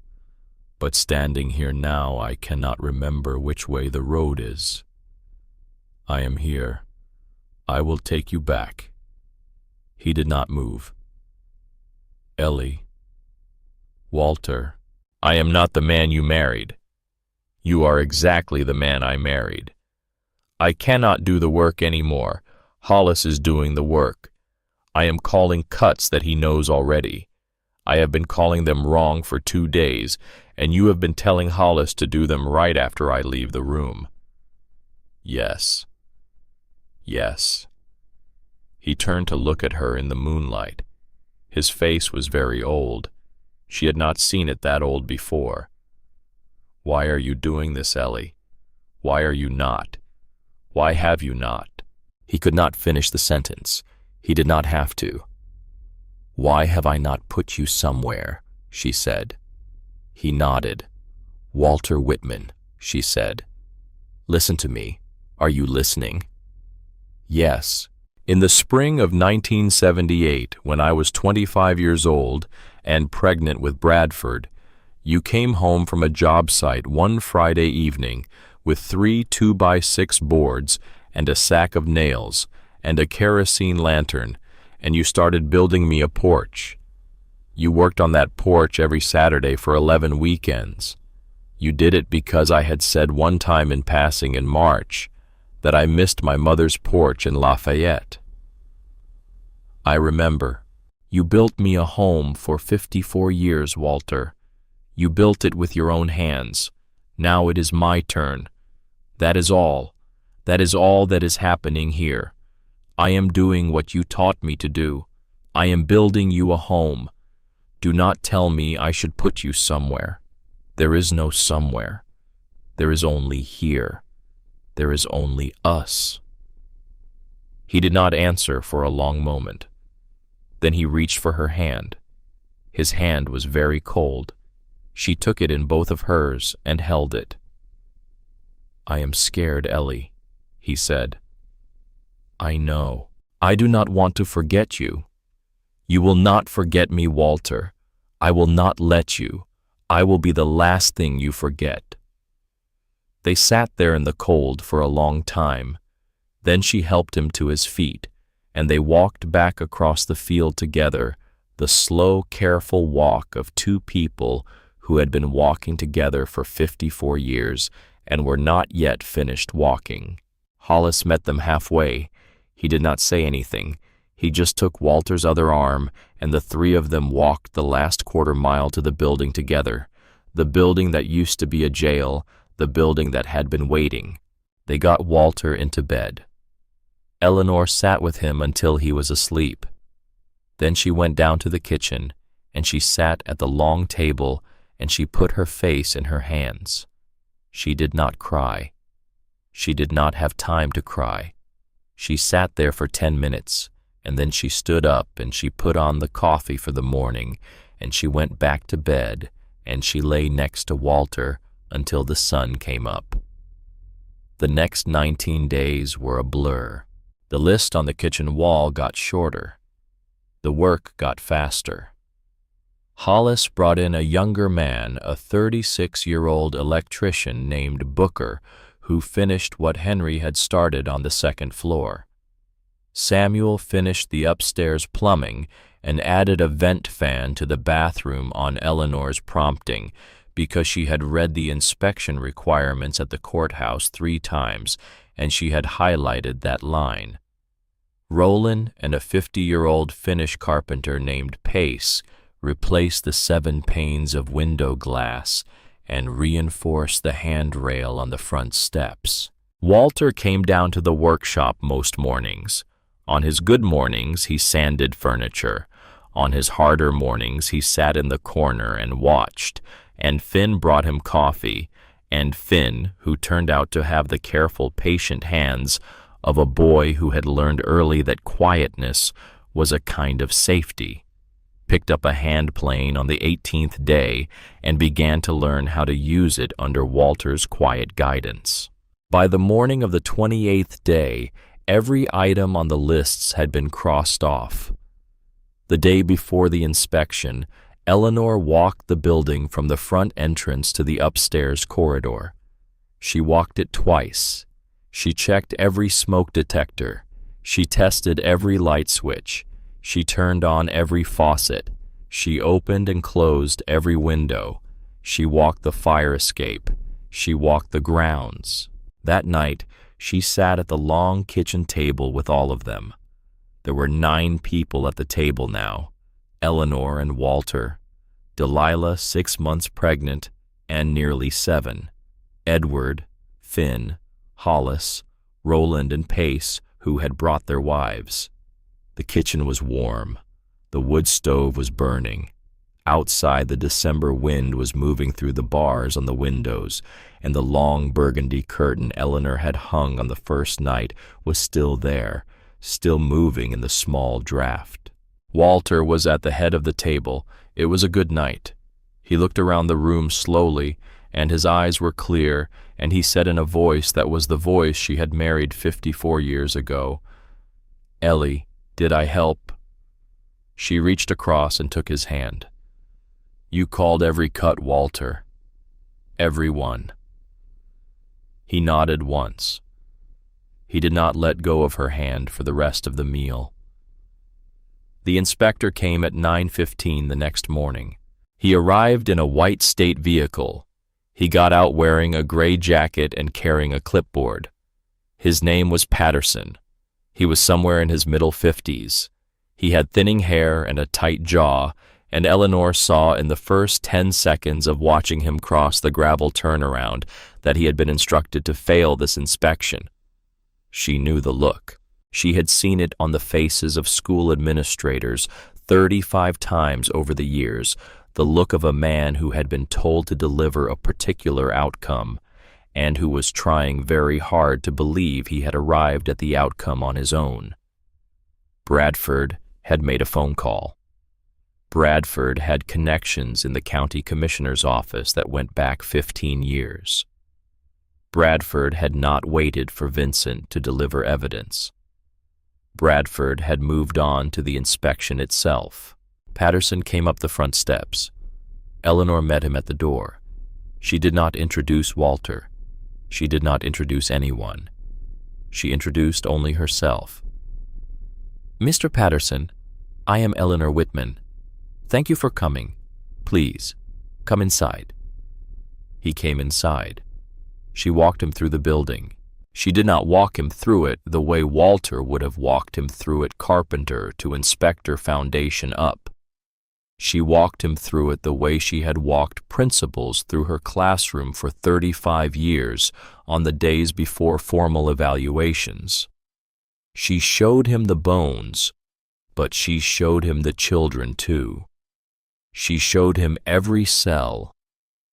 But standing here now, I cannot remember which way the road is. I am here. I will take you back. He did not move. Ellie. Walter. I am not the man you married. You are exactly the man I married. I cannot do the work anymore. Hollis is doing the work. I am calling cuts that he knows already. I have been calling them wrong for 2 days, and you have been telling Hollis to do them right after I leave the room. Yes. Yes. He turned to look at her in the moonlight. His face was very old. She had not seen it that old before. Why are you doing this, Ellie? Why are you not? Why have you not? He could not finish the sentence. He did not have to. Why have I not put you somewhere? She said. He nodded. Walter Whitman, she said. Listen to me. Are you listening? Yes. In the spring of 1978, when I was 25 years old and pregnant with Bradford, you came home from a job site one Friday evening with 3 2x6 boards and a sack of nails and a kerosene lantern, and you started building me a porch. You worked on that porch every Saturday for 11 weekends. You did it because I had said one time in passing in March that I missed my mother's porch in Lafayette. I remember. You built me a home for 54 years, Walter. You built it with your own hands. Now it is my turn. That is all. That is all that is happening here. I am doing what you taught me to do. I am building you a home. Do not tell me I should put you somewhere. There is no somewhere. There is only here. There is only us. He did not answer for a long moment. Then he reached for her hand. His hand was very cold. She took it in both of hers and held it. I am scared, Ellie, he said. I know. I do not want to forget you. You will not forget me, Walter. I will not let you. I will be the last thing you forget. They sat there in the cold for a long time. Then she helped him to his feet, and they walked back across the field together, the slow, careful walk of 2 people who had been walking together for 54 years and were not yet finished walking. Hollis met them halfway. He did not say anything. He just took Walter's other arm, and the 3 of them walked the last quarter mile to the building together, the building that used to be a jail, the building that had been waiting. They got Walter into bed. Eleanor sat with him until he was asleep. Then she went down to the kitchen, and she sat at the long table, and she put her face in her hands. She did not cry. She did not have time to cry. She sat there for 10 minutes, and then she stood up and she put on the coffee for the morning, and she went back to bed, and she lay next to Walter until the sun came up. The next 19 days were a blur. The list on the kitchen wall got shorter. The work got faster. Hollis brought in a younger man, a 36-year-old electrician named Booker, who finished what Henry had started on the 2nd floor. Samuel finished the upstairs plumbing and added a vent fan to the bathroom on Eleanor's prompting, because she had read the inspection requirements at the courthouse 3 times, and she had highlighted that line. Roland and a 50-year-old Finnish carpenter named Pace replaced the 7 panes of window glass and reinforced the handrail on the front steps. Walter came down to the workshop most mornings. On his good mornings, he sanded furniture. On his harder mornings, he sat in the corner and watched, and Finn brought him coffee, and Finn, who turned out to have the careful, patient hands of a boy who had learned early that quietness was a kind of safety, picked up a hand plane on the 18th day and began to learn how to use it under Walter's quiet guidance. By the morning of the 28th day, every item on the lists had been crossed off. The day before the inspection, Eleanor walked the building from the front entrance to the upstairs corridor. She walked it twice. She checked every smoke detector. She tested every light switch. She turned on every faucet. She opened and closed every window. She walked the fire escape. She walked the grounds. That night, she sat at the long kitchen table with all of them. There were 9 people at the table now: Eleanor and Walter, Delilah 6 months pregnant and nearly 7, Edward, Finn, Hollis, Roland, and Pace, who had brought their wives. The kitchen was warm. The wood stove was burning. Outside, the December wind was moving through the bars on the windows, and the long burgundy curtain Eleanor had hung on the first night was still there, still moving in the small draught. Walter was at the head of the table. It was a good night. He looked around the room slowly, and his eyes were clear, and he said in a voice that was the voice she had married 54 years ago, "Ellie, did I help?" She reached across and took his hand. "You called every cut, Walter. Every one." He nodded once. He did not let go of her hand for the rest of the meal. The inspector came at 9:15 the next morning. He arrived in a white state vehicle. He got out wearing a gray jacket and carrying a clipboard. His name was Patterson. He was somewhere in his middle 50s. He had thinning hair and a tight jaw, and Eleanor saw in the first 10 seconds of watching him cross the gravel turnaround that he had been instructed to fail this inspection. She knew the look. She had seen it on the faces of school administrators 35 times over the years, the look of a man who had been told to deliver a particular outcome, and who was trying very hard to believe he had arrived at the outcome on his own. Bradford had made a phone call. Bradford had connections in the county commissioner's office that went back 15 years. Bradford had not waited for Vincent to deliver evidence. Bradford had moved on to the inspection itself. Patterson came up the front steps. Eleanor met him at the door. She did not introduce Walter. She did not introduce anyone. She introduced only herself. "Mr. Patterson, I am Eleanor Whitman. Thank you for coming. Please, come inside." He came inside. She walked him through the building. She did not walk him through it the way Walter would have walked him through it, carpenter to inspector, foundation up. She walked him through it the way she had walked principals through her classroom for 35 years on the days before formal evaluations. She showed him the bones, but she showed him the children too. She showed him every cell,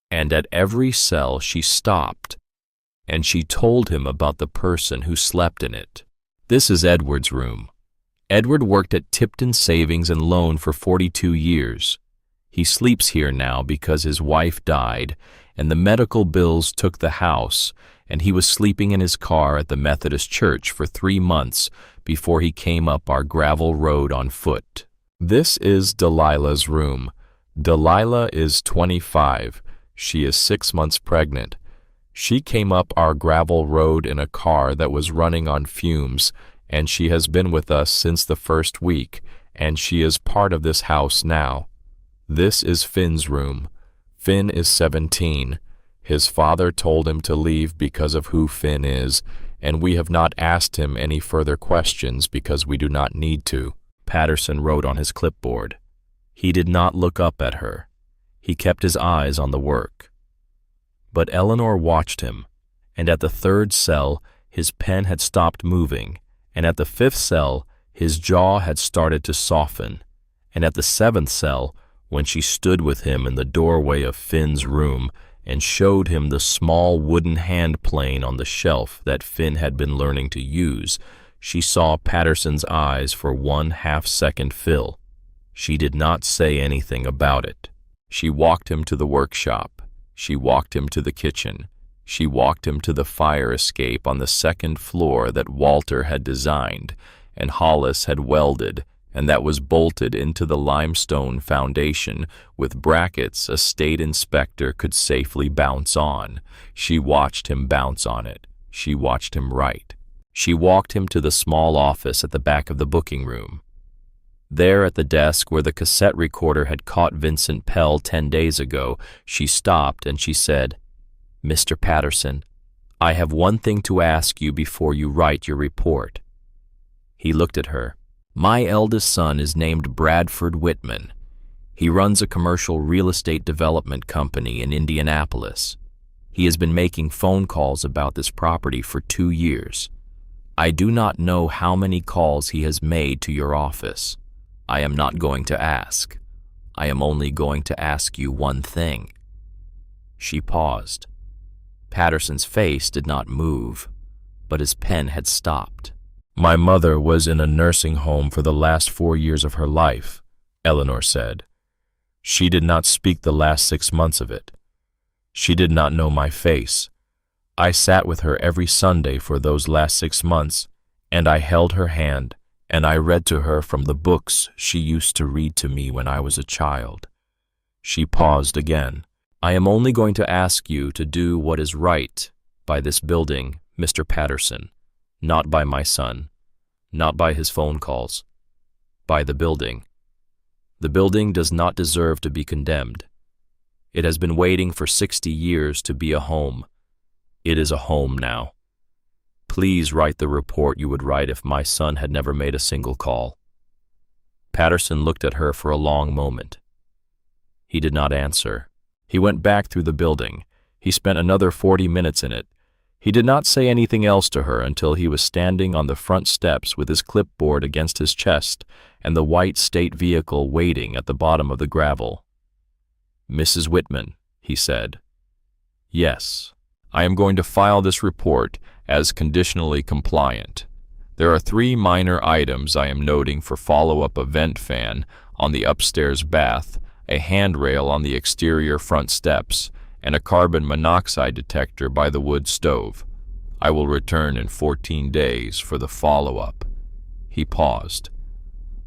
and at every cell she stopped, and she told him about the person who slept in it. This is Edward's room. Edward worked at Tipton Savings and Loan for 42 years. He sleeps here now because his wife died, and the medical bills took the house, and he was sleeping in his car at the Methodist Church for 3 months before he came up our gravel road on foot. This is Delilah's room. Delilah is 25. She is 6 months pregnant. She came up our gravel road in a car that was running on fumes, and she has been with us since the first week, and she is part of this house now. This is Finn's room. Finn is 17. His father told him to leave because of who Finn is, and we have not asked him any further questions because we do not need to. Patterson wrote on his clipboard. He did not look up at her. He kept his eyes on the work. But Eleanor watched him, and at the 3rd cell his pen had stopped moving, and at the 5th cell His jaw had started to soften, and at the seventh cell, when she stood with him in the doorway of Finn's room and showed him the small wooden hand plane on the shelf that Finn had been learning to use, she saw Patterson's eyes for 1/2 second fill. She did not say anything about it. She walked him to the workshop. She walked him to the kitchen. She walked him to the fire escape on the second floor that Walter had designed and Hollis had welded, and that was bolted into the limestone foundation with brackets a state inspector could safely bounce on. She watched him bounce on it. She watched him write. She walked him to the small office at the back of the booking room. There at the desk where the cassette recorder had caught Vincent Pell 10 days ago, she stopped and she said, "Mr. Patterson, I have one thing to ask you before you write your report." He looked at her. "My eldest son is named Bradford Whitman. He runs a commercial real estate development company in Indianapolis. He has been making phone calls about this property for 2 years. I do not know how many calls he has made to your office. I am not going to ask. I am only going to ask you one thing." She paused. Patterson's face did not move, but his pen had stopped. "My mother was in a nursing home for the last 4 years of her life," Eleanor said. "She did not speak the last 6 months of it. She did not know my face. I sat with her every Sunday for those last 6 months, and I held her hand, and I read to her from the books she used to read to me when I was a child." She paused again. "I am only going to ask you to do what is right by this building, Mr. Patterson. Not by my son, not by his phone calls, by the building. The building does not deserve to be condemned. It has been waiting for 60 years to be a home. It is a home now. Please write the report you would write if my son had never made a single call." Patterson looked at her for a long moment. He did not answer. He went back through the building. He spent another 40 minutes in it. He did not say anything else to her until he was standing on the front steps with his clipboard against his chest and the white state vehicle waiting at the bottom of the gravel. "Mrs. Whitman," he said. "Yes, I am going to file this report as conditionally compliant. There are 3 minor items I am noting for follow-up: a vent fan on the upstairs bath, a handrail on the exterior front steps, and a carbon monoxide detector by the wood stove. I will return in 14 days for the follow-up." He paused.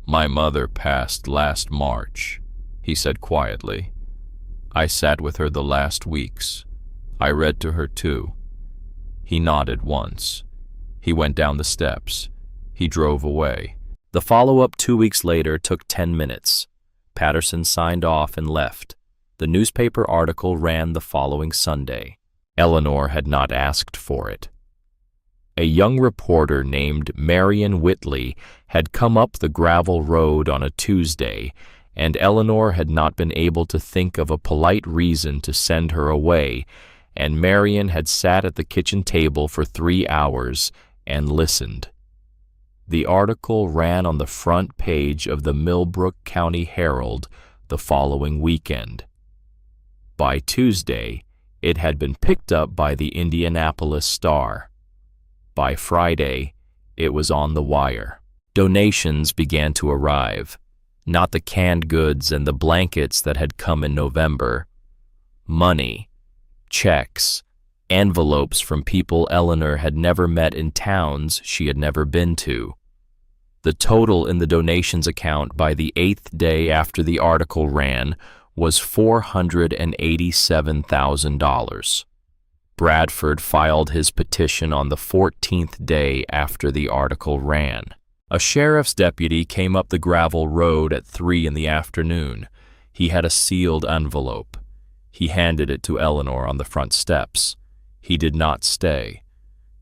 "My mother passed last March," he said quietly. "I sat with her the last weeks. I read to her too." He nodded once. He went down the steps. He drove away. The follow-up 2 weeks later took 10 minutes. Patterson signed off and left. The newspaper article ran the following Sunday. Eleanor had not asked for it. A young reporter named Marion Whitley had come up the gravel road on a Tuesday, and Eleanor had not been able to think of a polite reason to send her away, and Marion had sat at the kitchen table for 3 hours and listened. The article ran on the front page of the Millbrook County Herald the following weekend. By Tuesday, it had been picked up by the Indianapolis Star. By Friday, it was on the wire. Donations began to arrive, not the canned goods and the blankets that had come in November. Money, checks, envelopes from people Eleanor had never met in towns she had never been to. The total in the donations account by the 8th day after the article ran was $487,000. Bradford filed his petition on the 14th day after the article ran. A sheriff's deputy came up the gravel road at 3 in the afternoon. He had a sealed envelope. He handed it to Eleanor on the front steps. He did not stay.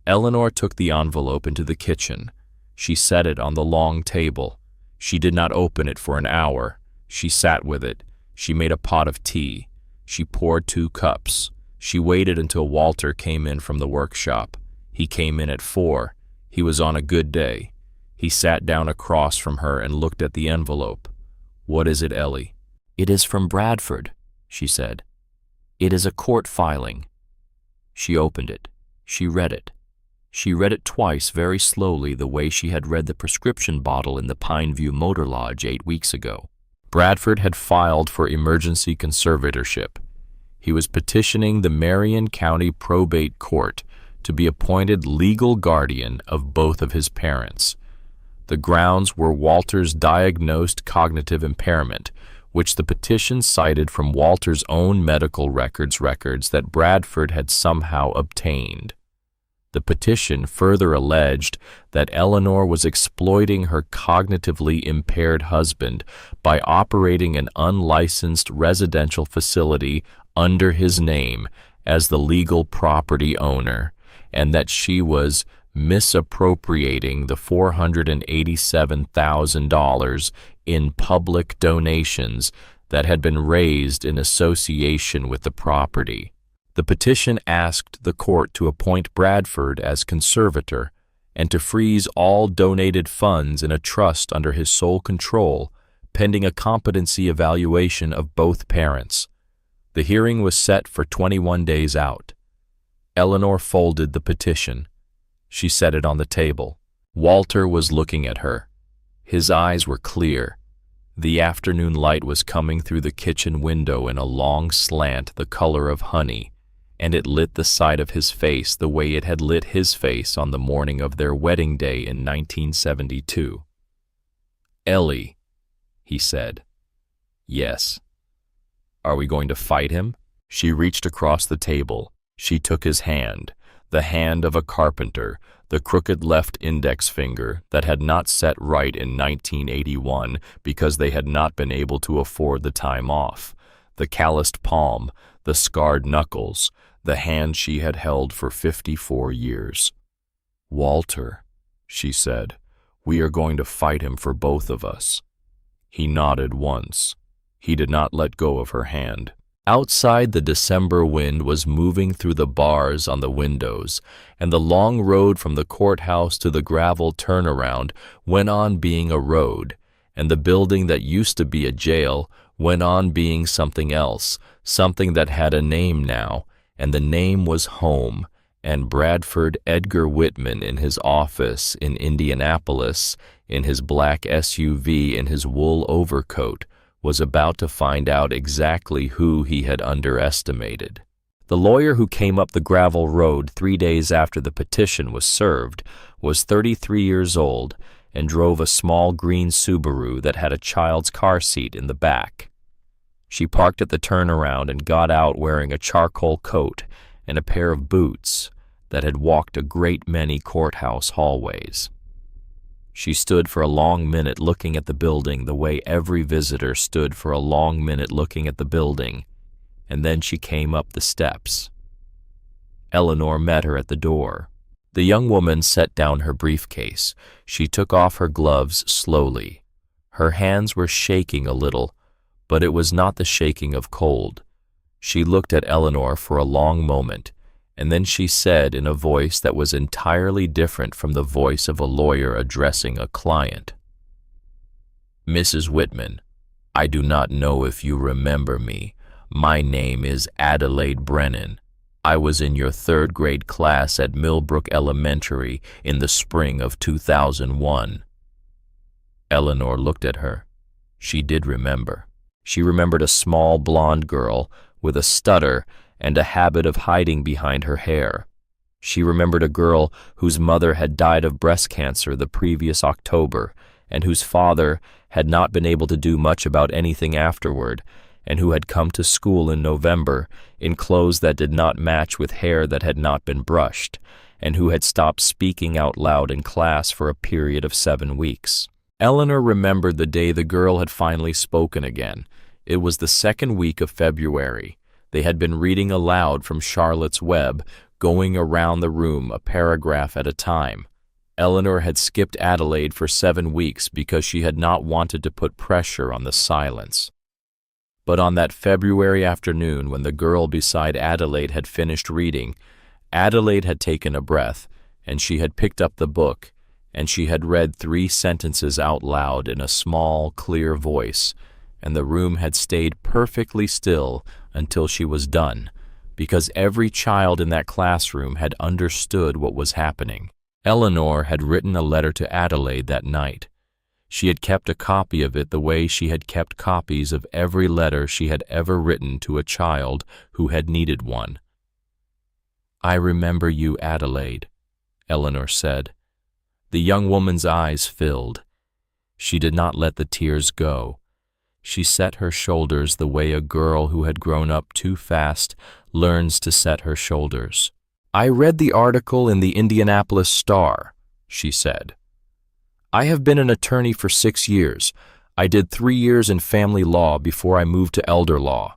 Eleanor took the envelope into the kitchen. She set it on the long table. She did not open it for an hour. She sat with it. She made a pot of tea. She poured 2 cups. She waited until Walter came in from the workshop. He came in at 4. He was on a good day. He sat down across from her and looked at the envelope. "What is it, Ellie?" "It is from Bradford," she said. "It is a court filing." She opened it. She read it. She read it twice very slowly, the way she had read the prescription bottle in the Pineview Motor Lodge 8 weeks ago. Bradford had filed for emergency conservatorship. He was petitioning the Marion County Probate Court to be appointed legal guardian of both of his parents. The grounds were Walter's diagnosed cognitive impairment, which the petition cited from Walter's own medical records that Bradford had somehow obtained. The petition further alleged that Eleanor was exploiting her cognitively impaired husband by operating an unlicensed residential facility under his name as the legal property owner, and that she was misappropriating the $487,000 in public donations that had been raised in association with the property. The petition asked the court to appoint Bradford as conservator and to freeze all donated funds in a trust under his sole control, pending a competency evaluation of both parents. The hearing was set for 21 days out. Eleanor folded the petition. She set it on the table. Walter was looking at her. His eyes were clear. The afternoon light was coming through the kitchen window in a long slant the color of honey, and it lit the side of his face the way it had lit his face on the morning of their wedding day in 1972. "Ellie," he said. "Yes." "Are we going to fight him?" She reached across the table. She took his hand, the hand of a carpenter, the crooked left index finger that had not set right in 1981 because they had not been able to afford the time off, the calloused palm, the scarred knuckles, the hand she had held for 54 years. "Walter," she said, "we are going to fight him for both of us." He nodded once. He did not let go of her hand. Outside, the December wind was moving through the bars on the windows, and the long road from the courthouse to the gravel turnaround went on being a road, and the building that used to be a jail went on being something else, something that had a name now, and the name was home, and Bradford Edgar Whitman in his office in Indianapolis, in his black SUV in his wool overcoat, was about to find out exactly who he had underestimated. The lawyer who came up the gravel road 3 days after the petition was served was 33 years old and drove a small green Subaru that had a child's car seat in the back. She parked at the turnaround and got out wearing a charcoal coat and a pair of boots that had walked a great many courthouse hallways. She stood for a long minute looking at the building the way every visitor stood for a long minute looking at the building, and then she came up the steps. Eleanor met her at the door. The young woman set down her briefcase. She took off her gloves slowly. Her hands were shaking a little, but it was not the shaking of cold. She looked at Eleanor for a long moment, and then she said in a voice that was entirely different from the voice of a lawyer addressing a client, "Mrs. Whitman, I do not know if you remember me. My name is Adelaide Brennan. I was in your 3rd grade class at Millbrook Elementary in the spring of 2001. Eleanor looked at her. She did remember. She remembered a small blonde girl with a stutter and a habit of hiding behind her hair. She remembered a girl whose mother had died of breast cancer the previous October, and whose father had not been able to do much about anything afterward, and who had come to school in November in clothes that did not match with hair that had not been brushed, and who had stopped speaking out loud in class for a period of 7 weeks. Eleanor remembered the day the girl had finally spoken again. It was the 2nd week of February. They had been reading aloud from Charlotte's Web, going around the room a paragraph at a time. Eleanor had skipped Adelaide for 7 weeks because she had not wanted to put pressure on the silence. But on that February afternoon when the girl beside Adelaide had finished reading, Adelaide had taken a breath, and she had picked up the book, and she had read 3 sentences out loud in a small, clear voice, and the room had stayed perfectly still until she was done, because every child in that classroom had understood what was happening. Eleanor had written a letter to Adelaide that night. She had kept a copy of it the way she had kept copies of every letter she had ever written to a child who had needed one. "I remember you, Adelaide," Eleanor said. The young woman's eyes filled. She did not let the tears go. She set her shoulders the way a girl who had grown up too fast learns to set her shoulders. "I read the article in the Indianapolis Star," she said. "I have been an attorney for 6 years. I did 3 years in family law before I moved to elder law.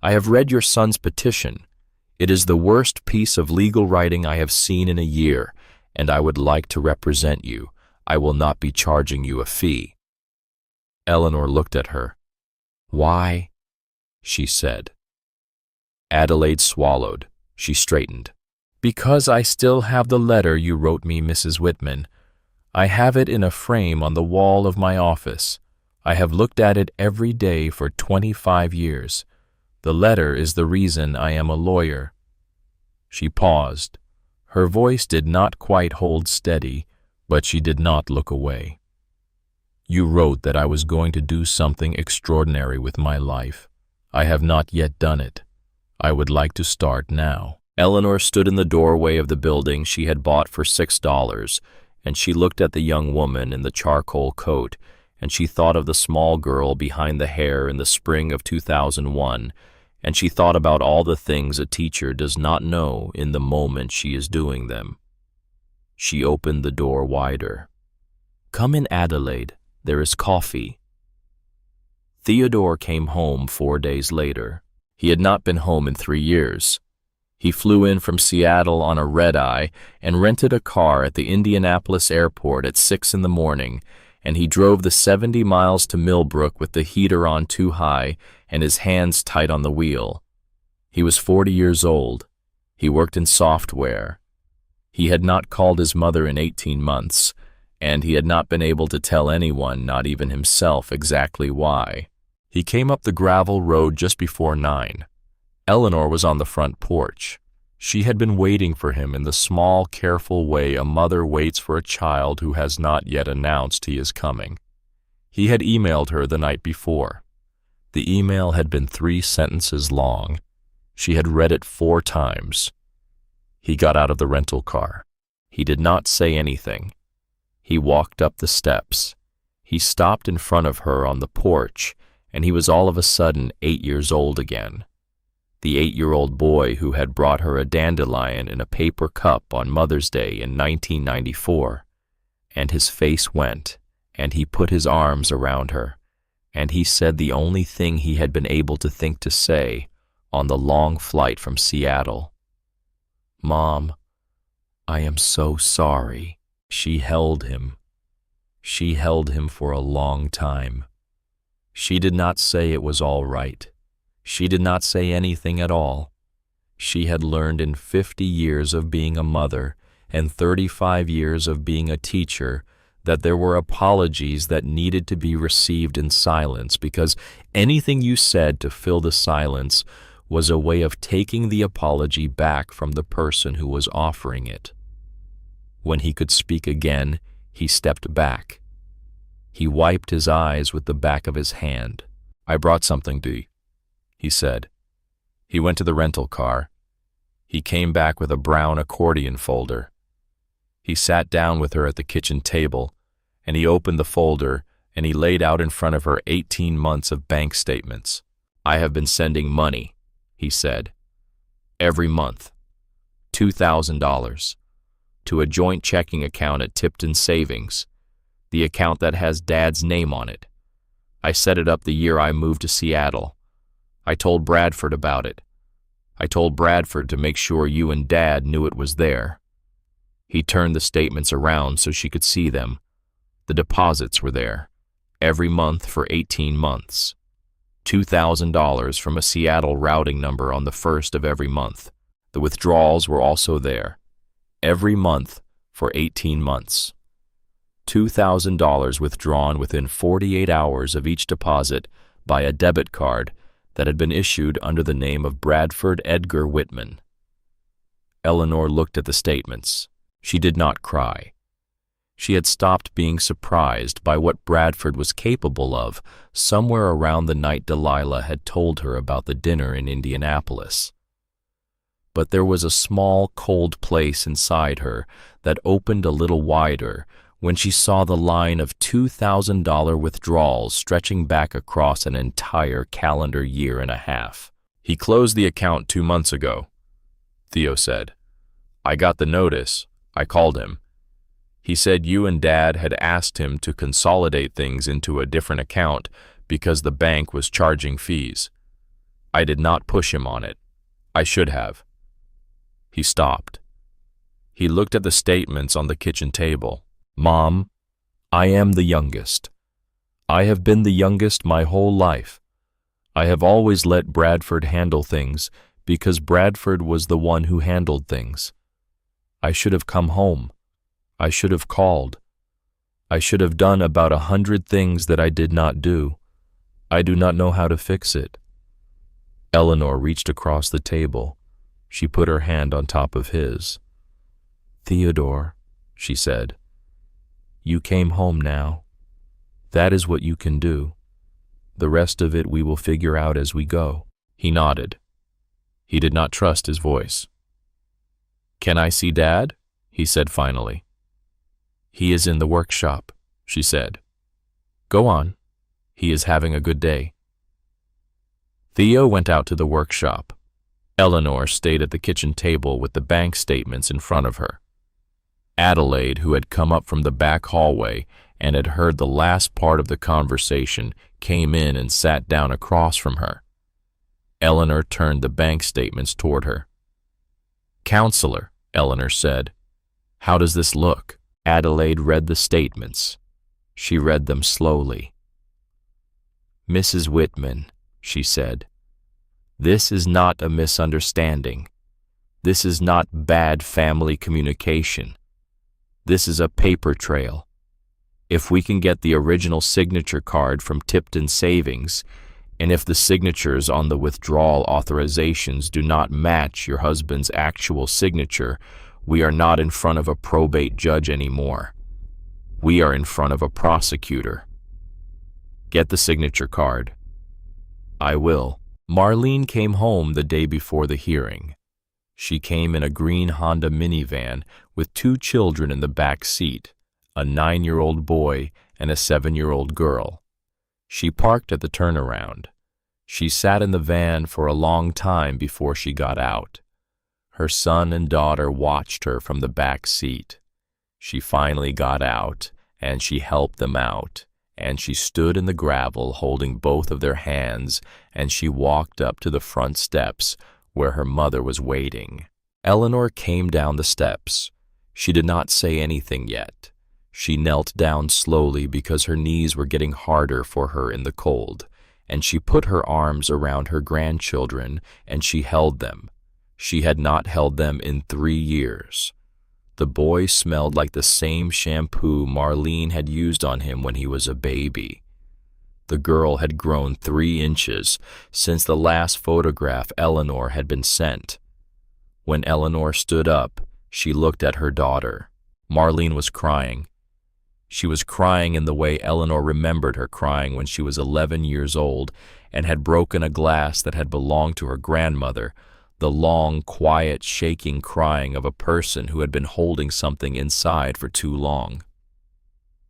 I have read your son's petition. It is the worst piece of legal writing I have seen in a year, and I would like to represent you. I will not be charging you a fee." Eleanor looked at her. "Why?" she said. Adelaide swallowed. She straightened. "Because I still have the letter you wrote me, Mrs. Whitman. I have it in a frame on the wall of my office. I have looked at it every day for 25 years. The letter is the reason I am a lawyer." She paused. Her voice did not quite hold steady, but she did not look away. "You wrote that I was going to do something extraordinary with my life. I have not yet done it. I would like to start now." Eleanor stood in the doorway of the building she had bought for $6, and she looked at the young woman in the charcoal coat, and she thought of the small girl behind the hair in the spring of 2001, and she thought about all the things a teacher does not know in the moment she is doing them. She opened the door wider. "Come in, Adelaide. There is coffee." Theodore came home 4 days later. He had not been home in 3 years. He flew in from Seattle on a red-eye and rented a car at the Indianapolis airport at 6 in the morning, and he drove the 70 miles to Millbrook with the heater on too high and his hands tight on the wheel. He was 40 years old. He worked in software. He had not called his mother in 18 months, and he had not been able to tell anyone, not even himself, exactly why. He came up the gravel road just before 9. Eleanor was on the front porch. She had been waiting for him in the small, careful way a mother waits for a child who has not yet announced he is coming. He had emailed her the night before. The email had been 3 sentences long. She had read it 4 times. He got out of the rental car. He did not say anything. He walked up the steps. He stopped in front of her on the porch, and he was all of a sudden 8 years old again. The 8-year-old boy who had brought her a dandelion in a paper cup on Mother's Day in 1994. And his face went, and he put his arms around her, and he said the only thing he had been able to think to say on the long flight from Seattle. "Mom, I am so sorry." She held him. She held him for a long time. She did not say it was all right. She did not say anything at all. She had learned in 50 years of being a mother and 35 years of being a teacher that there were apologies that needed to be received in silence, because anything you said to fill the silence was a way of taking the apology back from the person who was offering it. When he could speak again, he stepped back. He wiped his eyes with the back of his hand. "I brought something, Dee," he said. He went to the rental car. He came back with a brown accordion folder. He sat down with her at the kitchen table, and he opened the folder, and he laid out in front of her 18 months of bank statements. "I have been sending money," he said, "every month, $2,000, to a joint checking account at Tipton Savings, the account that has Dad's name on it. I set it up the year I moved to Seattle. I told Bradford about it. I told Bradford to make sure you and Dad knew it was there." He turned the statements around so she could see them. The deposits were there, every month for 18 months. $2,000 from a Seattle routing number on the 1st of every month. The withdrawals were also there, every month for 18 months. $2,000 withdrawn within 48 hours of each deposit by a debit card that had been issued under the name of Bradford Edgar Whitman. Eleanor looked at the statements. She did not cry. She had stopped being surprised by what Bradford was capable of somewhere around the night Delilah had told her about the dinner in Indianapolis. But there was a small, cold place inside her that opened a little wider when she saw the line of $2,000 withdrawals stretching back across an entire calendar year and a half. "He closed the account 2 months ago," Theo said. "I got the notice. I called him. He said you and Dad had asked him to consolidate things into a different account because the bank was charging fees. I did not push him on it. I should have." He stopped. He looked at the statements on the kitchen table. "Mom, I am the youngest. I have been the youngest my whole life. I have always let Bradford handle things because Bradford was the one who handled things. I should have come home. I should have called. I should have done about 100 things that I did not do. I do not know how to fix it." Eleanor reached across the table. She put her hand on top of his. "Theodore," she said, "you came home now. That is what you can do. The rest of it we will figure out as we go." He nodded. He did not trust his voice. "Can I see Dad?" he said finally. "He is in the workshop," she said. "Go on. He is having a good day." Theo went out to the workshop. Eleanor stayed at the kitchen table with the bank statements in front of her. Adelaide, who had come up from the back hallway and had heard the last part of the conversation, came in and sat down across from her. Eleanor turned the bank statements toward her. "Counselor," Eleanor said, "how does this look?" Adelaide read the statements. She read them slowly. "Mrs. Whitman," she said, "this is not a misunderstanding. This is not bad family communication. This is a paper trail. If we can get the original signature card from Tipton Savings, and if the signatures on the withdrawal authorizations do not match your husband's actual signature, we are not in front of a probate judge anymore. We are in front of a prosecutor. Get the signature card." "I will." Marlene came home the day before the hearing. She came in a green Honda minivan with 2 children in the back seat, a 9-year-old boy and a 7-year-old girl. She parked at the turnaround. She sat in the van for a long time before she got out. Her son and daughter watched her from the back seat. She finally got out, and she helped them out, and she stood in the gravel holding both of their hands, and she walked up to the front steps where her mother was waiting. Eleanor came down the steps. She did not say anything yet. She knelt down slowly because her knees were getting harder for her in the cold, and she put her arms around her grandchildren and she held them. She had not held them in 3 years. The boy smelled like the same shampoo Marlene had used on him when he was a baby. The girl had grown 3 inches since the last photograph Eleanor had been sent. When Eleanor stood up, she looked at her daughter. Marlene was crying. She was crying in the way Eleanor remembered her crying when she was 11 years old and had broken a glass that had belonged to her grandmother, the long, quiet, shaking crying of a person who had been holding something inside for too long.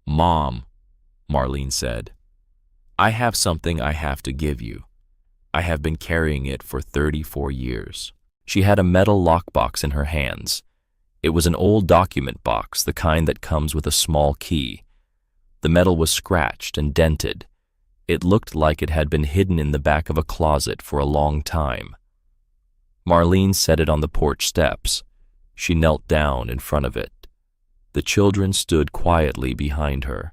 "Mom," Marlene said, "I have something I have to give you. I have been carrying it for 34 years. She had a metal lockbox in her hands. It was an old document box, the kind that comes with a small key. The metal was scratched and dented. It looked like it had been hidden in the back of a closet for a long time. Marlene set it on the porch steps. She knelt down in front of it. The children stood quietly behind her.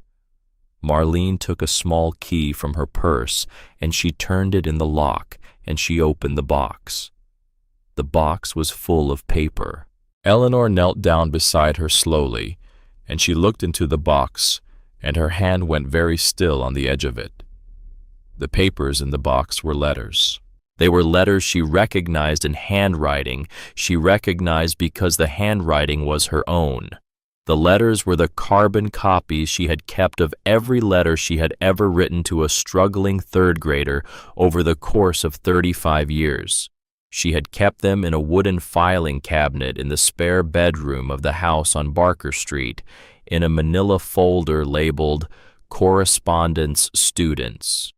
Marlene took a small key from her purse and she turned it in the lock and she opened the box. The box was full of paper. Eleanor knelt down beside her slowly, and she looked into the box, and her hand went very still on the edge of it. The papers in the box were letters. They were letters she recognized in handwriting. She recognized because the handwriting was her own. The letters were the carbon copies she had kept of every letter she had ever written to a struggling third grader over the course of 35 years. She had kept them in a wooden filing cabinet in the spare bedroom of the house on Barker Street, in a manila folder labeled Correspondence Students.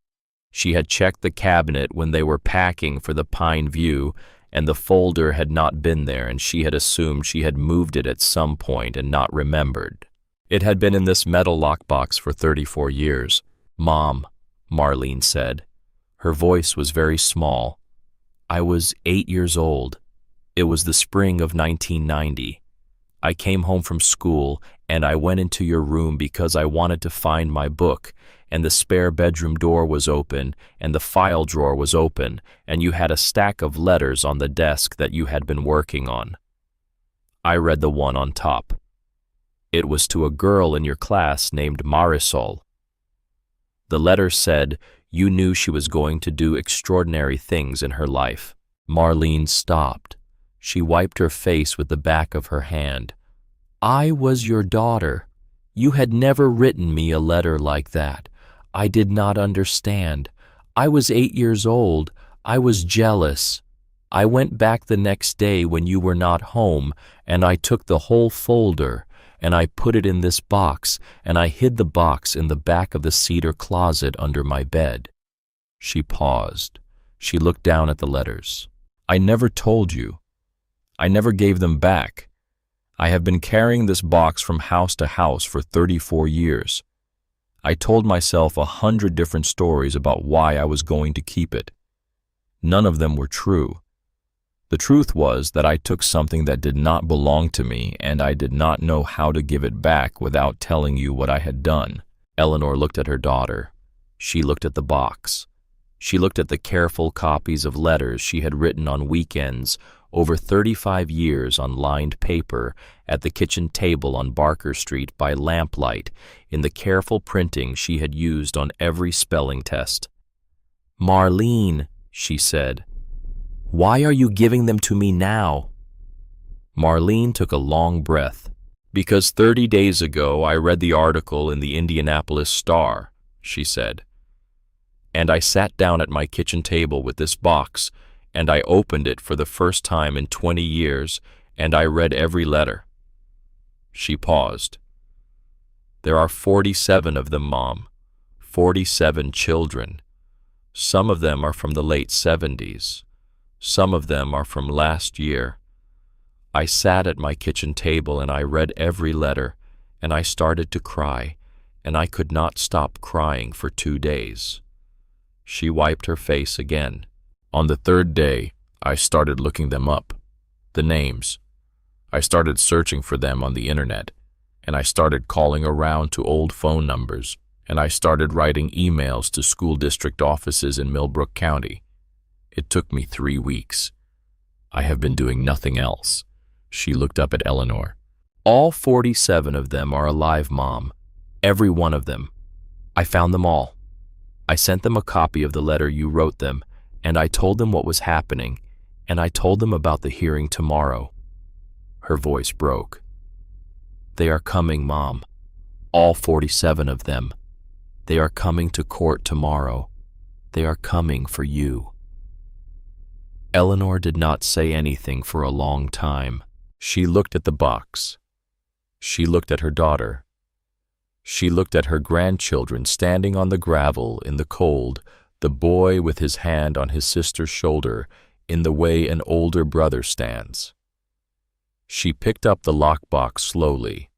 She had checked the cabinet when they were packing for the Pine View, and the folder had not been there, and she had assumed she had moved it at some point and not remembered. It had been in this metal lockbox for 34 years. "Mom," Marlene said. Her voice was very small. "I was 8 years old. It was the spring of 1990. I came home from school, and I went into your room because I wanted to find my book, and the spare bedroom door was open, and the file drawer was open, and you had a stack of letters on the desk that you had been working on. I read the one on top. It was to a girl in your class named Marisol. The letter said you knew she was going to do extraordinary things in her life." Marlene stopped. She wiped her face with the back of her hand. "I was your daughter. You had never written me a letter like that. I did not understand. I was 8 years old. I was jealous. I went back the next day when you were not home, and I took the whole folder, and I put it in this box, and I hid the box in the back of the cedar closet under my bed." She paused. She looked down at the letters. "I never told you. I never gave them back. I have been carrying this box from house to house for 34 years. I told myself 100 different stories about why I was going to keep it. None of them were true. The truth was that I took something that did not belong to me, and I did not know how to give it back without telling you what I had done." Eleanor looked at her daughter. She looked at the box. She looked at the careful copies of letters she had written on weekends over 35 years on lined paper at the kitchen table on Barker Street by lamplight in the careful printing she had used on every spelling test. "Marlene," she said, "why are you giving them to me now?" Marlene took a long breath. "Because 30 days ago I read the article in the Indianapolis Star," she said. "And I sat down at my kitchen table with this box, and I opened it for the first time in 20 years, and I read every letter." She paused. "There are 47 of them, Mom. 47 children. Some of them are from the late 70s. Some of them are from last year. I sat at my kitchen table and I read every letter, and I started to cry, and I could not stop crying for 2 days." She wiped her face again. "On the third day, I started looking them up, the names. I started searching for them on the internet, and I started calling around to old phone numbers, and I started writing emails to school district offices in Millbrook County. It took me 3 weeks. I have been doing nothing else." She looked up at Eleanor. "All 47 of them are alive, Mom. Every one of them. I found them all. I sent them a copy of the letter you wrote them, and I told them what was happening, and I told them about the hearing tomorrow." Her voice broke. "They are coming, Mom. All 47 of them. They are coming to court tomorrow. They are coming for you." Eleanor did not say anything for a long time. She looked at the box. She looked at her daughter. She looked at her grandchildren standing on the gravel in the cold, the boy with his hand on his sister's shoulder in the way an older brother stands. She picked up the lockbox slowly.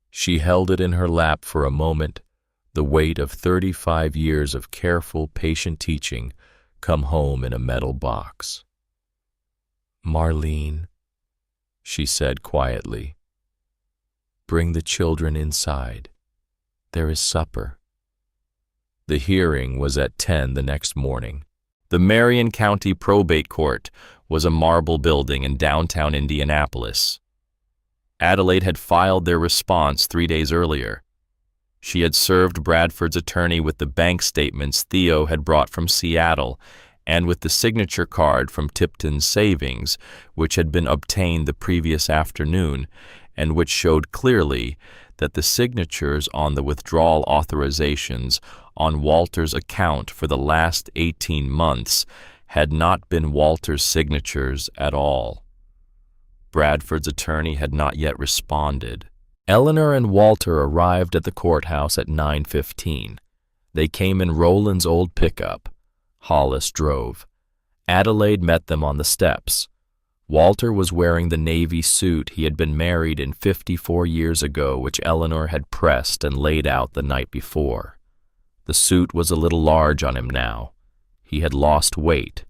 She held it in her lap for a moment, the weight of 35 years of careful, patient teaching come home in a metal box. "Marlene," she said quietly, "bring the children inside. There is supper." The hearing was at 10 the next morning. The Marion County Probate Court was a marble building in downtown Indianapolis. Adelaide had filed their response 3 days earlier. She had served Bradford's attorney with the bank statements Theo had brought from Seattle and with the signature card from Tipton's Savings, which had been obtained the previous afternoon and which showed clearly that the signatures on the withdrawal authorizations on Walter's account for the last 18 months had not been Walter's signatures at all. Bradford's attorney had not yet responded. Eleanor and Walter arrived at the courthouse at 9:15. They came in Roland's old pickup. Hollis drove. Adelaide met them on the steps. Walter was wearing the navy suit he had been married in 54 years ago, which Eleanor had pressed and laid out the night before. The suit was a little large on him now. He had lost weight,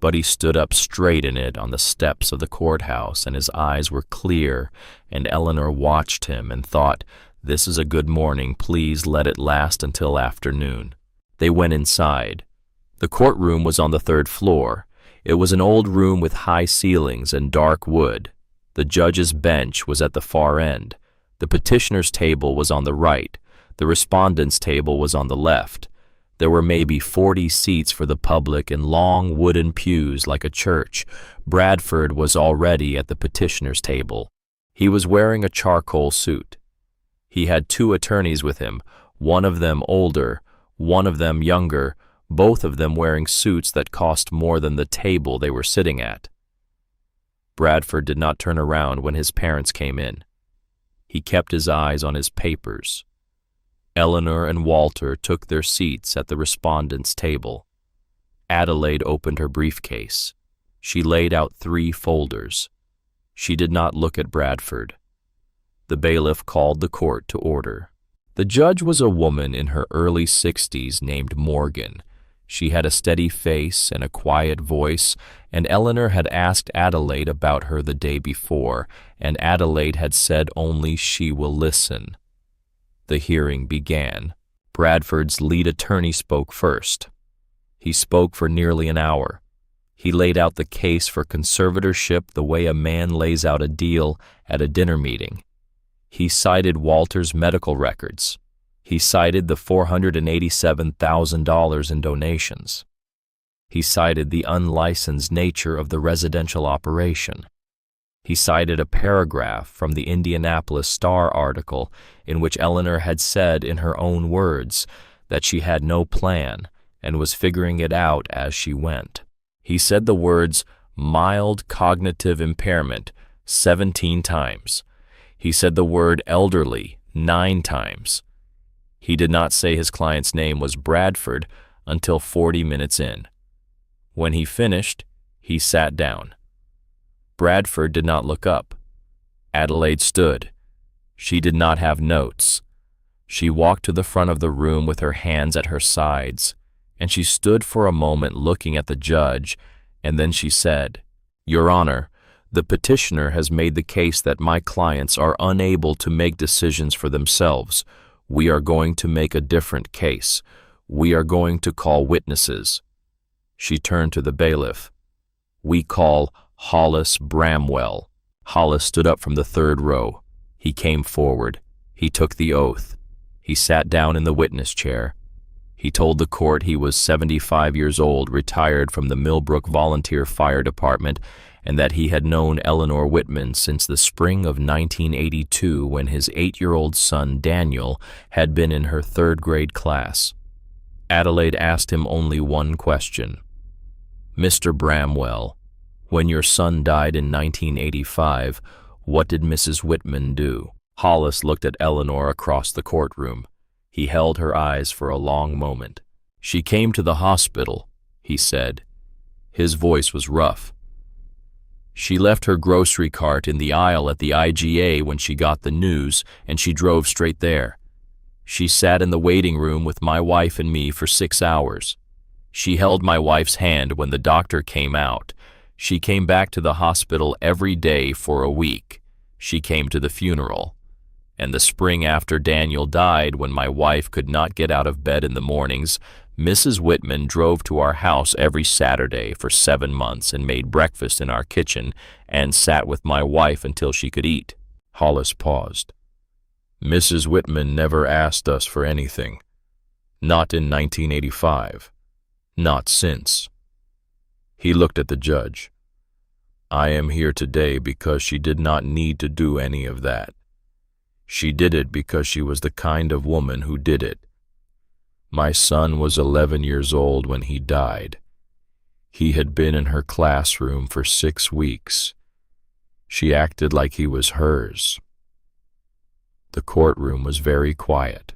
but he stood up straight in it on the steps of the courthouse, and his eyes were clear, and Eleanor watched him and thought, "This is a good morning, please let it last until afternoon." They went inside. The courtroom was on the 3rd floor. It was an old room with high ceilings and dark wood. The judge's bench was at the far end. The petitioner's table was on the right. The respondent's table was on the left. There were maybe 40 seats for the public in long wooden pews like a church. Bradford was already at the petitioner's table. He was wearing a charcoal suit. He had 2 attorneys with him, one of them older, one of them younger, both of them wearing suits that cost more than the table they were sitting at. Bradford did not turn around when his parents came in. He kept his eyes on his papers. Eleanor and Walter took their seats at the respondent's table. Adelaide opened her briefcase. She laid out 3 folders. She did not look at Bradford. The bailiff called the court to order. The judge was a woman in her early 60s named Morgan. She had a steady face and a quiet voice, and Eleanor had asked Adelaide about her the day before, and Adelaide had said only she will listen. The hearing began. Bradford's lead attorney spoke first. He spoke for nearly an hour. He laid out the case for conservatorship the way a man lays out a deal at a dinner meeting. He cited Walter's medical records. He cited the $487,000 in donations. He cited the unlicensed nature of the residential operation. He cited a paragraph from the Indianapolis Star article in which Eleanor had said in her own words that she had no plan and was figuring it out as she went. He said the words mild cognitive impairment 17 times. He said the word elderly 9 times. He did not say his client's name was Bradford until 40 minutes in. When he finished, he sat down. Bradford did not look up. Adelaide stood. She did not have notes. She walked to the front of the room with her hands at her sides, and she stood for a moment looking at the judge, and then she said, "Your Honor, the petitioner has made the case that my clients are unable to make decisions for themselves. We are going to make a different case. We are going to call witnesses." She turned to the bailiff. "We call Hollis Bramwell." Hollis stood up from the 3rd row. He came forward. He took the oath. He sat down in the witness chair. He told the court he was 75 years old, retired from the Millbrook Volunteer Fire Department, and that he had known Eleanor Whitman since the spring of 1982 when his 8-year-old son Daniel had been in her 3rd grade class. Adelaide asked him only one question. "Mr. Bramwell, when your son died in 1985, what did Mrs. Whitman do?" Hollis looked at Eleanor across the courtroom. He held her eyes for a long moment. "She came to the hospital," he said. His voice was rough. "She left her grocery cart in the aisle at the IGA when she got the news, and she drove straight there. She sat in the waiting room with my wife and me for 6 hours. She held my wife's hand when the doctor came out. She came back to the hospital every day for a week. She came to the funeral. And the spring after Daniel died, when my wife could not get out of bed in the mornings, Mrs. Whitman drove to our house every Saturday for 7 months and made breakfast in our kitchen and sat with my wife until she could eat. Hollis paused. Mrs. Whitman never asked us for anything. Not in 1985. Not since. He looked at the judge. I am here today because she did not need to do any of that. She did it because she was the kind of woman who did it. My son was 11 years old when he died. He had been in her classroom for 6 weeks. She acted like he was hers. The courtroom was very quiet.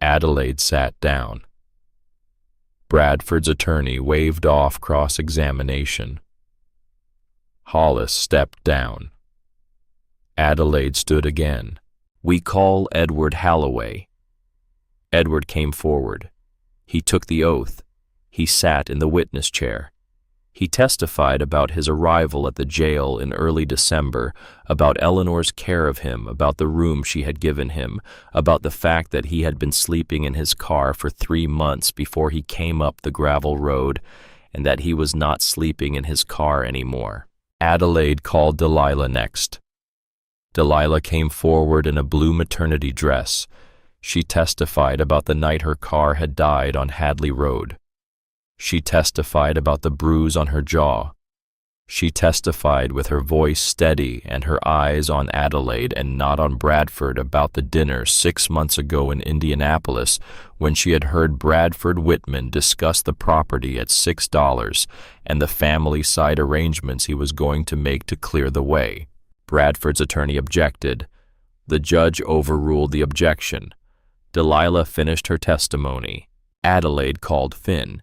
Adelaide sat down. Bradford's attorney waved off cross-examination. Hollis stepped down. Adelaide stood again. We call Edward Halloway. Edward came forward. He took the oath. He sat in the witness chair. He testified about his arrival at the jail in early December, about Eleanor's care of him, about the room she had given him, about the fact that he had been sleeping in his car for 3 months before he came up the gravel road, and that he was not sleeping in his car anymore. Adelaide called Delilah next. Delilah came forward in a blue maternity dress. She testified about the night her car had died on Hadley Road. She testified about the bruise on her jaw. She testified with her voice steady and her eyes on Adelaide and not on Bradford about the dinner 6 months ago in Indianapolis when she had heard Bradford Whitman discuss the property at $6 and the family-side arrangements he was going to make to clear the way. Bradford's attorney objected. The judge overruled the objection. Delilah finished her testimony. Adelaide called Finn.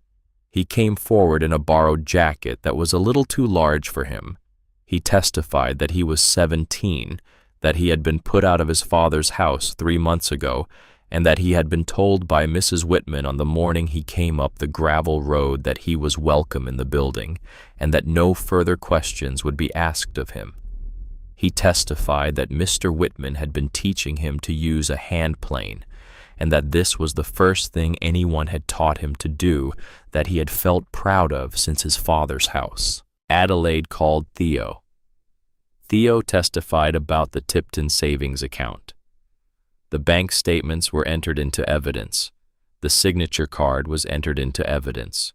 He came forward in a borrowed jacket that was a little too large for him. He testified that he was 17, that he had been put out of his father's house 3 months ago, and that he had been told by Mrs. Whitman on the morning he came up the gravel road that he was welcome in the building, and that no further questions would be asked of him. He testified that Mr. Whitman had been teaching him to use a hand plane, and that this was the first thing anyone had taught him to do that he had felt proud of since his father's house. Adelaide called Theo. Theo testified about the Tipton savings account. The bank statements were entered into evidence. The signature card was entered into evidence.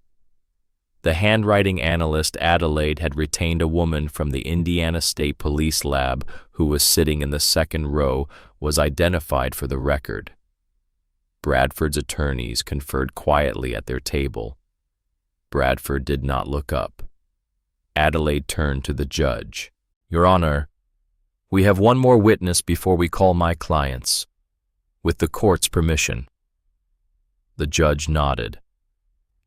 The handwriting analyst Adelaide had retained a woman from the Indiana State Police lab who was sitting in the second row was identified for the record. Bradford's attorneys conferred quietly at their table. Bradford did not look up. Adelaide turned to the judge. Your Honor, we have one more witness before we call my clients. With the court's permission. The judge nodded.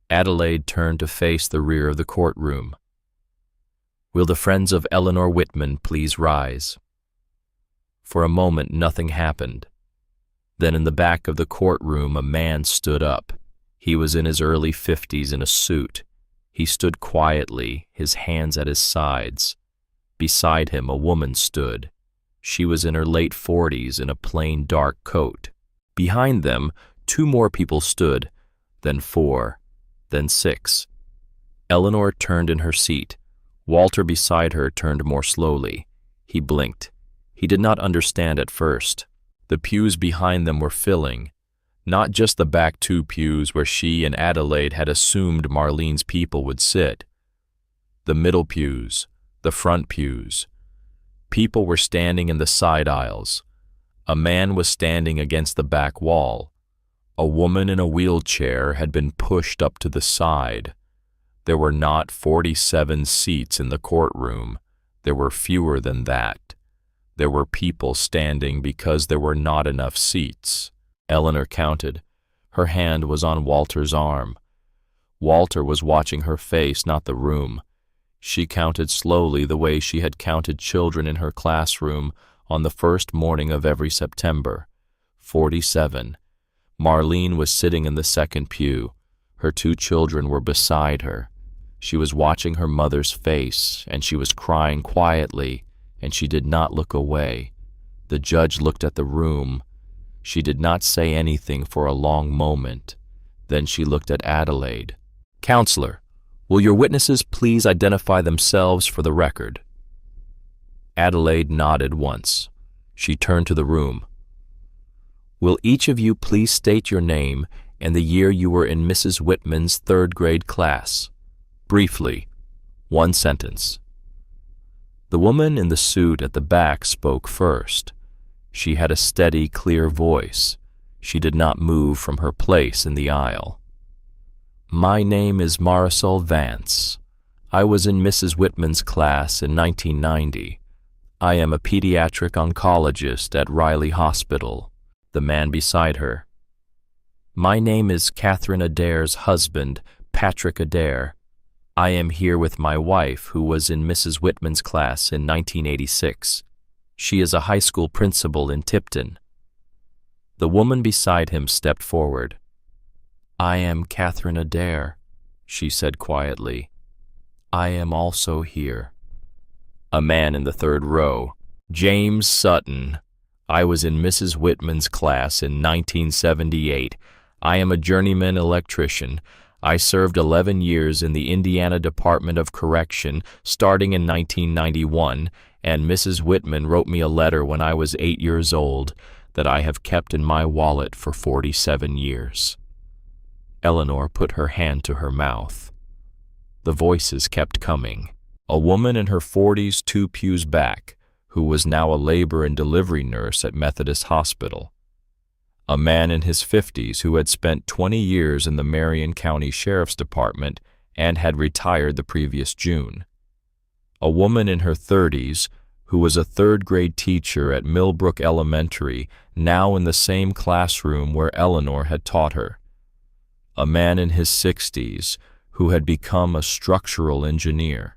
Adelaide turned to face the rear of the courtroom. Will the friends of Eleanor Whitman please rise? For a moment, nothing happened. Then in the back of the courtroom, a man stood up. He was in his early 50s in a suit. He stood quietly, his hands at his sides. Beside him, a woman stood. She was in her late 40s in a plain dark coat. Behind them, 2 more people stood, then 4, then 6. Eleanor turned in her seat. Walter beside her turned more slowly. He blinked. He did not understand at first. The pews behind them were filling, not just the back 2 pews where she and Adelaide had assumed Marlene's people would sit. The middle pews, the front pews. People were standing in the side aisles. A man was standing against the back wall. A woman in a wheelchair had been pushed up to the side. There were not 47 seats in the courtroom. There were fewer than that. There were people standing because there were not enough seats. Eleanor counted. Her hand was on Walter's arm. Walter was watching her face, not the room. She counted slowly the way she had counted children in her classroom on the first morning of every September. 47. Marlene was sitting in the second pew. Her 2 children were beside her. She was watching her mother's face, and she was crying quietly, and she did not look away. The judge looked at the room. She did not say anything for a long moment. Then she looked at Adelaide. Counselor, will your witnesses please identify themselves for the record? Adelaide nodded once. She turned to the room. Will each of you please state your name and the year you were in Mrs. Whitman's third-grade class? Briefly, one sentence. The woman in the suit at the back spoke first. She had a steady, clear voice. She did not move from her place in the aisle. My name is Marisol Vance. I was in Mrs. Whitman's class in 1990. I am a pediatric oncologist at Riley Hospital. The man beside her. My name is Catherine Adair's husband, Patrick Adair. I am here with my wife, who was in Mrs. Whitman's class in 1986. She is a high school principal in Tipton. The woman beside him stepped forward. I am Catherine Adair, she said quietly. I am also here. A man in the third row. James Sutton. I was in Mrs. Whitman's class in 1978. I am a journeyman electrician. I served 11 years in the Indiana Department of Correction, starting in 1991, and Mrs. Whitman wrote me a letter when I was 8 years old that I have kept in my wallet for 47 years. Eleanor put her hand to her mouth. The voices kept coming. A woman in her 40s, 2 pews back, who was now a labor and delivery nurse at Methodist Hospital. A man in his 50s who had spent 20 years in the Marion County Sheriff's Department and had retired the previous June. A woman in her 30s who was a third-grade teacher at Millbrook Elementary, now in the same classroom where Eleanor had taught her. A man in his 60s who had become a structural engineer.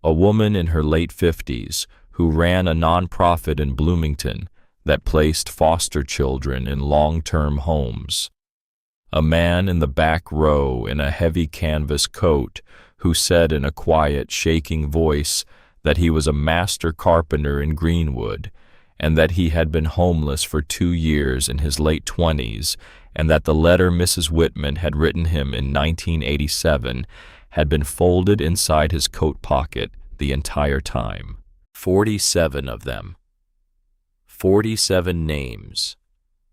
A woman in her late 50s who ran a nonprofit in Bloomington that placed foster children in long-term homes. A man in the back row in a heavy canvas coat who said in a quiet, shaking voice that he was a master carpenter in Greenwood and that he had been homeless for 2 years in his late 20s and that the letter Mrs. Whitman had written him in 1987 had been folded inside his coat pocket the entire time. 47 of them. 47 names.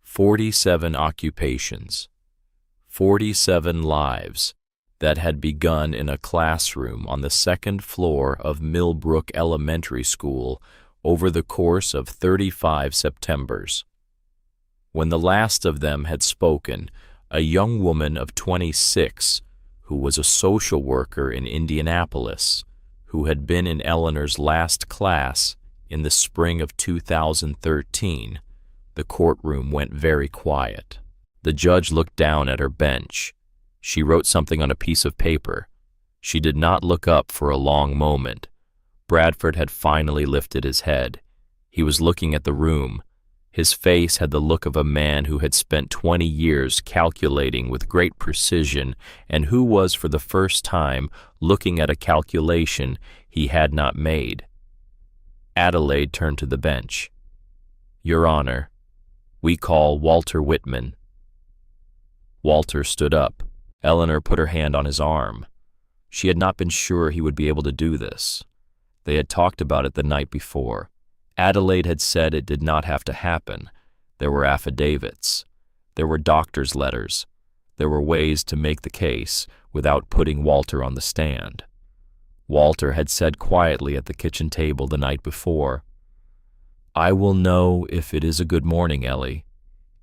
47 occupations. 47 lives that had begun in a classroom on the second floor of Millbrook Elementary School over the course of 35 Septembers. When the last of them had spoken, a young woman of 26, who was a social worker in Indianapolis, who had been in Eleanor's last class in the spring of 2013, the courtroom went very quiet. The judge looked down at her bench. She wrote something on a piece of paper. She did not look up for a long moment. Bradford had finally lifted his head. He was looking at the room. His face had the look of a man who had spent 20 years calculating with great precision and who was for the first time looking at a calculation he had not made. Adelaide turned to the bench. Your Honor, we call Walter Whitman. Walter stood up. Eleanor put her hand on his arm. She had not been sure he would be able to do this. They had talked about it the night before. Adelaide had said it did not have to happen. There were affidavits. There were doctor's letters. There were ways to make the case without putting Walter on the stand. Walter had said quietly at the kitchen table the night before, I will know if it is a good morning, Ellie.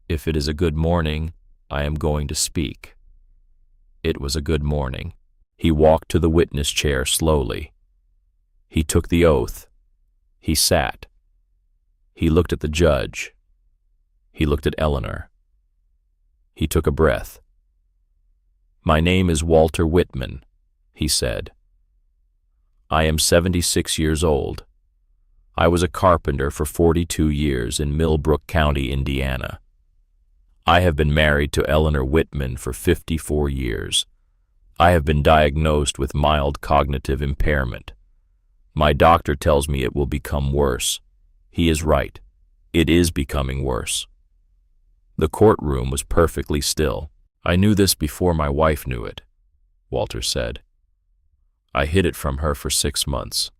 If it is a good morning, I am going to speak. It was a good morning. He walked to the witness chair slowly. He took the oath. He sat. He looked at the judge. He looked at Eleanor. He took a breath. My name is Walter Whitman, he said. I am 76 years old. I was a carpenter for 42 years in Millbrook County, Indiana. I have been married to Eleanor Whitman for 54 years. I have been diagnosed with mild cognitive impairment. My doctor tells me it will become worse. He is right. It is becoming worse. The courtroom was perfectly still. I knew this before my wife knew it, Walter said. I hid it from her for 6 months.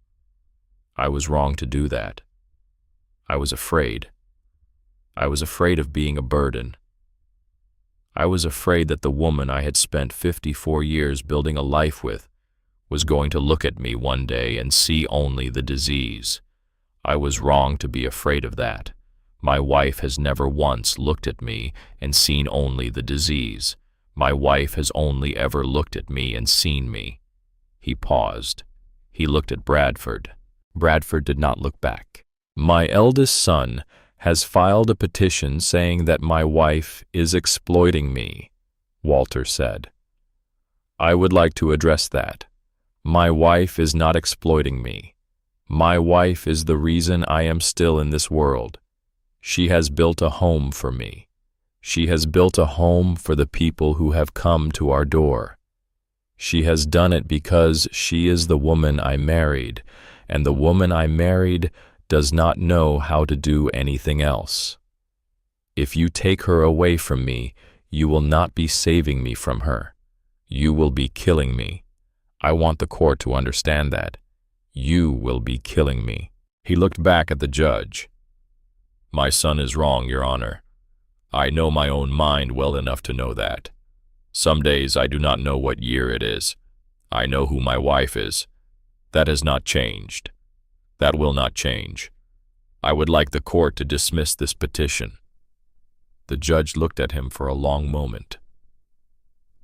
I was wrong to do that. I was afraid. I was afraid of being a burden. I was afraid that the woman I had spent 54 years building a life with was going to look at me one day and see only the disease. I was wrong to be afraid of that. My wife has never once looked at me and seen only the disease. My wife has only ever looked at me and seen me. He paused. He looked at Bradford. Bradford did not look back. My eldest son has filed a petition saying that my wife is exploiting me, Walter said. I would like to address that. My wife is not exploiting me. My wife is the reason I am still in this world. She has built a home for me. She has built a home for the people who have come to our door. She has done it because she is the woman I married, and the woman I married does not know how to do anything else. If you take her away from me, you will not be saving me from her. You will be killing me. I want the court to understand that. You will be killing me. He looked back at the judge. My son is wrong, Your Honor. I know my own mind well enough to know that. Some days I do not know what year it is. I know who my wife is. That has not changed. That will not change. I would like the court to dismiss this petition. The judge looked at him for a long moment.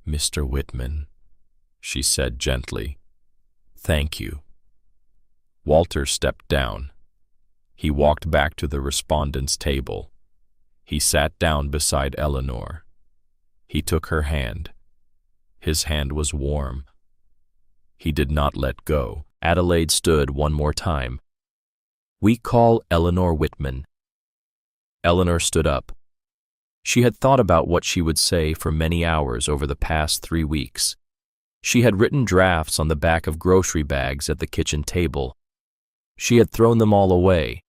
Mr. Whitman, she said gently, thank you. Walter stepped down. He walked back to the respondent's table. He sat down beside Eleanor. He took her hand. His hand was warm. He did not let go. Adelaide stood one more time. We call Eleanor Whitman. Eleanor stood up. She had thought about what she would say for many hours over the past 3 weeks. She had written drafts on the back of grocery bags at the kitchen table. She had thrown them all away.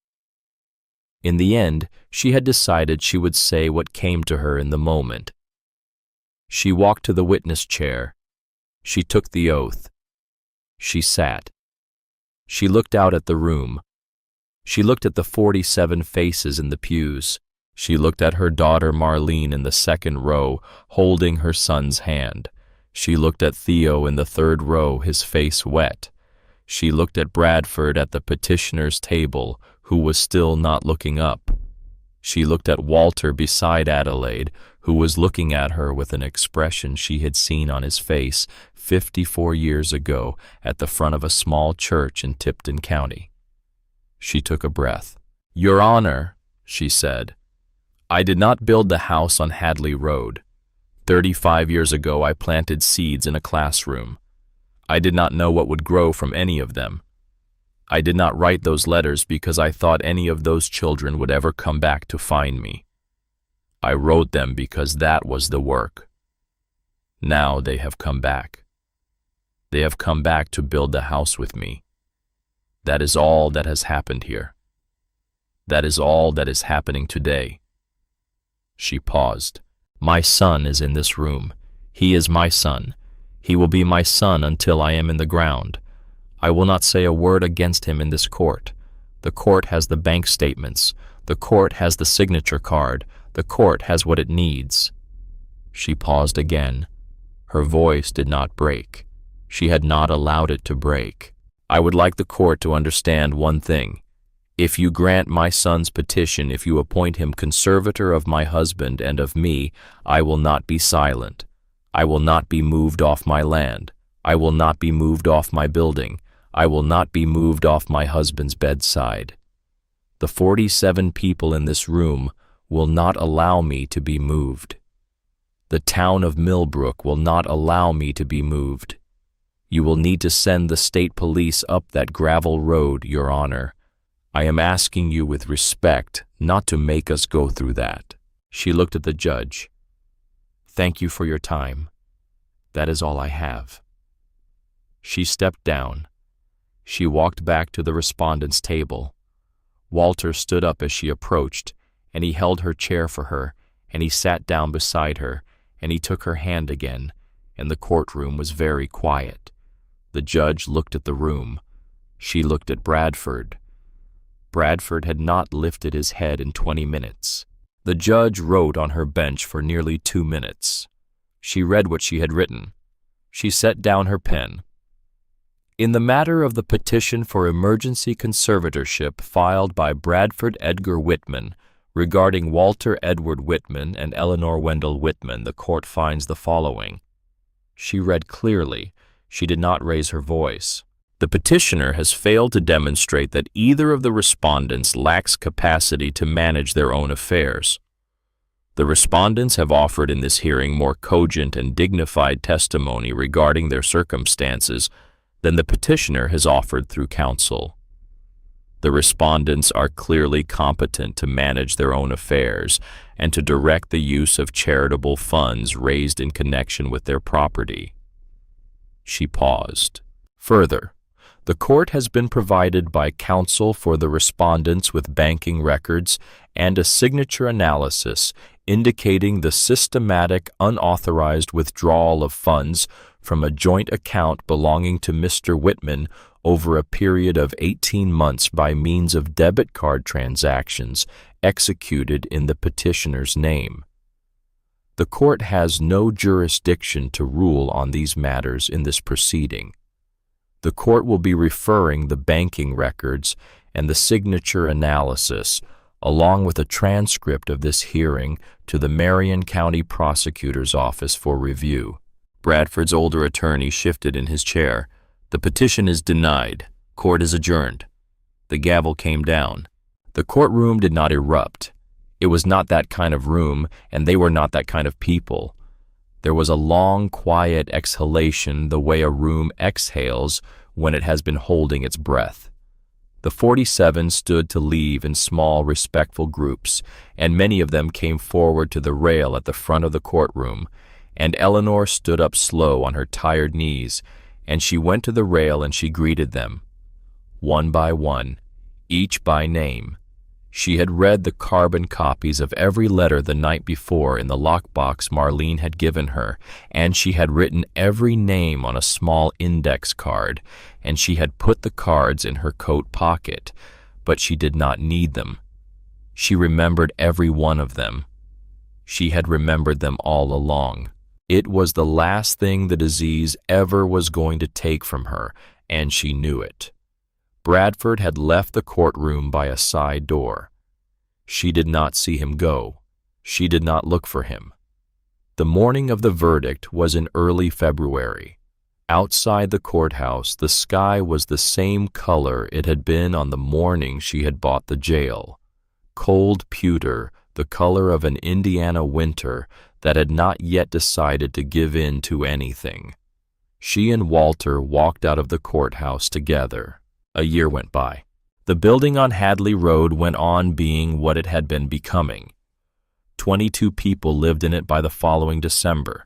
In the end, she had decided she would say what came to her in the moment. She walked to the witness chair. She took the oath. She sat. She looked out at the room. She looked at the 47 faces in the pews. She looked at her daughter Marlene in the second row, holding her son's hand. She looked at Theo in the third row, his face wet. She looked at Bradford at the petitioner's table, who was still not looking up. She looked at Walter beside Adelaide, who was looking at her with an expression she had seen on his face 54 years ago at the front of a small church in Tipton County. She took a breath. Your Honor, she said, I did not build the house on Hadley Road. 35 years ago I planted seeds in a classroom. I did not know what would grow from any of them. I did not write those letters because I thought any of those children would ever come back to find me. I wrote them because that was the work. Now they have come back. They have come back to build the house with me. That is all that has happened here. That is all that is happening today. She paused. My son is in this room. He is my son. He will be my son until I am in the ground. I will not say a word against him in this court. The court has the bank statements. The court has the signature card. The court has what it needs. She paused again. Her voice did not break. She had not allowed it to break. I would like the court to understand one thing. If you grant my son's petition, if you appoint him conservator of my husband and of me, I will not be silent. I will not be moved off my land. I will not be moved off my building. I will not be moved off my husband's bedside. The 47 people in this room will not allow me to be moved. The town of Millbrook will not allow me to be moved. You will need to send the state police up that gravel road, Your Honor. I am asking you with respect not to make us go through that. She looked at the judge. Thank you for your time. That is all I have. She stepped down. She walked back to the respondent's table. Walter stood up as she approached, and he held her chair for her, and he sat down beside her, and he took her hand again, and the courtroom was very quiet. The judge looked at the room. She looked at Bradford. Bradford had not lifted his head in 20 minutes. The judge wrote on her bench for nearly 2 minutes. She read what she had written. She set down her pen. In the matter of the petition for emergency conservatorship filed by Bradford Edgar Whitman regarding Walter Edward Whitman and Eleanor Wendell Whitman, the court finds the following. She read clearly. She did not raise her voice. The petitioner has failed to demonstrate that either of the respondents lacks capacity to manage their own affairs. The respondents have offered in this hearing more cogent and dignified testimony regarding their circumstances than the petitioner has offered through counsel. The respondents are clearly competent to manage their own affairs and to direct the use of charitable funds raised in connection with their property. She paused. Further, the court has been provided by counsel for the respondents with banking records and a signature analysis indicating the systematic, unauthorized withdrawal of funds from a joint account belonging to Mr. Whitman over a period of 18 months by means of debit card transactions executed in the petitioner's name. The court has no jurisdiction to rule on these matters in this proceeding. The court will be referring the banking records and the signature analysis, along with a transcript of this hearing, to the Marion County Prosecutor's Office for review. Bradford's older attorney shifted in his chair. The petition is denied. Court is adjourned. The gavel came down. The courtroom did not erupt. It was not that kind of room, and they were not that kind of people. There was a long, quiet exhalation the way a room exhales when it has been holding its breath. The 47 stood to leave in small, respectful groups, and many of them came forward to the rail at the front of the courtroom, and Eleanor stood up slow on her tired knees, and she went to the rail and she greeted them, one by one, each by name. She had read the carbon copies of every letter the night before in the lockbox Marlene had given her, and she had written every name on a small index card, and she had put the cards in her coat pocket, but she did not need them. She remembered every one of them. She had remembered them all along. It was the last thing the disease ever was going to take from her, and she knew it. Bradford had left the courtroom by a side door. She did not see him go. She did not look for him. The morning of the verdict was in early February. Outside the courthouse, the sky was the same color it had been on the morning she had bought the jail. Cold pewter, the color of an Indiana winter that had not yet decided to give in to anything. She and Walter walked out of the courthouse together. A year went by. The building on Hadley Road went on being what it had been becoming. 22 people lived in it by the following December.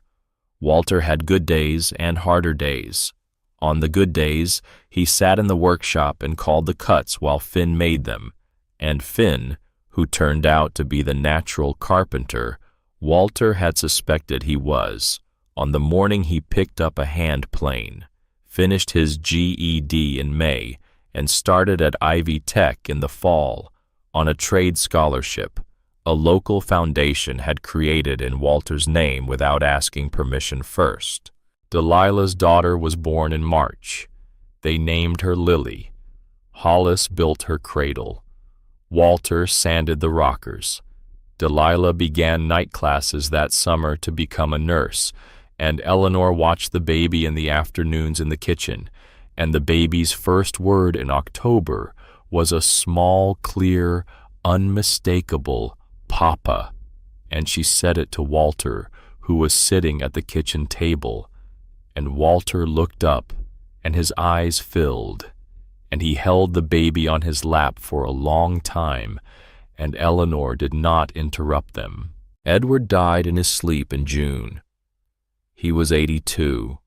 Walter had good days and harder days. On the good days, he sat in the workshop and called the cuts while Finn made them, and Finn, who turned out to be the natural carpenter Walter had suspected he was, on the morning he picked up a hand plane, finished his GED in May, and started at Ivy Tech in the fall on a trade scholarship a local foundation had created in Walter's name without asking permission first. Delilah's daughter was born in March. They named her Lily. Hollis built her cradle. Walter sanded the rockers. Delilah began night classes that summer to become a nurse, and Eleanor watched the baby in the afternoons in the kitchen, and the baby's first word in October was a small, clear, unmistakable "Papa," and she said it to Walter, who was sitting at the kitchen table, and Walter looked up, and his eyes filled, and he held the baby on his lap for a long time, and Eleanor did not interrupt them. Edward died in his sleep in June. He was 82.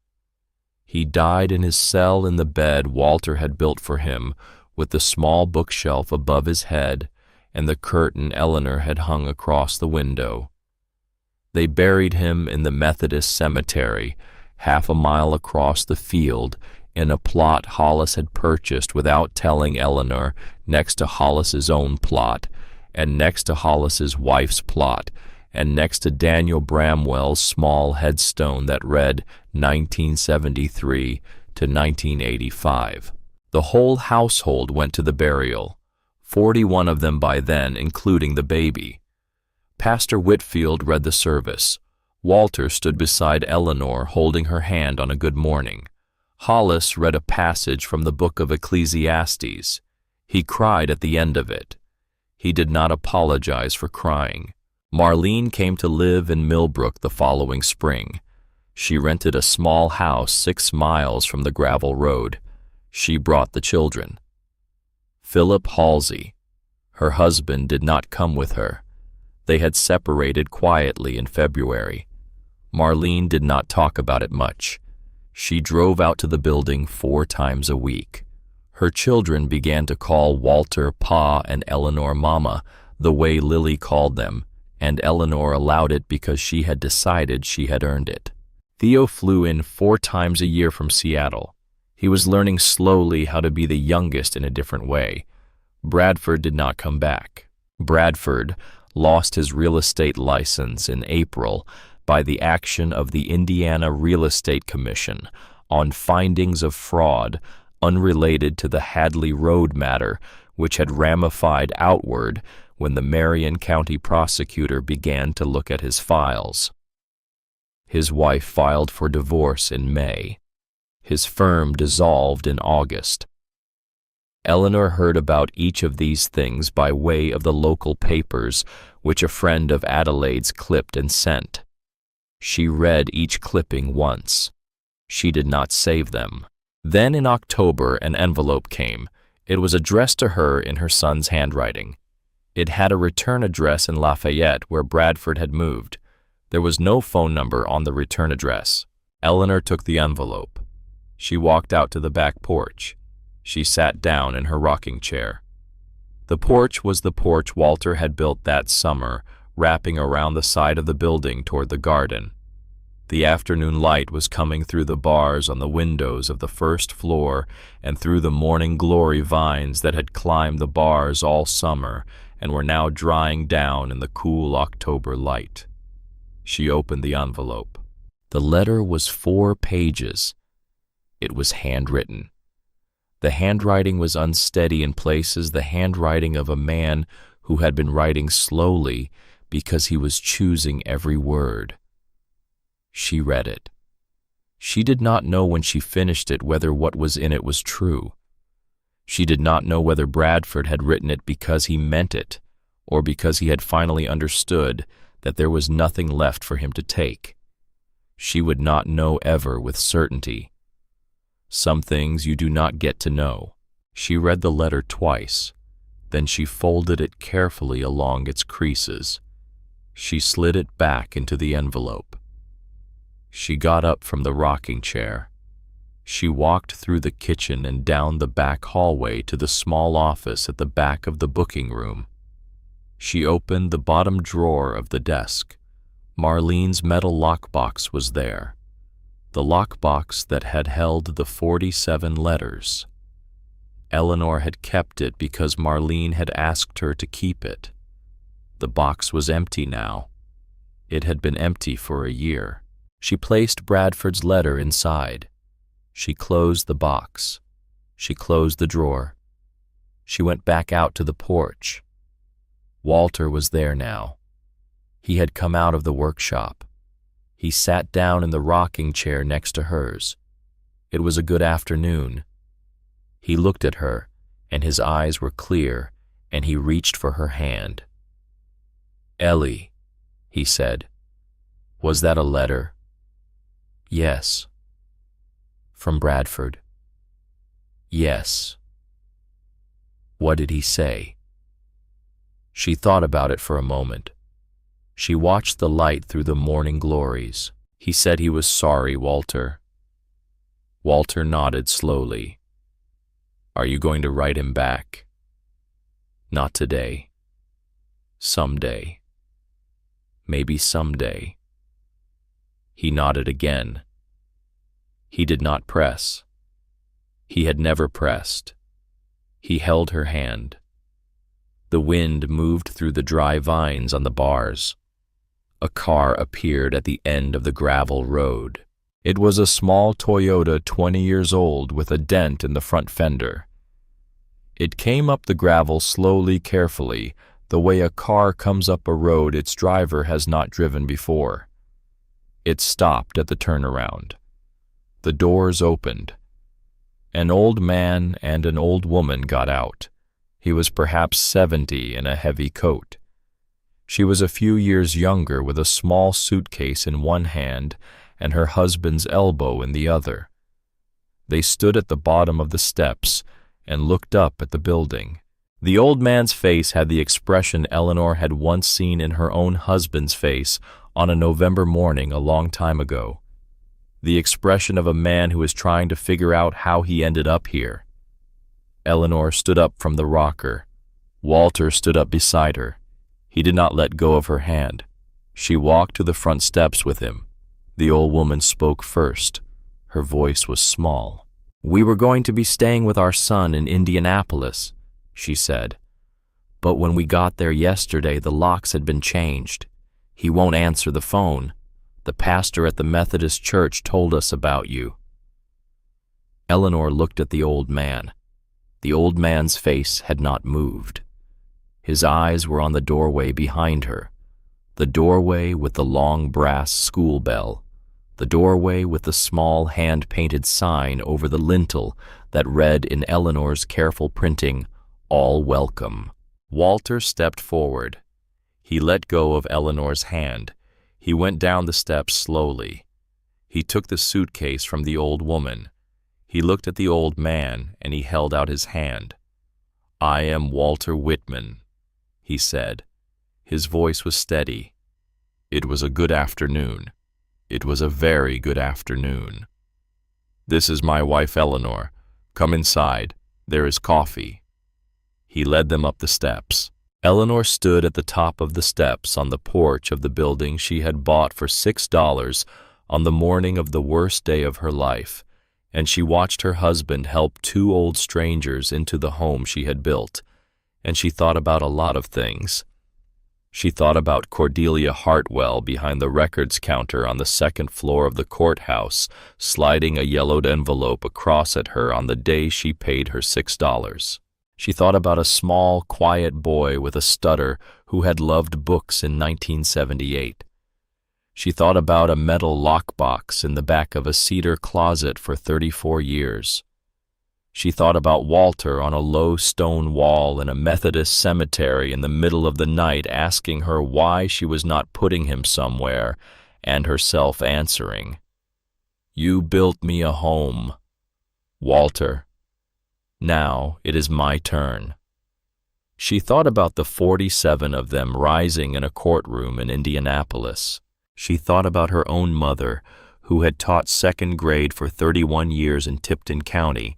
He died in his cell in the bed Walter had built for him, with the small bookshelf above his head and the curtain Eleanor had hung across the window. They buried him in the Methodist cemetery, half a mile across the field in a plot Hollis had purchased without telling Eleanor, next to Hollis's own plot, and next to Hollis's wife's plot, and next to Daniel Bramwell's small headstone that read 1973 to 1985. The whole household went to the burial, 41 of them by then, including the baby. Pastor Whitfield read the service. Walter stood beside Eleanor, holding her hand on a good morning. Hollis read a passage from the book of Ecclesiastes. He cried at the end of it. He did not apologize for crying. Marlene came to live in Millbrook the following spring. She rented a small house 6 miles from the gravel road. She brought the children. Philip Halsey, her husband, did not come with her. They had separated quietly in February. Marlene did not talk about it much. She drove out to the building 4 times a week. Her children began to call Walter Pa and Eleanor Mama, the way Lily called them, and Eleanor allowed it because she had decided she had earned it. Theo flew in 4 times a year from Seattle. He was learning slowly how to be the youngest in a different way. Bradford did not come back. Bradford lost his real estate license in April by the action of the Indiana Real Estate Commission on findings of fraud unrelated to the Hadley Road matter, which had ramified outward when the Marion County prosecutor began to look at his files. His wife filed for divorce in May. His firm dissolved in August. Eleanor heard about each of these things by way of the local papers, which a friend of Adelaide's clipped and sent. She read each clipping once. She did not save them. Then in October an envelope came. It was addressed to her in her son's handwriting. It had a return address in Lafayette where Bradford had moved. There was no phone number on the return address. Eleanor took the envelope. She walked out to the back porch. She sat down in her rocking chair. The porch was the porch Walter had built that summer, wrapping around the side of the building toward the garden. The afternoon light was coming through the bars on the windows of the first floor and through the morning glory vines that had climbed the bars all summer and were now drying down in the cool October light. She opened the envelope. The letter was 4 pages. It was handwritten. The handwriting was unsteady in places, the handwriting of a man who had been writing slowly because he was choosing every word. She read it. She did not know when she finished it whether what was in it was true. She did not know whether Bradford had written it because he meant it, or because he had finally understood that there was nothing left for him to take. She would not know ever with certainty. Some things you do not get to know. She read the letter twice. Then she folded it carefully along its creases. She slid it back into the envelope. She got up from the rocking chair. She walked through the kitchen and down the back hallway to the small office at the back of the booking room. She opened the bottom drawer of the desk. Marlene's metal lockbox was there. The lockbox that had held the 47 letters. Eleanor had kept it because Marlene had asked her to keep it. The box was empty now. It had been empty for a year. She placed Bradford's letter inside. She closed the box. She closed the drawer. She went back out to the porch. Walter was there now. He had come out of the workshop. He sat down in the rocking chair next to hers. It was a good afternoon. He looked at her, and his eyes were clear, and he reached for her hand. "Ellie," he said, "was that a letter?" "Yes." "From Bradford?" "Yes." "What did he say?" She thought about it for a moment. She watched the light through the morning glories. "He said he was sorry, Walter." Walter nodded slowly. "Are you going to write him back?" "Not today. Someday. Maybe someday." He nodded again. He did not press. He had never pressed. He held her hand. The wind moved through the dry vines on the bars. A car appeared at the end of the gravel road. It was a small Toyota 20 years old with a dent in the front fender. It came up the gravel slowly, carefully, the way a car comes up a road its driver has not driven before. It stopped at the turnaround. The doors opened. An old man and an old woman got out. He was perhaps 70 in a heavy coat. She was a few years younger with a small suitcase in one hand and her husband's elbow in the other. They stood at the bottom of the steps and looked up at the building. The old man's face had the expression Eleanor had once seen in her own husband's face on a November morning a long time ago. The expression of a man who is trying to figure out how he ended up here. Eleanor stood up from the rocker. Walter stood up beside her. He did not let go of her hand. She walked to the front steps with him. The old woman spoke first. Her voice was small. "We were going to be staying with our son in Indianapolis," she said. "But when we got there yesterday, the locks had been changed. He won't answer the phone. The pastor at the Methodist church told us about you." Eleanor looked at the old man. The old man's face had not moved. His eyes were on the doorway behind her, the doorway with the long brass school bell, the doorway with the small hand-painted sign over the lintel that read in Eleanor's careful printing, "All welcome." Walter stepped forward. He let go of Eleanor's hand. He went down the steps slowly. He took the suitcase from the old woman. He looked at the old man and he held out his hand. "I am Walter Whitman," he said. His voice was steady. "It was a good afternoon. It was a very good afternoon. This is my wife Eleanor. Come inside. There is coffee." He led them up the steps. Eleanor stood at the top of the steps on the porch of the building she had bought for $6 on the morning of the worst day of her life, and she watched her husband help two old strangers into the home she had built, and she thought about a lot of things. She thought about Cordelia Hartwell behind the records counter on the second floor of the courthouse, sliding a yellowed envelope across at her on the day she paid her $6. She thought about a small, quiet boy with a stutter who had loved books in 1978. She thought about a metal lockbox in the back of a cedar closet for 34 years. She thought about Walter on a low stone wall in a Methodist cemetery in the middle of the night asking her why she was not putting him somewhere, and herself answering, "You built me a home, Walter. Now it is my turn." She thought about the 47 of them rising in a courtroom in Indianapolis. She thought about her own mother, who had taught second grade for 31 years in Tipton County,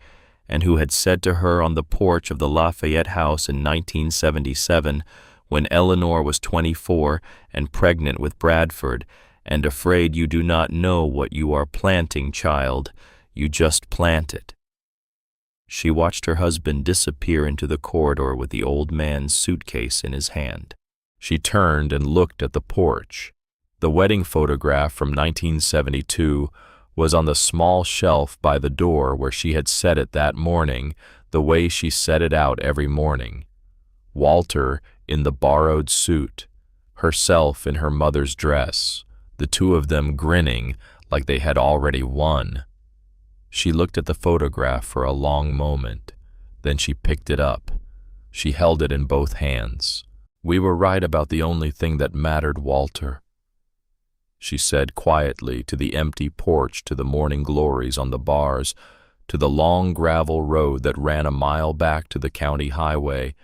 and who had said to her on the porch of the Lafayette House in 1977, when Eleanor was 24 and pregnant with Bradford, and afraid you do not know what you are planting, child, you just plant it. She watched her husband disappear into the corridor with the old man's suitcase in his hand. She turned and looked at the porch. The wedding photograph from 1972 was on the small shelf by the door where she had set it that morning, the way she set it out every morning. Walter in the borrowed suit, herself in her mother's dress, the two of them grinning like they had already won. She looked at the photograph for a long moment. Then she picked it up. She held it in both hands. "We were right about the only thing that mattered, Walter," she said quietly to the empty porch, to the morning glories on the bars, to the long gravel road that ran a mile back to the county highway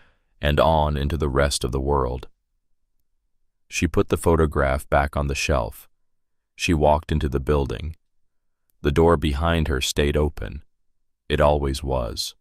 and on into the rest of the world. She put the photograph back on the shelf. She walked into the building. The door behind her stayed open. It always was.